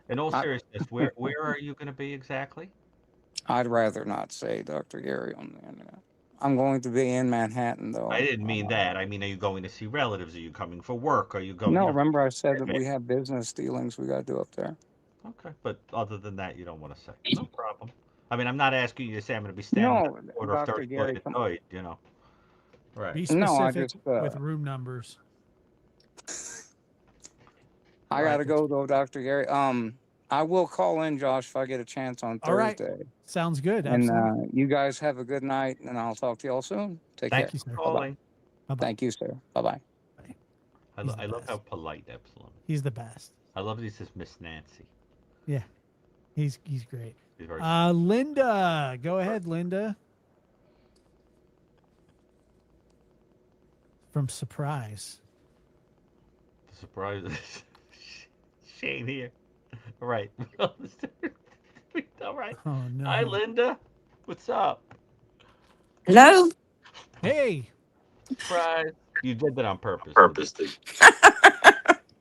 In all I- seriousness, where are you going to be exactly? I'd rather not say, Dr. Gary, on the internet. I'm going to be in Manhattan, though. I didn't mean that. I mean, are you going to see relatives? Are you coming for work? Are you going? No, remember I said that we have business dealings we got to do up there. Okay, but other than that, you don't want to say. No problem. I mean, I'm not asking you to say I'm going to be standing No, at the corner of Dr. 30th Gary, and Detroit, Right. Be No, I specific just with room numbers. I Right. got to go though, Dr. Gary. I will call in, Josh, if I get a chance on All right. Thursday. Sounds good. And Absolutely. you guys have a good night, and I'll talk to you all soon. Take Thank care. you, sir. Bye-bye. Calling. Bye-bye. Thank you, sir. Bye-bye. I He's the love how best. polite Epsilon. He's the best. I love that he says Miss Nancy. Yeah. He's great. He's very. Linda, go ahead, Linda. From Surprise. The surprise is Shane here. All right. All right. Oh Hi, no. Linda. What's up? Hello? Hey. Surprise. You did that on purpose, didn't you? Purpose.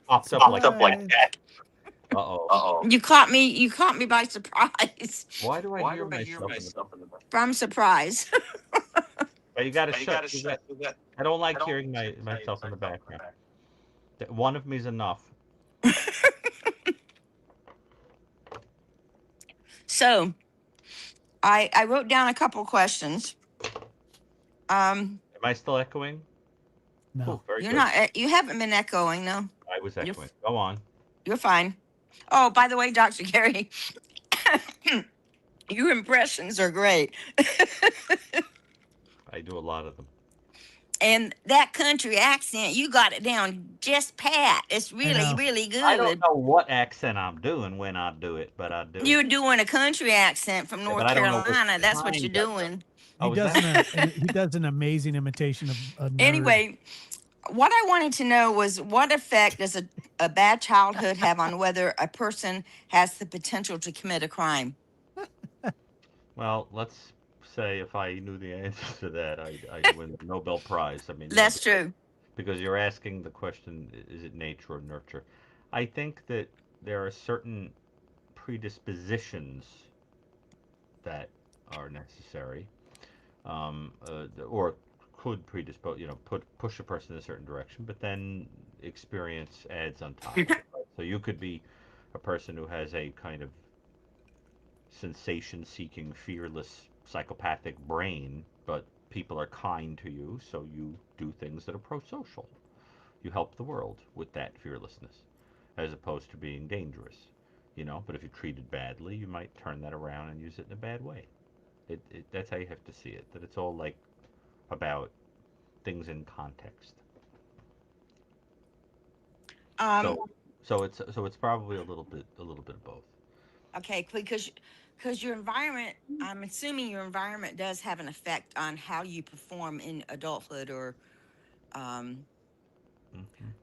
Popped up like Surprise. that. Uh-oh. Uh-oh. You caught me by surprise. Why do I Why hear do I hear myself in the... myself in the back? From surprise. But you got to You shut. gotta You shut. got. I don't like hearing myself in the background. One of me's enough. So I wrote down a couple questions. Am I still echoing? No. Cool. Very You're good. not you haven't been echoing, no. I was You're echoing. Go on. you're fine. Oh, by the way, Dr. Gary, your impressions are great. I do a lot of them. And that country accent, you got it down just pat. It's really, know. really I don't good. know what accent I'm doing when I do it, but I do it. You're doing a country accent from Yeah, but North I don't know what Carolina. That's what kind you're of. doing. He Oh, is does that? he does an amazing imitation of a nerd. Anyway, what I wanted to know was what effect does a bad childhood have on whether a person has the potential to commit a crime? Well, let's say if I knew the answer to that, I'd win the Nobel Prize. I mean, That's true. because you're asking the question, is it nature or nurture? I think that there are certain predispositions that are necessary, or could predispose, push a person in a certain direction, but then experience adds on top of it. Right? So you could be a person who has a kind of sensation-seeking, fearless, psychopathic brain, but people are kind to you, so you do things that are pro-social. You help the world with that fearlessness, as opposed to being dangerous. But if you're treated badly, you might turn that around and use it in a bad way. That's how you have to see it. That it's all like about things in context. Um, So it's probably a little bit of both. okay, because your environment, I'm assuming your environment does have an effect on how you perform in adulthood um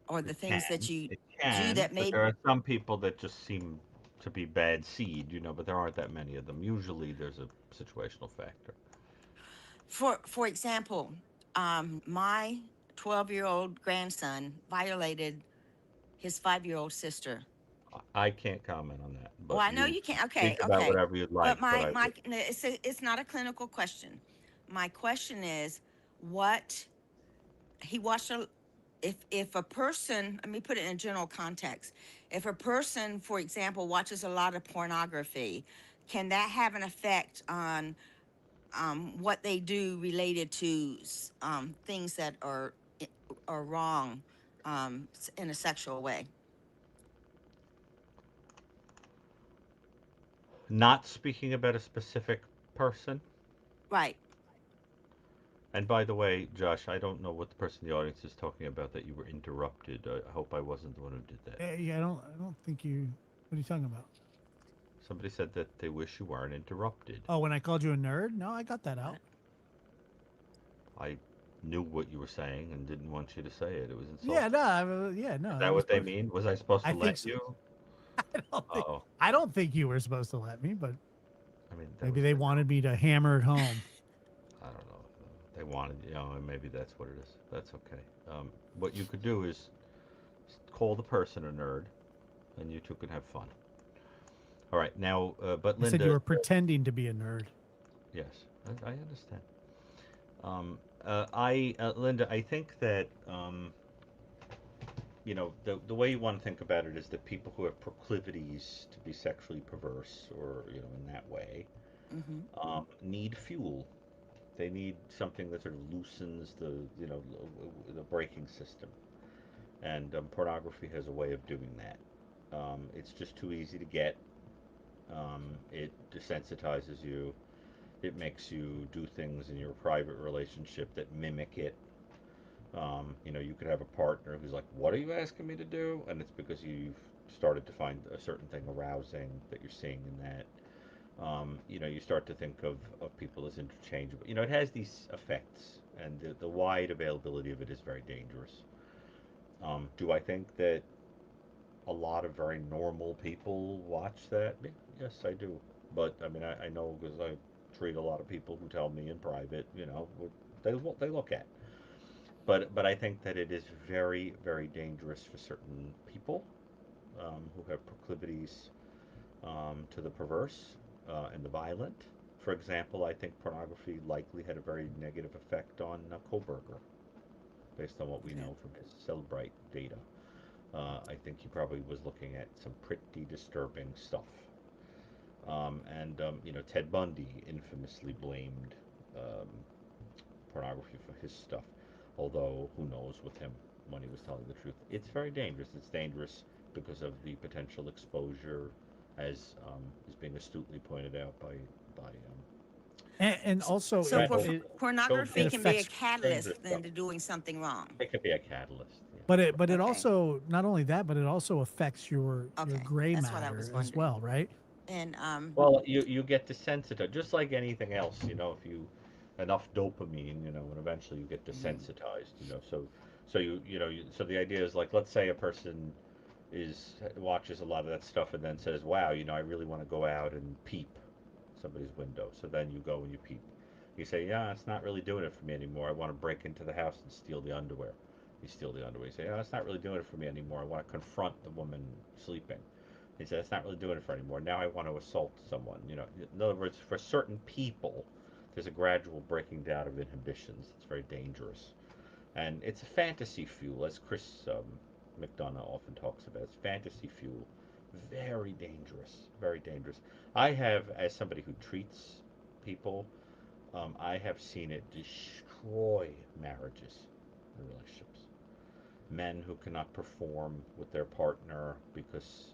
or It the things that can, you it do can, that but may there are some people that just seem to be bad seed, but there aren't that many of them. Usually, there's a situational factor. for example, my 12-year-old grandson violated his 5-year-old sister. I can't comment on that, Well, but I know you you can't. Okay, speak about okay. whatever you'd But like. But I would. it's not a clinical question. My question is, what he watched a if a person, let me put it in a general context. If a person, for example, watches a lot of pornography, can that have an effect on what they do related to things that are wrong in a sexual way? Not speaking about a specific person. Right. And by the way, Josh, I don't know what the person in the audience is talking about that you were interrupted. I hope I wasn't the one who did that. Yeah, I don't think you. What are you talking about? Somebody said that they wish you weren't interrupted. Oh, when I called you a nerd? No, I got that out. I knew what you were saying and didn't want you to say it. It was Yeah, insulting. no, yeah, no. Is That that was what they perfect. mean? Was I supposed I to think let so. you? Oh, I don't think you were supposed to let me, but I mean, that maybe was they the. wanted me to hammer it home. I don't know. They wanted, and maybe that's what it is. That's okay. What you could do is call the person a nerd, and you two can have fun. All right, now, but I said you Linda, were pretending to be a nerd. yes, I understand. Linda, I think that the way you want to think about it is that people who have proclivities to be sexually perverse, or in that way, Mm-hmm. need fuel. They need something that sort of loosens the braking system, and pornography has a way of doing that. It's just too easy to get. It desensitizes you. It makes you do things in your private relationship that mimic it. You could have a partner who's like, "What are you asking me to do?" And it's because you've started to find a certain thing arousing that you're seeing in that. You start to think of people as interchangeable. It has these effects, and the wide availability of it is very dangerous. Do I think that a lot of very normal people watch that? Yes, I do. But I mean, I know because I treat a lot of people who tell me in private, what they look at. But I think that it is very, very dangerous for certain people who have proclivities to the perverse and the violent. For example, I think pornography likely had a very negative effect on Koberger, based on what we Okay. know from his Celebrite data. I think he probably was looking at some pretty disturbing stuff. Ted Bundy infamously blamed um, pornography for his stuff, although who knows with him when he was telling the truth. It's very dangerous. It's dangerous because of the potential exposure, as is being astutely pointed out by And also So Randall pornography it children. can be a affects, Dangerous catalyst stuff. then to doing something wrong. It could be a catalyst. Yeah. but it Okay. also, not only that, but it also affects your Okay. gray That's what I was matter as wondering. well, right? And Well, you get desensitized, just like anything else. If you enough dopamine, and eventually you get mhm. desensitized. So the idea is like, let's say a person watches a lot of that stuff and then says, "Wow, I really want to go out and peep somebody's window." So then you go and you peep. You say, "Yeah, it's not really doing it for me anymore. I want to break into the house and steal the underwear." You steal the underwear. You say, "Yeah, it's not really doing it for me anymore. I want to confront the woman sleeping." He said, "It's not really doing it for anymore. Now I want to assault someone." In other words, for certain people, there's a gradual breaking down of inhibitions. It's very dangerous, and it's a fantasy fuel, as Chris McDonough often talks about. It's fantasy fuel, very dangerous, very dangerous. I have, as somebody who treats people, I have seen it destroy marriages and relationships. Men who cannot perform with their partner because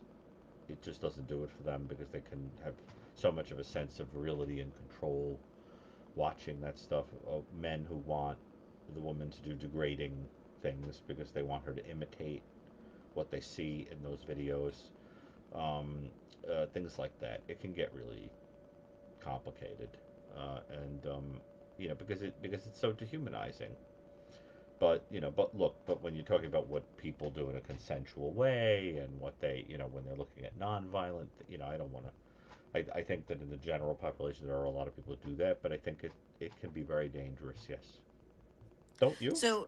it just doesn't do it for them because they can have so much of a sense of virility and control watching that stuff. Men who want the woman to do degrading things because they want her to imitate what they see in those videos. Um, Things like that. It can get really complicated, and because it's so dehumanizing. But when you're talking about what people do in a consensual way and what when they're looking at nonviolent, I don't want to. I think that in the general population there are a lot of people that do that, but I think it can be very dangerous. Yes, don't you? So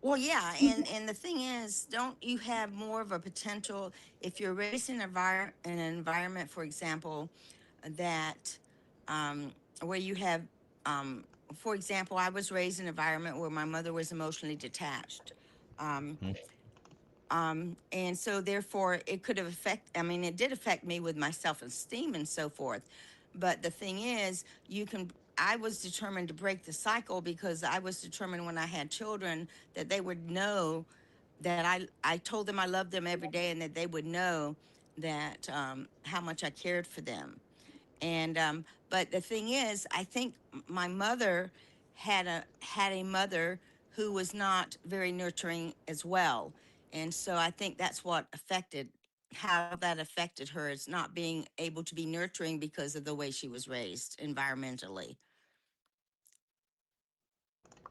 well, yeah, and the thing is, don't you have more of a potential if you're raised in an environment, for example, that where you have, um, for example, I was raised in an environment where my mother was emotionally detached. Um, Mhm. and so therefore it could have I mean, it did affect me with my self-esteem and so forth. But the thing is, I was determined to break the cycle because I was determined when I had children that they would know that I told them I loved them every day and that they would know that how much I cared for them. And but the thing is, I think my mother had a mother who was not very nurturing as well. And so I think that's what affected how that affected her is not being able to be nurturing because of the way she was raised environmentally.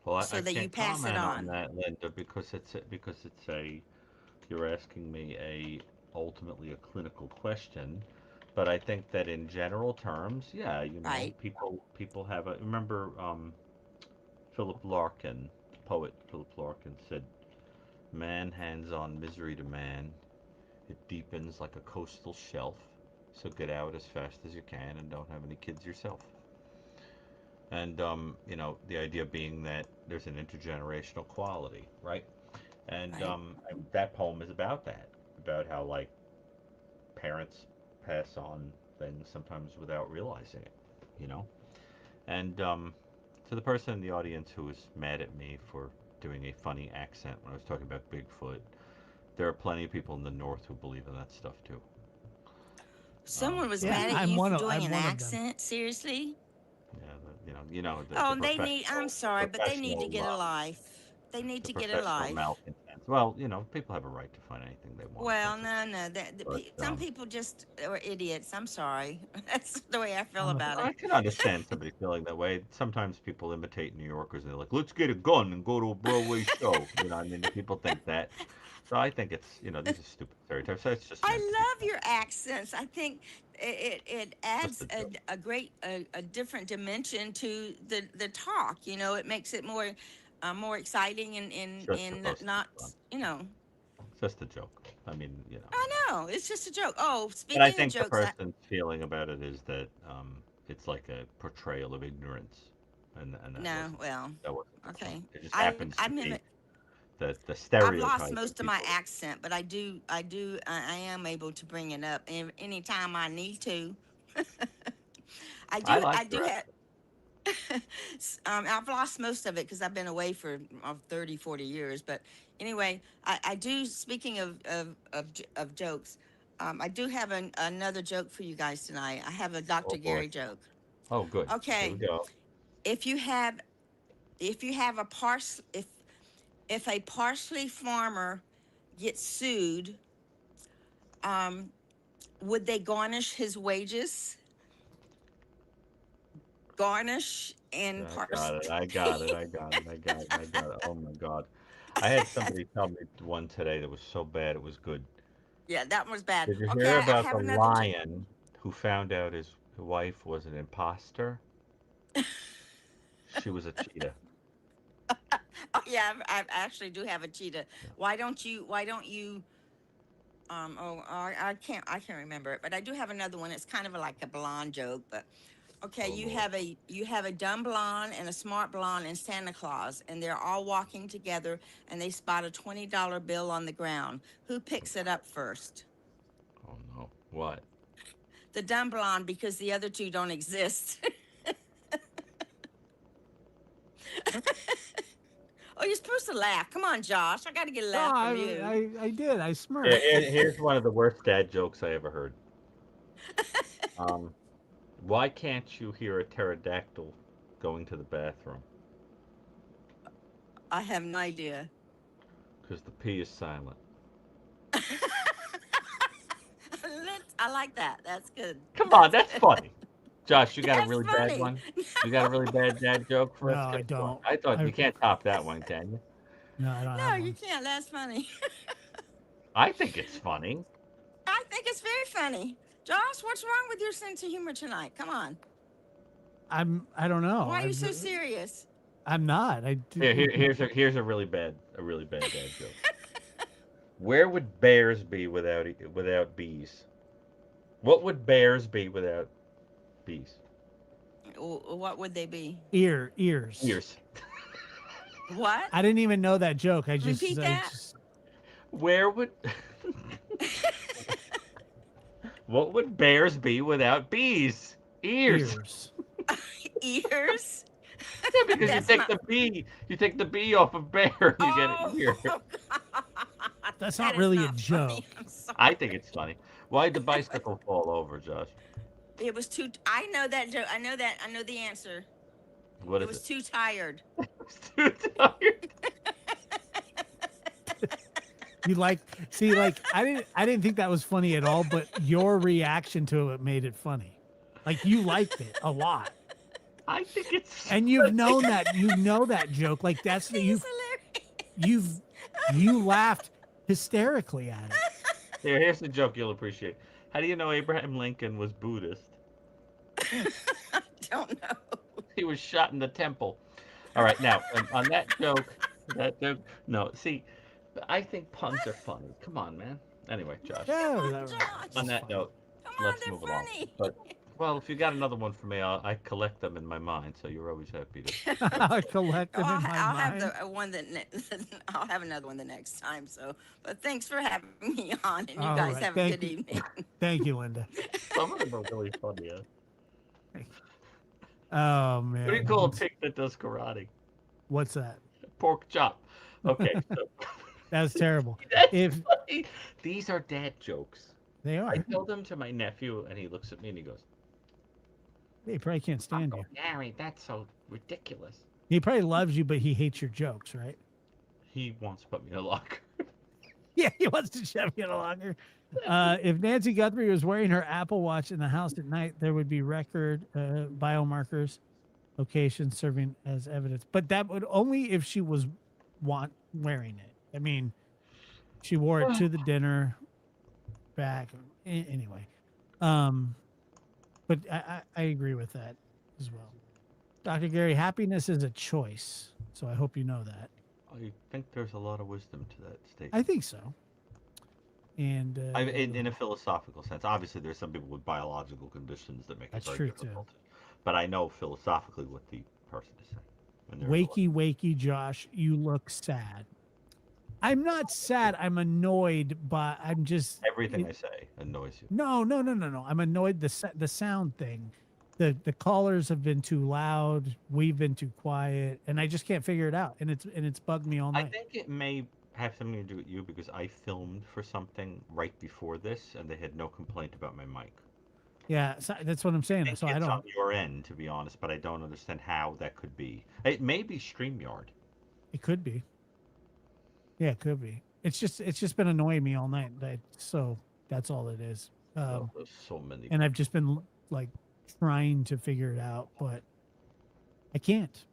Well, I So that you can't pass it comment on on. that, Linda, because it's a you're asking me a ultimately a clinical question. But I think that in general terms, yeah, Right. people have a remember Philip Larkin, poet Philip Larkin said, "Man hands on misery to man. It deepens like a coastal shelf. So get out as fast as you can and don't have any kids yourself." And the idea being that there's an intergenerational quality, right? Right. And that poem is about that, about how like parents pass on things sometimes without realizing it, you know. And to the person in the audience who was mad at me for doing a funny accent when I was talking about Bigfoot, there are plenty of people in the North who believe in that stuff too. Someone was Yeah, mad at I'm you one for of doing I'm an one of them. accent. Seriously? Yeah, the Oh, they need, I'm sorry, but they need to get a professional life. They need the to get a professional life. malcontents Well, people have a right to find anything they want. Well, That's no. but Some people just are idiots. I'm sorry. That's the way I feel Uh, about I it. can understand somebody feeling that way. Sometimes people imitate New Yorkers and they're like, "Let's get a gun and go to a Broadway show." I mean, people think that. So I think it's, these are stupid stereotypes. So it's just meant I to be love funny. your accents. I think it Just adds a joke. a great a different dimension to the talk. It makes it more exciting Just and supposed to be not fun. you know. It's just a joke. I mean, I know it's just a joke. Oh, But I speaking of think the jokes, person's feeling about it is that it's like a portrayal of ignorance, and no. Well, that wasn't the point. okay. It just I happens I to be mimic. the I've lost stereotype that most of my people. accent, but I am able to bring it up anytime I need to. I like I do your have. I've lost most of it because I've been away for 30, 40 years. But anyway, I do, speaking of jokes, I do have another joke for you guys tonight. I have a Oh Dr. boy. Gary joke. Oh, good. Here we Okay. go. If you have, if you have a if a parsley farmer gets sued, um, would they garnish his wages? Garnish and I got parsley. it. I got it. I got it. I got it. I got it. Oh my God. I had somebody tell me one today that was so bad it was good. Yeah, that one was bad. Did you Okay, hear I about have the another. lion who found out his wife was an imposter? She was a cheetah. Oh yeah, I actually do have a cheetah. Yeah. Why don't you? I can't remember it, but I do have another one. It's kind of like a blonde joke, but okay. Oh Lord. You have a dumb blonde and a smart blonde and Santa Claus, and they're all walking together, and they spot a $20 bill on the ground. Who picks it up first? Oh no. What? The dumb blonde, because the other two don't exist. Oh, you're supposed to laugh. Come on, Josh. I got to get a No, laugh from you. I did. I Here, smirked. here's one of the worst dad jokes I ever heard. Um, why can't you hear a pterodactyl going to the bathroom? I have no idea. Because the P is silent. I like that. That's good. Come on, That's that's good. funny. Josh, you got a That's really bad funny. one? You got a really bad dad joke for No, us? I Come on. don't. I thought you can't top that one, can you? No, I don't No, have you one. can't. That's funny. I think it's funny. I think it's very funny. Josh, what's wrong with your sense of humor tonight? Come on. I don't know. Why are you so serious? I'm not. Here's a really bad dad joke. Where would bears be without bees? What would bears be without bees? What would they be? Ears. Ears. What? I didn't even know that joke. Repeat that. Where would what would bears be without bees? Ears. Ears? Yeah, because you That's take not. you take the bee off a bear and you get an Oh, ear. God. That's That not is really a not funny. joke. I'm sorry. I think it's funny. Why'd the bicycle fall over, Josh? It was too. I know that joke. I know that. I know the answer. What It is was it? too tired. Too tired. You I didn't think that was funny at all, but your reaction to it made it funny. Like you liked it a lot. I think it's And you've known that joke. Like I that's the think it's hilarious. you laughed hysterically at it. here's the joke you'll appreciate. How do you know Abraham Lincoln was Buddhist? I don't know. He was shot in the temple. All right, now on that joke. No, see, I think puns are funny. Come on, man. Anyway, Josh. Yeah, Come on, that- Josh. On that's that funny. note, Come on, let's they're move along. funny. But well, if you got another one for me, I collect them in my mind, so you're always happy to. I collect them in my I'll mind. have the one that I'll have another one the next time. So, but thanks for having me on, and you All guys right, have a thank good you. evening. Thank you, Linda. Some of them are really funny. Oh man. What do you call a pig that does karate? What's that? Pork chop. Okay, so That's terrible. that's If funny. These are dad jokes. they I are, told them to my nephew, and he looks at me and he goes, they probably can't stand "Uncle you. Gary, that's so ridiculous." He probably loves you, but he hates your jokes, right? He wants to put me in a locker. Yeah, he wants to shove you in a locker. If Nancy Guthrie was wearing her Apple Watch in the house at night, there would be record biomarkers, locations serving as evidence. But that would only if she was wearing it. I mean, she wore it to the dinner, back. Anyway, but I agree with that as well. Dr. Gary, happiness is a choice. So I hope you know that. I think there's a lot of wisdom to that I statement. think so. And In a philosophical sense, obviously there's some people with biological conditions that make it That's very true, too. difficult. But I know philosophically what the person is saying. And there's a lot- wakey, Josh, you look sad. I'm not sad. I'm annoyed, but I'm just everything I say annoys you. No. I'm annoyed the sound thing. The callers have been too loud. We've been too quiet, and I just can't figure it out. And it's bugged me all I night. think it may have something to do with you because I filmed for something right before this, and they had no complaint about my mic. Yeah, so that's what I'm saying. I think So I it's don't. on your end, to be honest, but I don't understand how that could be. It may be StreamYard. It could be. Yeah, it could be. It's just been annoying me all night. So that's all it is. Oh, there's so many. And I've just been like trying to figure it out, but I can't.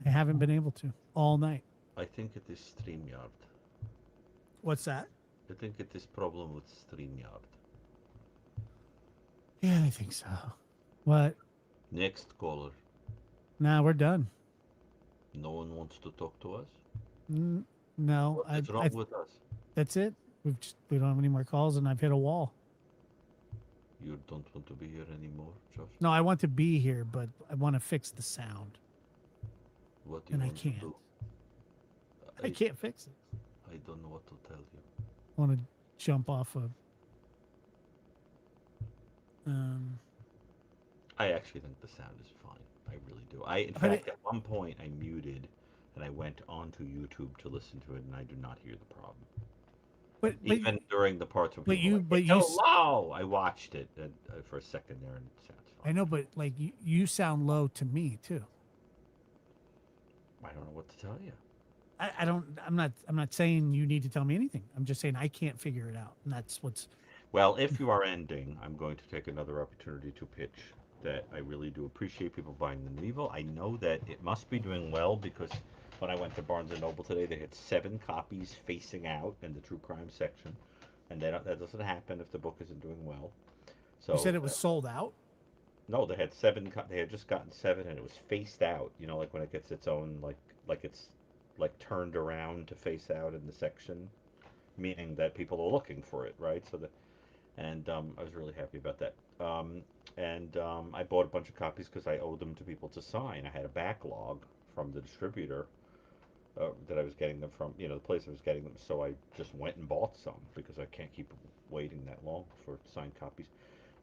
I haven't been able to all night. I think it is StreamYard. What's that? I think it is problem with StreamYard. Yeah, I think so. What? Next caller. Nah, we're done. No one wants to talk to us? No, What's wrong with us? That's it. We don't have any more calls, and I've hit a wall. You don't want to be here anymore, Josh? No, I want to be here, but I want to fix the sound. What do you want to do? I can't fix it. I don't know what to tell you. I want to jump off a. I actually think the sound is fine. I really do. In fact, at one point I muted and I went onto YouTube to listen to it, and I do not hear the problem. But even during the parts where low, I watched it for a second there, and it sounds fine. I know, but like you sound low to me too. I don't know what to tell you. I don't. I'm not saying you need to tell me anything. I'm just saying I can't figure it out, and that's what's. Well, if you are ending, I'm going to take another opportunity to pitch that I really do appreciate people buying the new Evo. I know that it must be doing well because when I went to Barnes & Noble today, they had 7 copies facing out in the true crime section, and that doesn't happen if the book isn't doing well. So you said it was sold out? No, they had 7. They had just gotten 7, and it was faced out. You know, like when it gets its own like it's like turned around to face out in the section, meaning that people are looking for it, right? So that. And I was really happy about that. I bought a bunch of copies because I owed them to people to sign. I had a backlog from the distributor that I was getting them from, the place I was getting them. So I just went and bought some because I can't keep waiting that long for signed copies.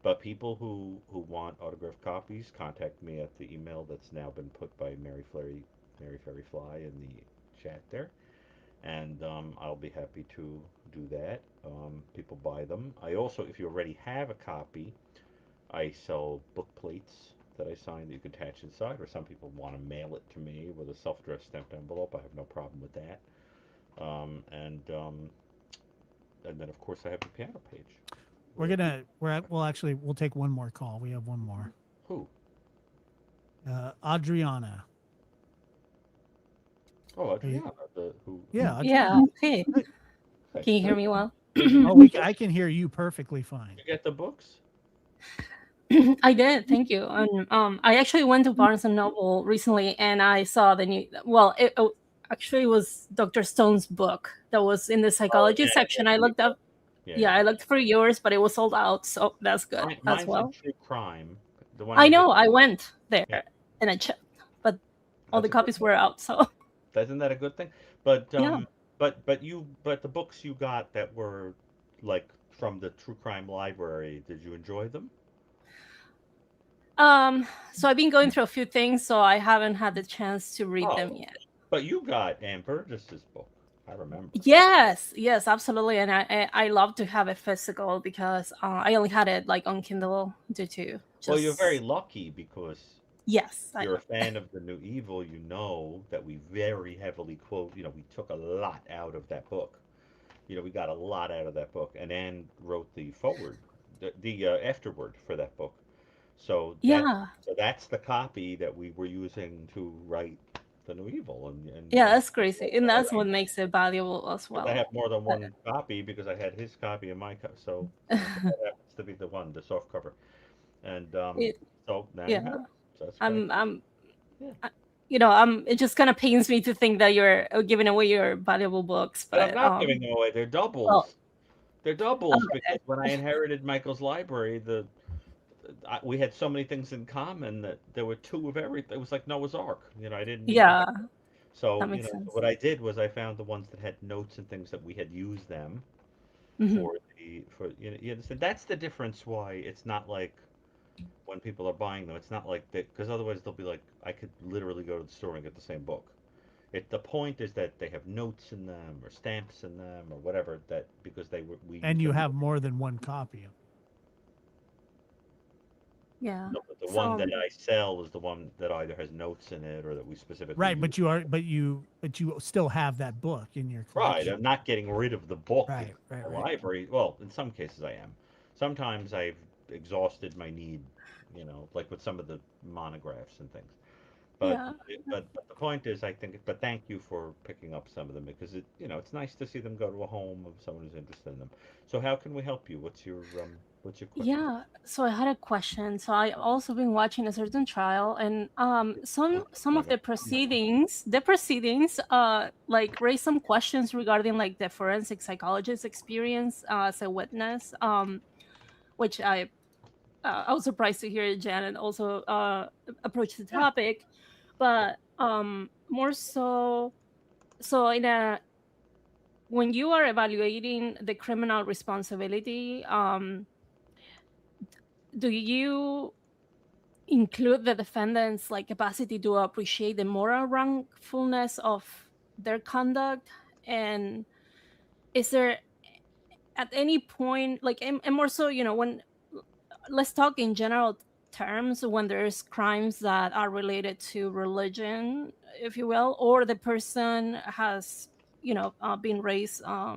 But people who want autographed copies, contact me at the email that's now been put by Mary Fairy Fly in the chat there. And I'll be happy to do that. People buy them. I also, if you already have a copy, I sell book plates that I sign that you can attach inside, or some people want to mail it to me with a self-addressed stamped envelope. I have no problem with that. And then of course I have the piano page. We'll take one more call. We have one more. Who? Adriana. Oh, Adriana. Who? Yeah. Yeah. Hey. Can you hear me well? I can hear you perfectly fine. You get the books? I did. Thank you. And I actually went to Barnes and Noble recently, and I saw the new. Well, it actually was Dr. Stone's book that was in the psychology section. I looked up. Yeah, I looked for yours, but it was sold out, so that's good as well. True crime. The one I know. I went there and I checked, but all the copies were out. So. Isn't that a good thing? But but the books you got that were like from the true crime library, did you enjoy them? So I've been going through a few things, so I haven't had the chance to read them yet. But you got Ann Burgess's book, I remember. Yes, absolutely, and I love to have it physical because I only had it like on Kindle due to. Well, you're very lucky because. Yes, you're a fan of the new Evil. You know that we very heavily quote. We took a lot out of that book, We got a lot out of that book, and Anne wrote the forward, the afterword for that book. So Yeah. that's the copy that we were using to write the New Evil, Yeah, and that's crazy. And that's what makes it valuable as because I well. have more than one copy because I had his copy and my copy. So that happens to be the one, the soft cover, and It- so now you have yeah. it. So that's great. I'm Yeah. it just kind of pains me to think that you're giving away your valuable books, But I'm but not giving them away. They're well, doubles. They're doubles because when I inherited Michael's library, we had so many things in common that there were two of everything. It was like Noah's Ark. I didn't need to have. yeah, that So, makes sense. what I did was I found the ones that had notes and things that we had used them Hmm. for you understand. That's the difference why it's not like when people are buying them, it's not like that because otherwise they'll be like I could literally go to the store and get the same book. The point is that they have notes in them or stamps in them or whatever that because we And use you them. have more than one copy of. Yeah. No, but the one So that I sell is the one that either has notes in it or that we specifically Right, use. but you still have that book in your Right, collection. I'm not getting rid of the book. It's Right, right, in the right. library. Well, in some cases I am. Sometimes I've exhausted my need, like with some of the monographs and things. But yeah. but the point is, I think. But thank you for picking up some of them because it's nice to see them go to a home of someone who's interested in them. So how can we help you? What's your question? Yeah, so I had a question. So I also been watching a certain trial, and some of the proceedings like raised some questions regarding like the forensic psychologist experience as a witness, which I was surprised to hear Janet also approach the topic, but more so, so in a when you are evaluating the criminal responsibility, do you include the defendant's like capacity to appreciate the moral wrongfulness of their conduct? And is there at any point like and more so, when let's talk in general terms, when there's crimes that are related to religion, if you will, or the person has been raised uh,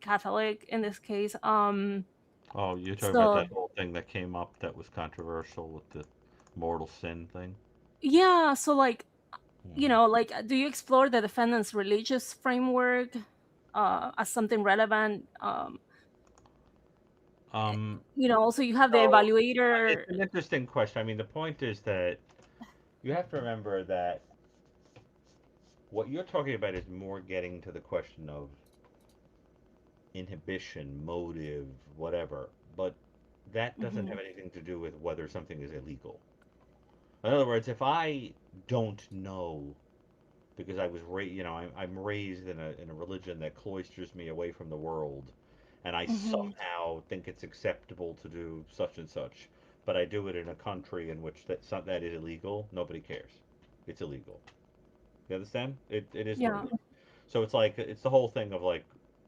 Catholic in this case. Oh, you're talking about So that whole thing that came up that was controversial with the mortal sin thing? yeah, so like Hmm. like do you explore the defendant's religious framework as something relevant? Um, Also you have the so evaluator. it's an interesting question. I mean, the point is that you have to remember that what you're talking about is more getting to the question of inhibition, motive, whatever, but that doesn't Mhm, have anything to do with whether something is illegal. In other words, if I don't know because I was I'm raised in a religion that cloisters me away from the world, and I mhm. somehow think it's acceptable to do such and such, but I do it in a country in which that is illegal. Nobody cares. It's illegal. You understand? It is what it Yeah. is. So it's like it's the whole thing of like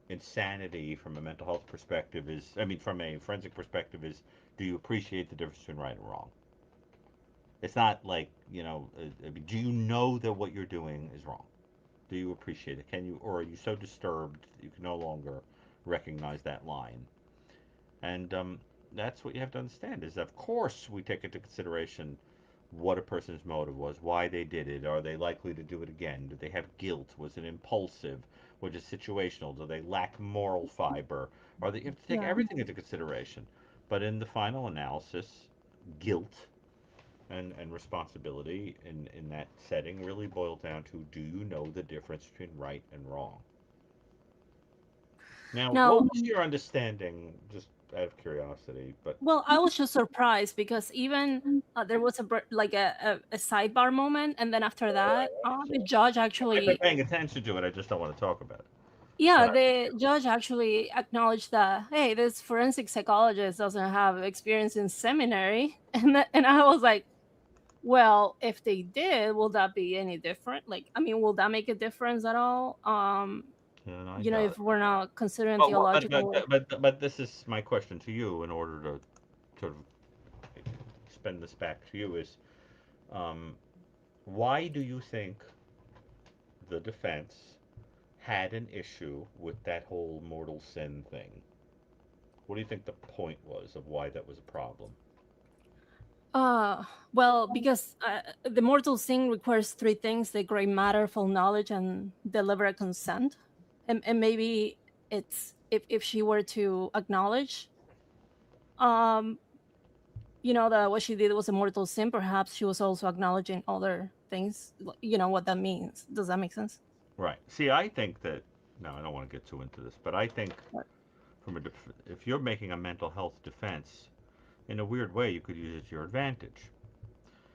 insanity from a mental health perspective is, I mean, from a forensic perspective is, do you appreciate the difference between right and wrong? It's not like I mean, do you know that what you're doing is wrong? Do you appreciate it? Can you, or are you so disturbed that you can no longer recognize that line? And that's what you have to understand is, of course, we take into consideration what a person's motive was, why they did it. Are they likely to do it again? Do they have guilt? Was it impulsive? Was it situational? Do they lack moral fiber? You have to take Yeah. everything into consideration. But in the final analysis, guilt and responsibility in that setting really boil down to, do you know the difference between right and wrong? Now, what Now, was your understanding, just out of curiosity? But well, I was just surprised because even there was like a sidebar moment, and then after that, so the judge I've been actually, paying attention to it. I just don't want to talk about it. yeah, But the judge actually acknowledged that, hey, this forensic psychologist doesn't have experience in seminary, and I was like, well, if they did, will that be any different? Like, I mean, will that make a difference at all? and I doubt If we're not considering it. But theological. but this is my question to you. In order to sort of spin this back to you, is um, why do you think the defense had an issue with that whole mortal sin thing. What do you think the point was of why that was a problem? Well, because the mortal sin requires three things: the gray matter, full knowledge, and deliberate consent. And maybe it's if she were to acknowledge, um, that what she did was a mortal sin, perhaps she was also acknowledging other things. You know what that means? Does that make sense? Right. See, I think that, no, I don't want to get too into this, but I think from if you're making a mental health defense, in a weird way, you could use it to your advantage.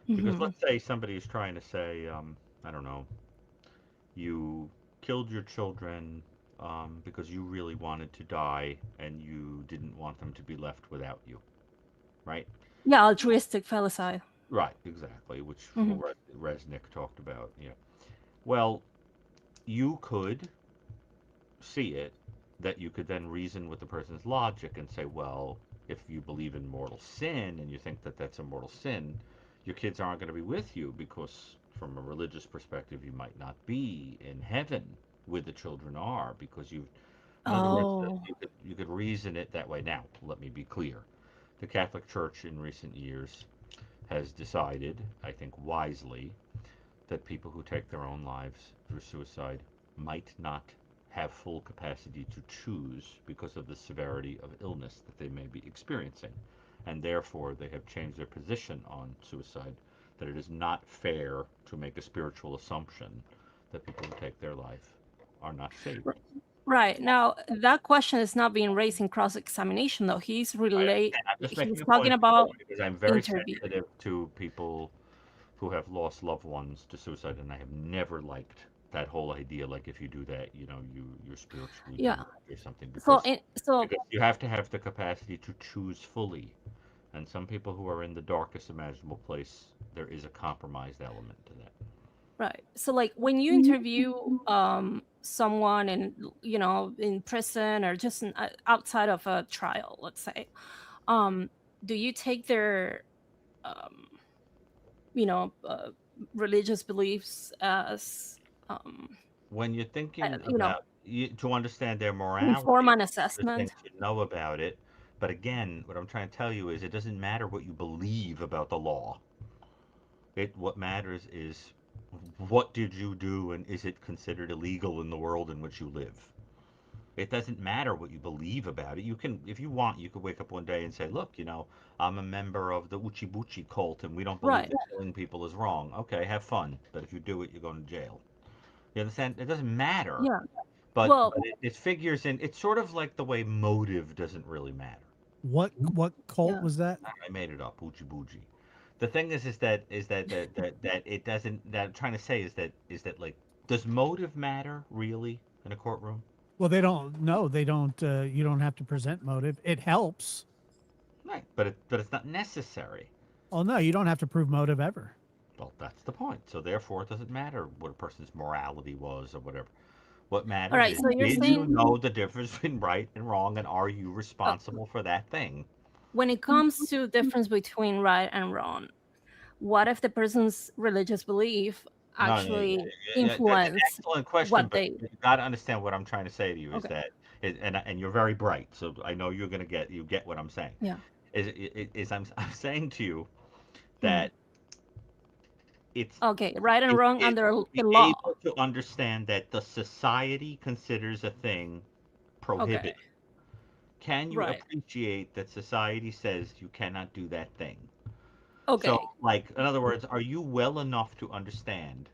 Because Hmm. let's say somebody is trying to say, I don't know, you killed your children because you really wanted to die and you didn't want them to be left without you, right? Yeah, altruistic filicide. Right, exactly, which Hmm. Resnick talked about. Yeah. Well, you could see it that you could then reason with the person's logic and say, well, if you believe in mortal sin and you think that that's a mortal sin, your kids aren't going to be with you because, from a religious perspective, you might not be in heaven where the children are because you. In other words, Oh. you could reason it that way. Now, let me be clear: the Catholic Church in recent years has decided, I think wisely, that people who take their own lives through suicide might not have full capacity to choose because of the severity of illness that they may be experiencing. And therefore, they have changed their position on suicide, that it is not fair to make a spiritual assumption that people who take their life are not saved. Right. Now, that question is not being raised in cross-examination, though. I'm just making He's a talking point about because I'm very interview. sensitive to people who have lost loved ones to suicide, and I have never liked that whole idea. Like if you do that, you're spiritually Yeah. doomed or something So, because you have to have the capacity to choose fully. And some people who are in the darkest imaginable place, there is a compromised element to that. right. So, like when you interview someone in prison or just outside of a trial, let's say, do you take their um, you know, uh, religious beliefs as When you're thinking you know, about to understand their inform morality, an the things assessment? to know about it. But again, what I'm trying to tell you is it doesn't matter what you believe about the law. What matters is what did you do and is it considered illegal in the world in which you live? It doesn't matter what you believe about it. You can, if you want, you could wake up one day and say, look, I'm a member of the Uchi Buchi cult and we don't believe Right. that killing people is wrong. Okay, have fun. But if you do it, you're going to jail. You understand? It doesn't matter. Yeah. But, Well, but it figures in, it's sort of like the way motive doesn't really matter. What cult yeah. was that? I made it up, Uchi Buchi. The thing is that it doesn't. That I'm trying to say is that like, does motive matter really in a courtroom? Well, they don't. No, they don't. You don't have to present motive. It helps. Right, but it's not necessary. Oh no, you don't have to prove motive ever. Well, that's the point. So therefore, it doesn't matter what a person's morality was or whatever. What All matters right. is So you're did you saying know the difference between right and wrong, and are you uh, responsible for that thing? when it comes to difference between right and wrong, what if the person's religious belief No, no, actually that's an influence excellent question, what but they? you got to understand what I'm trying to say to you is Okay. that, and you're very bright, so I know you're gonna get what I'm saying. Yeah. I'm saying to you Mhm. that it's Okay. Right and wrong it under be the law. able to understand that the society considers a thing Okay. prohibited. Can you Right. appreciate that society says you cannot do that thing? So, Okay. like, in other words, are you well enough to understand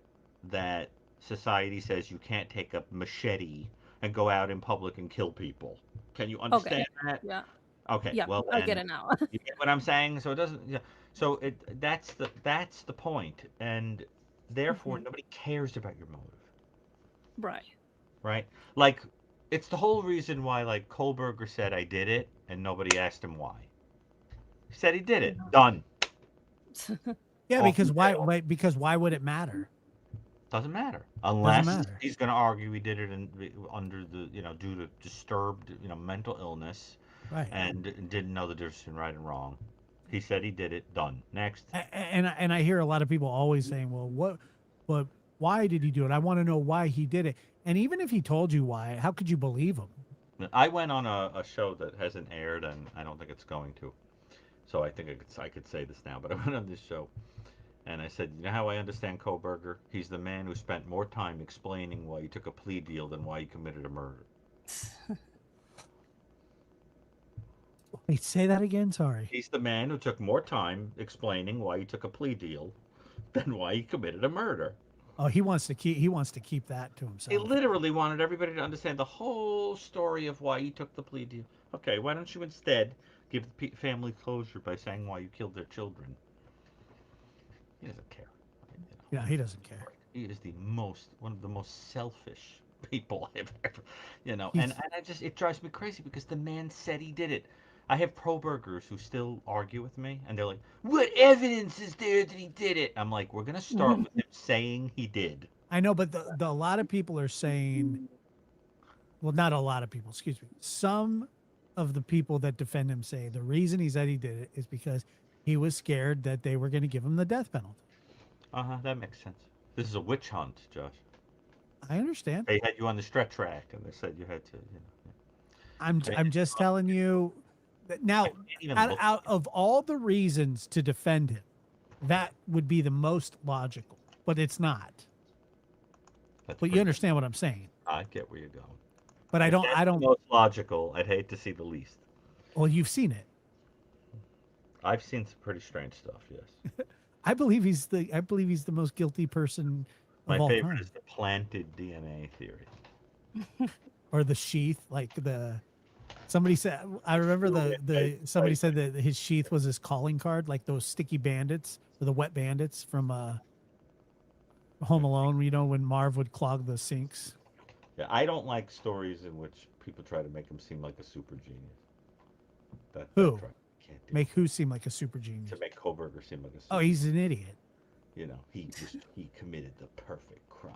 that society says you can't take a machete and go out in public and kill people? Can you Okay. understand that? Yeah. Okay, Yeah. well I get then, it now. you get what I'm saying? So it doesn't, yeah. So that's the point, and therefore Mhm. nobody cares about your motive, Right. right? Like, it's the whole reason why, like, Kohlberger said I did it, and nobody asked him why. He said he did it. Done. Yeah, Off because you why? go. Why? Because why would it matter? Doesn't matter Doesn't unless matter. he's going to argue he did it under the due to disturbed mental illness Right. and didn't know the difference between right and wrong. He said he did it. Done. Next. And I hear a lot of people always saying, "Well, what? But why did he do it? I want to know why he did it." And even if he told you why, how could you believe him? I went on a show that hasn't aired, and I don't think it's going to. So I think I could say this now, but I went on this show, and I said, you know how I understand Koberger? He's the man who spent more time explaining why he took a plea deal than why he committed a murder. Wait, say that again. Sorry. He's the man who took more time explaining why he took a plea deal than why he committed a murder. Oh, he wants to keep that to He himself. literally wanted everybody to understand the whole story of why he took the plea deal. Okay, why don't you instead give the family closure by saying why you killed their children? He doesn't care. Yeah, he doesn't care. He is one of the most selfish people I've ever, He's- and I just, it drives me crazy because the man said he did it. I have pro-burgers who still argue with me, and they're like, what evidence is there that he did it? I'm like, we're going to start with him saying he did. I know, but the a lot of people are saying, well, not a lot of people, excuse me. Some of the people that defend him say the reason he said he did it is because he was scared that they were going to give him the death penalty. Uh-huh, that makes sense. This is a witch hunt, Josh. I understand. They had you on the stretch rack, and they said you had to, I'm just telling you that now, even out of all the reasons to defend him, that would be the most logical, but it's not. But you understand what I'm saying. I get where you're going. But I If don't. that's I don't. the most logical. I'd hate to see the least. Well, you've seen it. I've seen some pretty strange stuff. Yes. I believe he's the most guilty person My of all favorite time. is the planted DNA theory. Or the sheath, like somebody said. I remember somebody said that his sheath was his calling card, like those sticky bandits or the wet bandits from Home Alone. You know, when Marv would clog the sinks. Yeah, I don't like stories in which people try to make him seem like a super genius. Who? Can't do Make who seem like a super genius? to make Koberger seem like a super Oh, he's an idiot. he committed the perfect crime.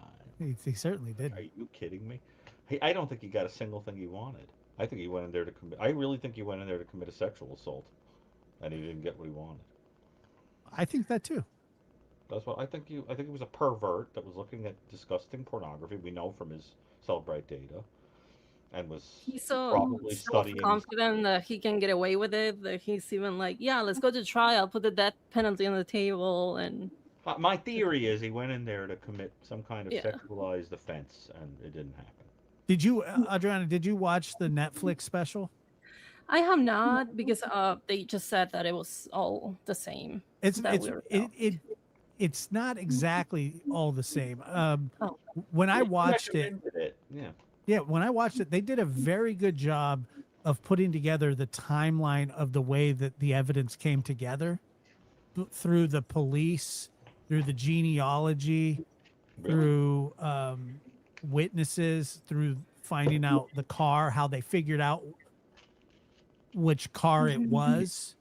He certainly did. Are you kidding me? I don't think he got a single thing he wanted. I think he went in there to commit. I really think he went in there to commit a sexual assault, and he didn't get what he wanted. I think that too. That's what I think. I think he was a pervert that was looking at disgusting pornography. We know from his Cellbrite data, and was He's so probably studying. self-confident that he can get away with it. That he's even like, yeah, let's go to trial, put the death penalty on the table, and My theory is he went in there to commit some kind of Yeah. sexualized offense, and it didn't happen. Did you, Adriana? Did you watch the Netflix special? I have not because they just said that it was all the same. It's that we were filmed. it's not exactly all the same. Oh. When I He watched it, recommended it. Yeah. yeah, when I watched it, they did a very good job of putting together the timeline of the way that the evidence came together through the police, through the genealogy, through witnesses, through finding out the car, how they figured out which car it was.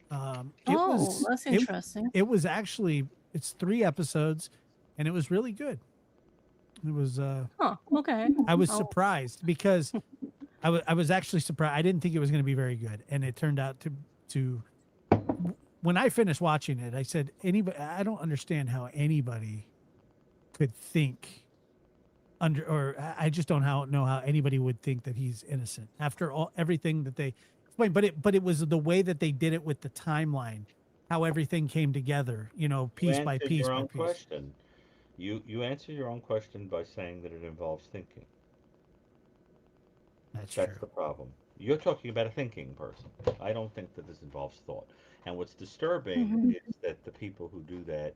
That's interesting. It was actually, it's 3 episodes, and it was really good. It was okay. I was surprised because I was actually surprised. I didn't think it was going to be very good, and it turned out to when I finished watching it, I said, I don't understand how anybody could think I just don't know how anybody would think that he's innocent after everything that they explained. But it was the way that they did it with the timeline, how everything came together, piece by piece your by own piece. question. You answer your own question by saying that it involves thinking. That's the true. problem. You're talking about a thinking person. I don't think that this involves thought. And what's disturbing is that the people who do that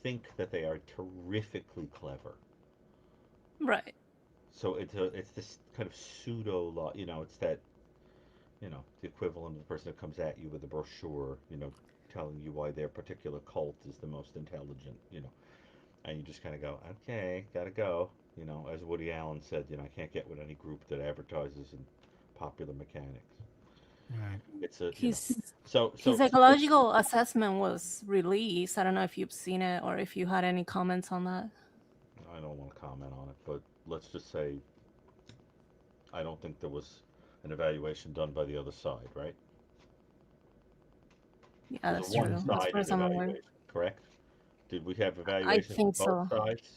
think that they are terrifically clever. Right. So it's this kind of pseudo law. It's that the equivalent of the person that comes at you with a brochure. Telling you why their particular cult is the most intelligent. And you just kind of go, okay, gotta go. As Woody Allen said, I can't get with any group that advertises in popular mechanics. Right. It's a His so psychological assessment was released. I don't know if you've seen it or if you had any comments on that. I don't want to comment on it, but let's just say I don't think there was an evaluation done by the other side, right? Yeah, It that's was a true. As far one-sided as I'm aware. evaluation, correct? Did we have evaluations think on both so. sides?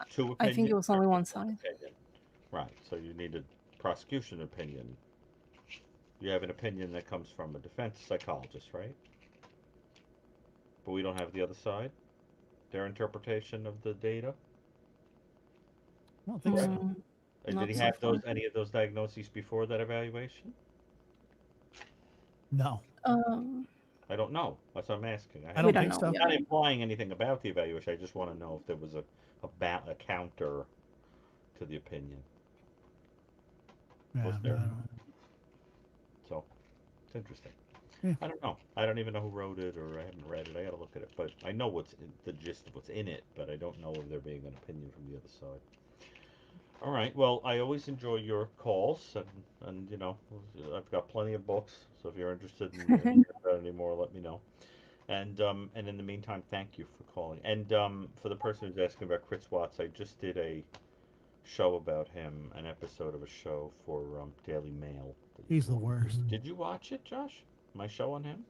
Two I think it opinions. was only one One side. opinion. Right. So you need a prosecution opinion. You have an opinion that comes from a defense psychologist, right? But we don't have the other side. Their interpretation of the data. I don't think so. Mm, Did not he so have far. any of those diagnoses before that evaluation? No, Um, I don't know. That's what I'm asking. I we don't don't think know. so. Yeah. Not implying anything about the evaluation. I just want to know if there was a counter to the opinion. Yeah, Was no, there? I don't. So it's interesting. Yeah. I don't know. I don't even know who wrote it, or I haven't read it. I got to look at it, but I know the gist of what's in it, but I don't know if there being an opinion from the other side. All right. Well, I always enjoy your calls, and I've got plenty of books. So if you're interested in hearing about any more, let me know. And in the meantime, thank you for calling. And for the person who's asking about Chris Watts, I just did a show about him, an episode of a show for Daily Mail. He's the worst. Did you watch it, Josh? My show on him?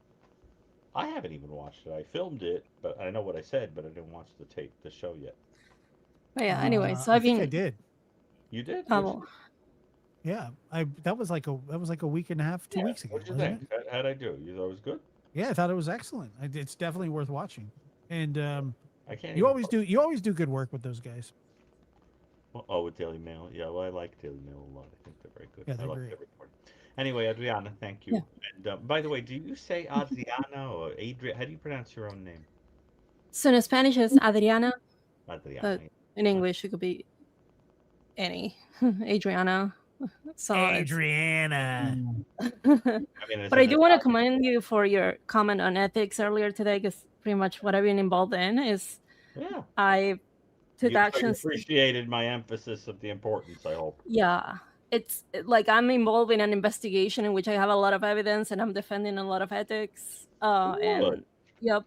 I haven't even watched it. I filmed it, but I know what I said, but I didn't watch the show yet. But yeah. Anyway, so I I've think I been. did. You did? Oh, Yeah, that was like a week and a half, 2 weeks ago. What'd you Wasn't think? it? How'd I do? You thought it was good? Yeah, I thought it was excellent. It's definitely worth watching. And I can't. you Even always do good work with those guys. Oh, with Daily Mail. Yeah, well, I like Daily Mail a lot. I think they're very good. Yeah, I they're like great. their reporting. Anyway, Adriana, thank you. Yeah. And by the way, do you say Adriana or Adriana? How do you pronounce your own name? So in Spanish is Adriana, Adriana. but in English it could be any Adriana. So Adriana. I mean, is but I it do want to Italian? commend you for your comment on ethics earlier today, because pretty much what I've been involved in is Yeah. I took You actions. appreciated my emphasis of the importance, I hope. Yeah, it's like I'm involved in an investigation in which I have a lot of evidence and I'm defending a lot lot of ethics. And Good. yep.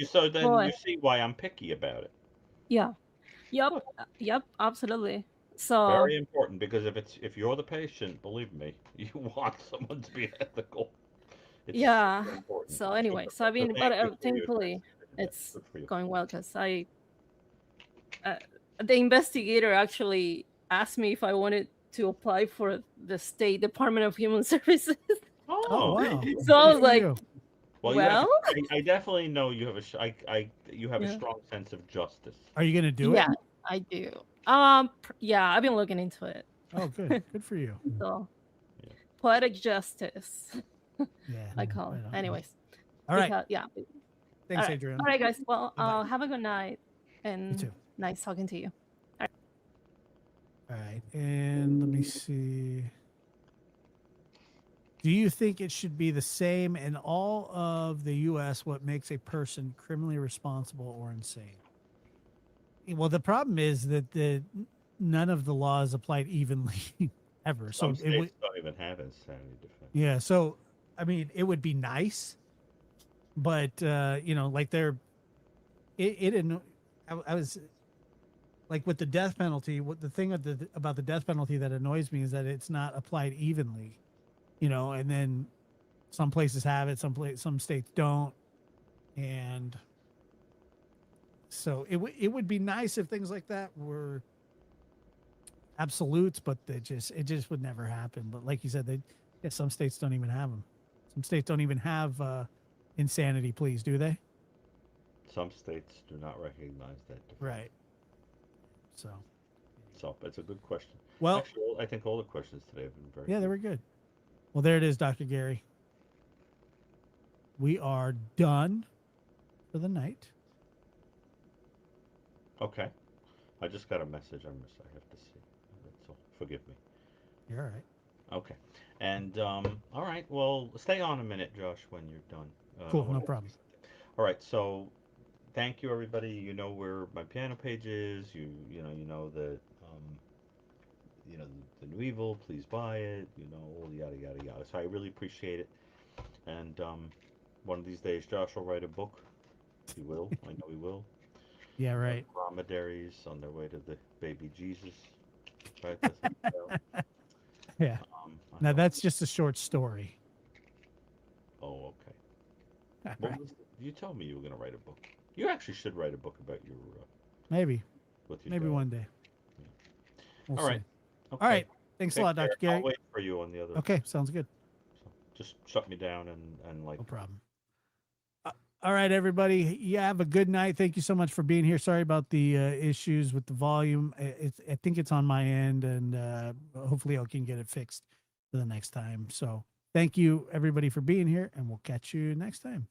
So then Boy. you see why I'm picky about it. Yeah. Yep. Look. Yep. Absolutely. So Very important, because if you're the patient, believe me, you want someone to be ethical. It's yeah. super important. So anyway, so I mean, thank you but for your thankfully attention. it's Good for you. going well, because the investigator actually asked me if I wanted to apply for the State Department of Human Services. Oh wow! So I was like, well, I definitely know you have you have a Yeah. strong sense of justice. Are you gonna do it? Yeah, I do. Yeah, I've been looking into it. Oh, good. Good for you. So, poetic justice. Yeah. I call it. Anyways. All right. Yeah. Thanks, All right. Adriana. All right, guys. Well, Bye-bye. have a good night. And You too. nice talking to you. All right. And let me see. Do you think it should be the same in all of the U.S. what makes a person criminally responsible or insane? Well, the problem is that none of the laws applied evenly ever. Some So states don't even have insanity defense. yeah. So I mean, it would be nice, but like I was like with the death penalty. What the thing about the death penalty that annoys me is that it's not applied evenly. And then some places have it, some states don't, and so it would be nice if things like that were absolutes, but it just would never happen. But like you said, some states don't even have them. Some states don't even have insanity pleas, do they? Some states do not recognize that defense. Right. So it's a good question. Well, actually, I think all the questions today have been very yeah, good. they were good. Well, there it is, Dr. Gary. We are done for the night. Okay. I just got a message I have to see. That's all. Forgive me. You're all right. Okay. And all right. Well, stay on a minute, Josh, when you're done. Cool. No problem. All right. So, thank you, everybody. You know where my piano page is. You know that the new evil. Please buy it. All yada yada yada. So I really appreciate it. And one of these days, Josh will write a book. He will. I know he will. Yeah, right. Dromedaries on their way to the baby Jesus. Right? That's what it's about. Yeah. Now that's just a short story. Oh, okay. You told me you were going to write a book. You actually should write a book about your. Maybe. with you. Maybe Dad. one day. We'll All right. see. Okay. All right. Thanks a Take lot, Dr. care. Gary. I'll wait for you on the other. Okay, sounds good. So just shut me down and like. No problem. All right, everybody. You have a good night. Thank you so much for being here. Sorry about the issues with the volume. I think it's on my end, and hopefully I can get it fixed for the next time. So thank you, everybody, for being here, and we'll catch you next time.